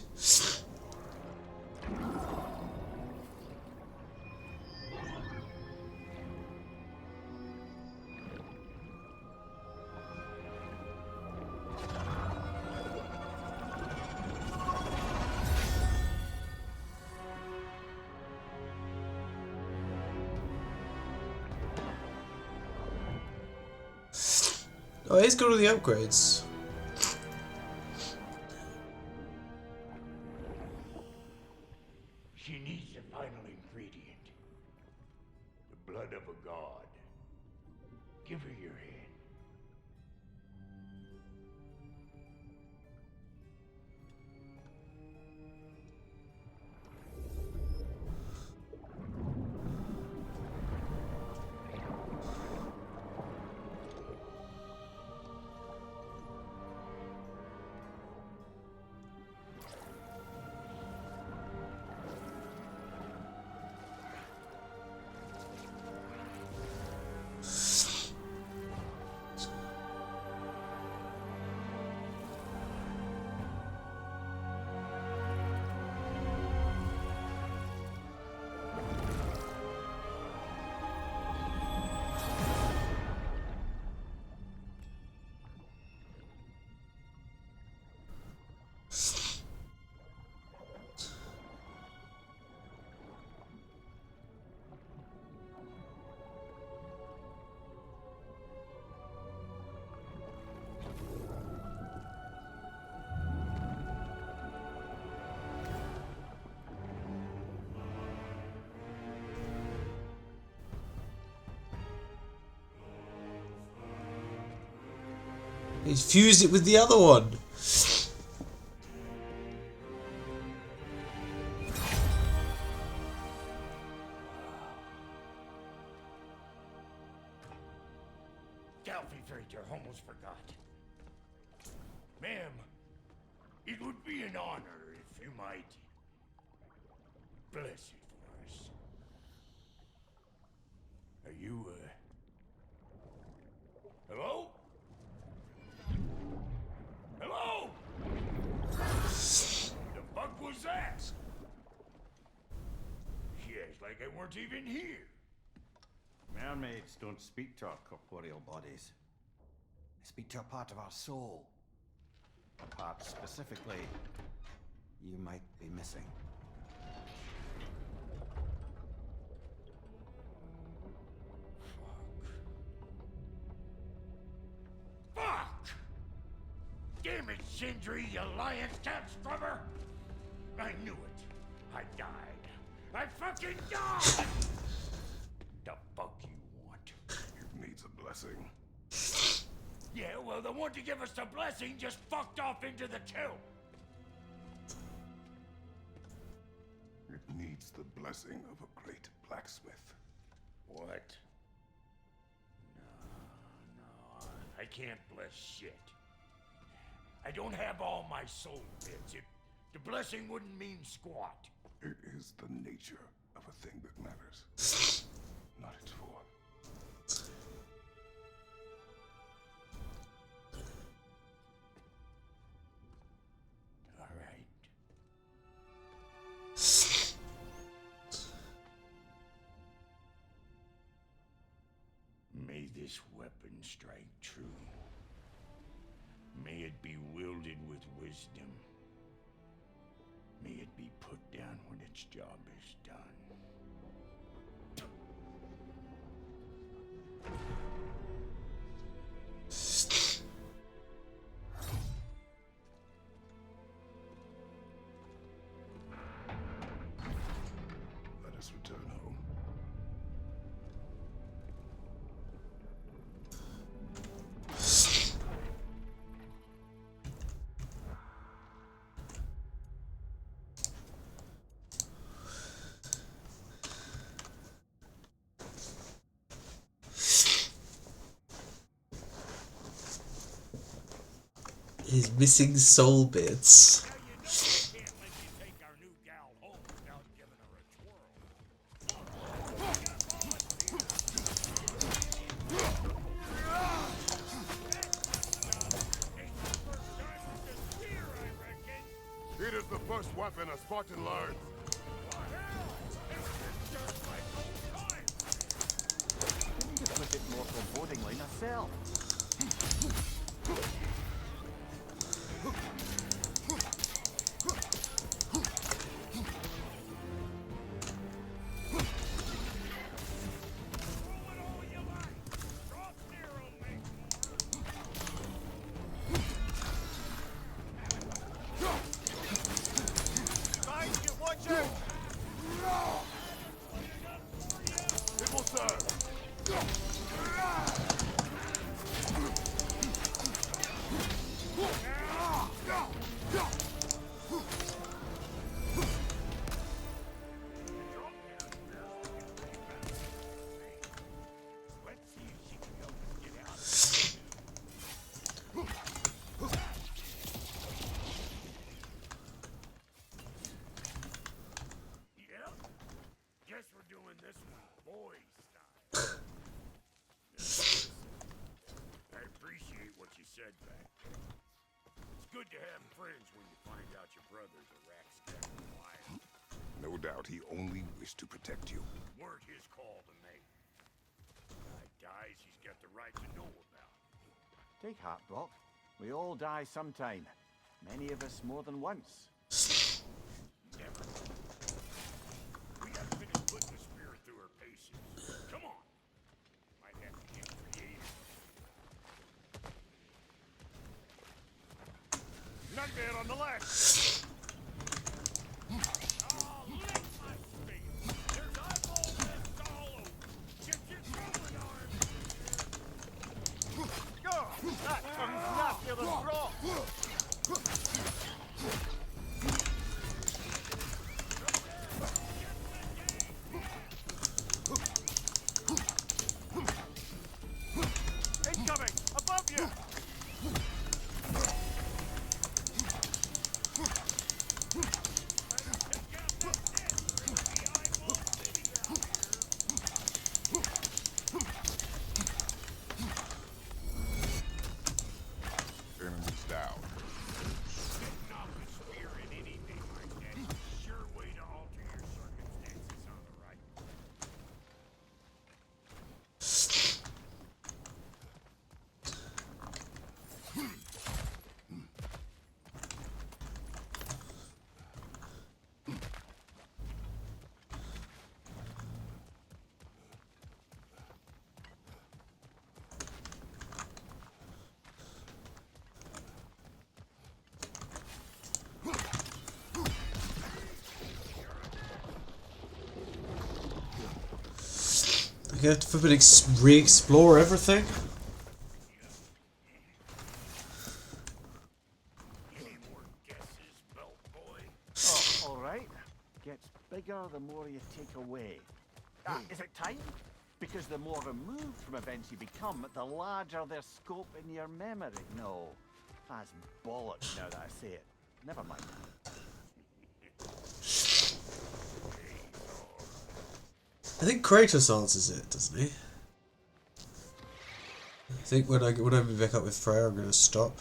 Oh, he's got all the upgrades. She needs the final ingredient. The blood of a god. Give her your hand. He's fused it with the other one. Delphi almost forgot. Ma'am, it would be an honor if you might bless it for us. Are you, hello? Hello? The fuck was that? She acts like I weren't even here. Mermaids don't speak to our corporeal bodies. They speak to a part of our soul. A part specifically you might be missing. Fuck! Damn it, Sindri, you lion cat scrubber! I knew it. I died. I fucking died! The fuck you want? It needs a blessing. Yeah, well, the one to give us the blessing just fucked off into the kiln. It needs the blessing of a great blacksmith. What? No, I can't bless shit. I don't have all my soul bits. The blessing wouldn't mean squat. It is the nature of a thing that matters, not its form. All right. May this weapon strike true. May it be wielded with wisdom. May it be put down when its job is done. Let us return home. His missing soul bits. Now you know I can't let you take our new gal home without giving her a twirl. It is the first weapon a Spartan learns. You could put it more forebodingly myself. Guys, get watch out! It will serve. Let's see if she can help us get out. Yep. Guess we're doing this one boy style. Listen, I appreciate what you said back there. It's good to have friends when you find out your brother's a rack-scatter liar. No doubt he only wished to protect you. Weren't his call to make. Guy dies, he's got the right to know about it. Take heart, Brock. We all die sometime. Many of us more than once. Never. We gotta finish putting the spirit through her paces. Come on. Might have to get creative. Nightmare on the left! Oh, lick my face. There's eyeball nests all over. Get your throwing arm. Go! That comes nastier than Brock! Incoming! Above you! Enemies down. Getting off the spear in anything like that is a sure way to alter your circumstances on the right. You have to flip and re-explore everything. Any more guesses, belt boy? Oh, all right. Gets bigger the more you take away. Is it time? Because the more removed from events you become, the larger their scope in your memory. No, that's bollocks now that I say it. Never mind. I think Kratos answers it, doesn't he? I think when I be back up with Freya, I'm gonna stop.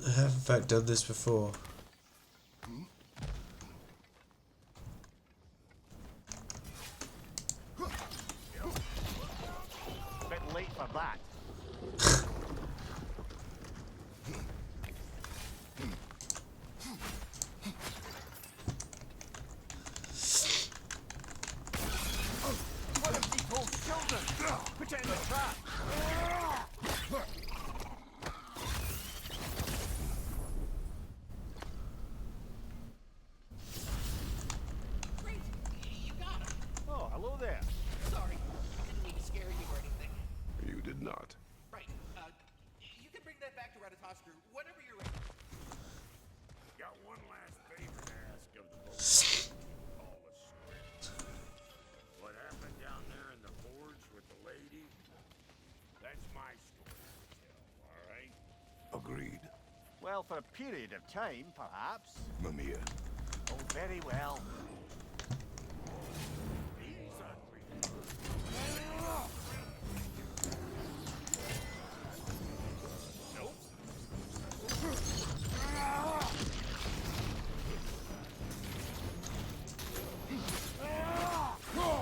I have in fact done this before. Bit late for that. What have you told children? Put it in the trap. not. Right. You can bring that back to Ratatoskru whenever you're ready. Got one last favor to ask of the both. All a script. What happened down there in the forge with the lady? That's my story to tell, all right? Agreed. Well, for a period of time, perhaps. Mamiya. Oh, very well. He's ugly. Nope.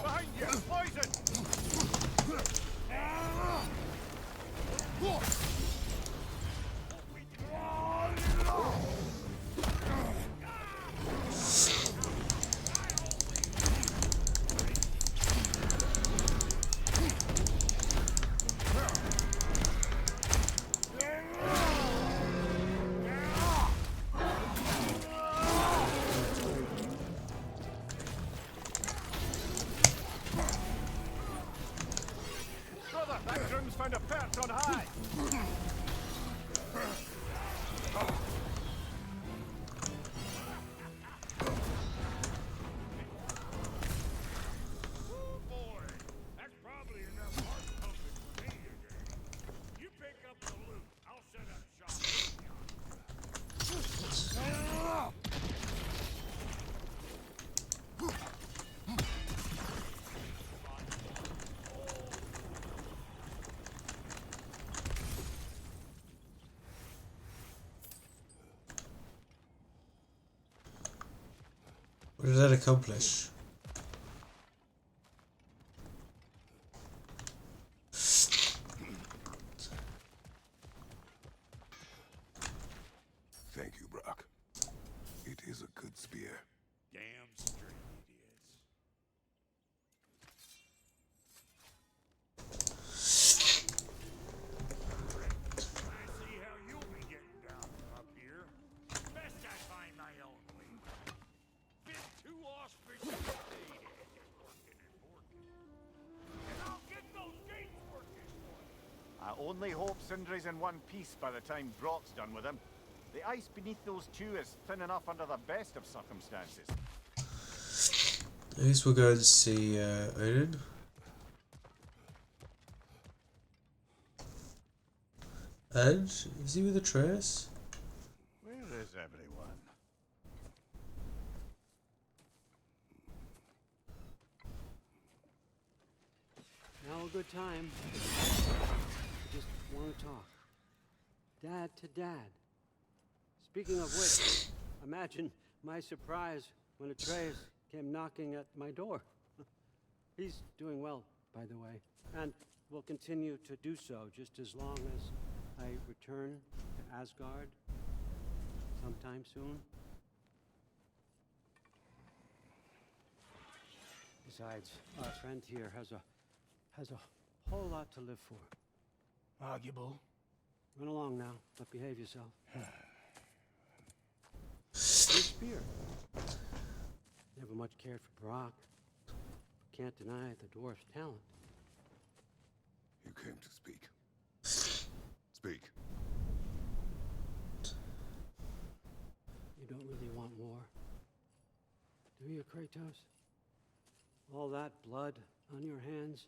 Behind you! Poison! Brother, that groom's found a perch on high. Boy, that's probably enough heart pumping for me today. You pick up the loot. I'll set up shop. What did that accomplish? Thank you, Brock. It is a good spear. Damn straight it is. I see how you'll be getting down from up here. Best I find my own way. Been too auspicious a day to end it working and working. And I'll get those gates working for you. I only hope Sindri's in one piece by the time Brock's done with him. The ice beneath those two is thin enough under the best of circumstances. I guess we'll go and see Odin. And is he with Atreus? Where is everyone? Now a good time. I just want to talk. Dad to dad. Speaking of which, imagine my surprise when Atreus came knocking at my door. He's doing well, by the way, and will continue to do so just as long as I return to Asgard sometime soon. Besides, our friend here has a whole lot to live for. Arguable. Run along now, but behave yourself. Good spear. Never much cared for Brock. Can't deny the dwarf's talent. You came to speak. Speak. You don't really want war, do you, Kratos? All that blood on your hands,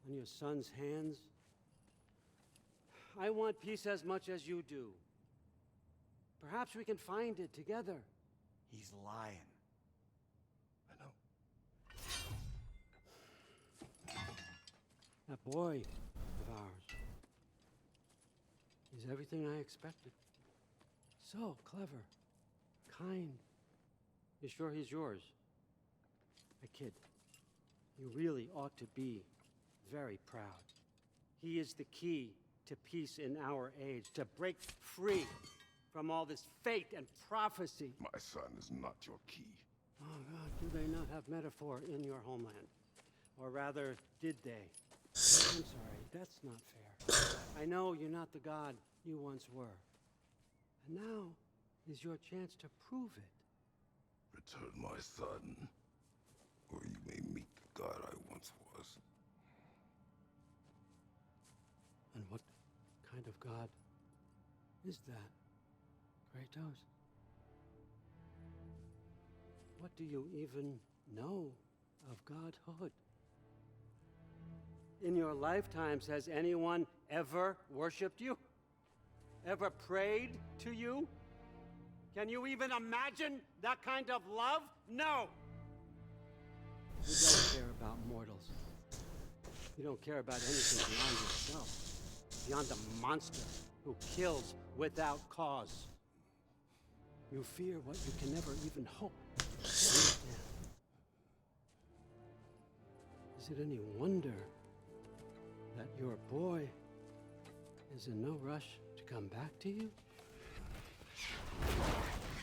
on your son's hands. I want peace as much as you do. Perhaps we can find it together. He's lying. I know. That boy of ours is everything I expected. So clever, kind. You sure he's yours? I kid. You really ought to be very proud. He is the key to peace in our age, to break free from all this fate and prophecy. My son is not your key. Oh, God, do they not have metaphor in your homeland? Or rather, did they? I'm sorry, that's not fair. I know you're not the god you once were. And now is your chance to prove it. Return my son, or you may meet the god I once was. kind of God is that, Kratos? What do you even know of godhood? In your lifetimes, has anyone ever worshipped you? Ever prayed to you? Can you even imagine that kind of love? No! You don't care about mortals. You don't care about anything beyond yourself. Beyond the monster who kills without cause. You fear what you can never even hope to understand. Is it any wonder that your boy is in no rush to come back to you?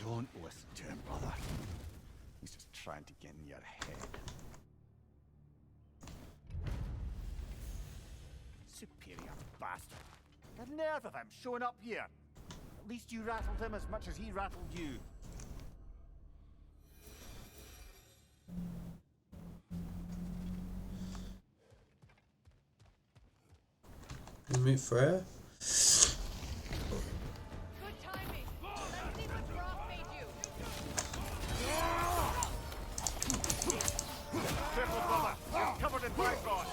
Don't listen to him, brother. He's just trying to get in your head. Superior bastard. The nerve of him showing up here. At least you rattled him as much as he rattled you. You meet Freya? Good timing. Let's see what Brock made you. Careful, brother. You're covered in bifrost.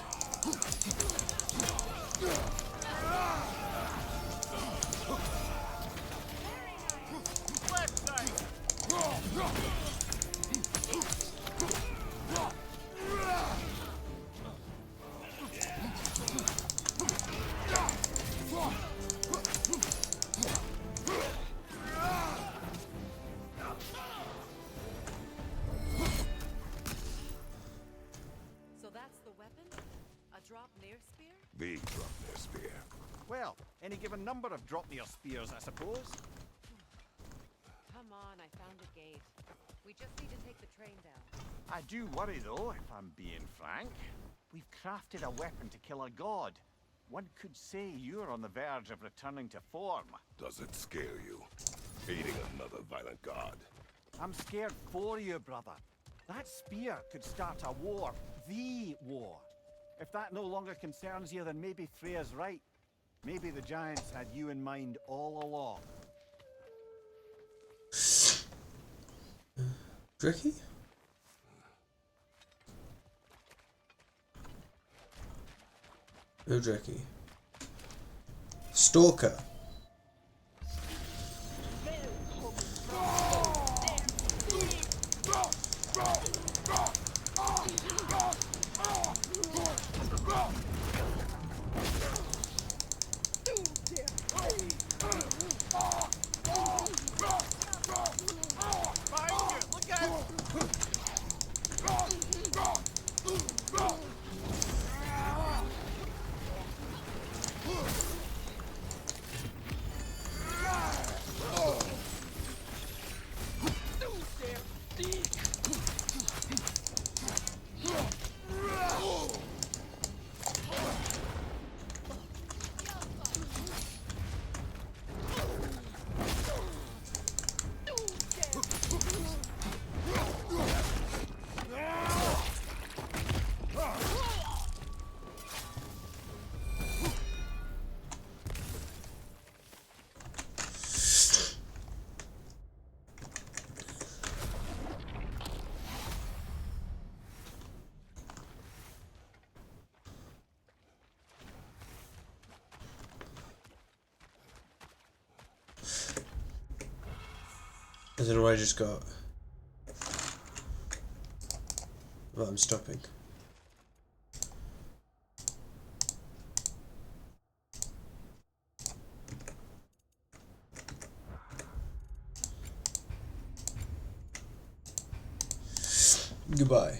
Left side. So that's the weapon? A drop near spear? The Draupnir spear. Well, any given number of Draupnir spears, I suppose. Come on, I found a gate. We just need to take the train down. I do worry, though, if I'm being frank. We've crafted a weapon to kill a god. One could say you're on the verge of returning to form. Does it scare you? Aiding another violent god. I'm scared for you, brother. That spear could start a war. The war. If that no longer concerns you, then maybe Freya's right. Maybe the Giants had you in mind all along. Dricky? No Dricky. Stalker. I don't know what I just got. But I'm stopping. Goodbye.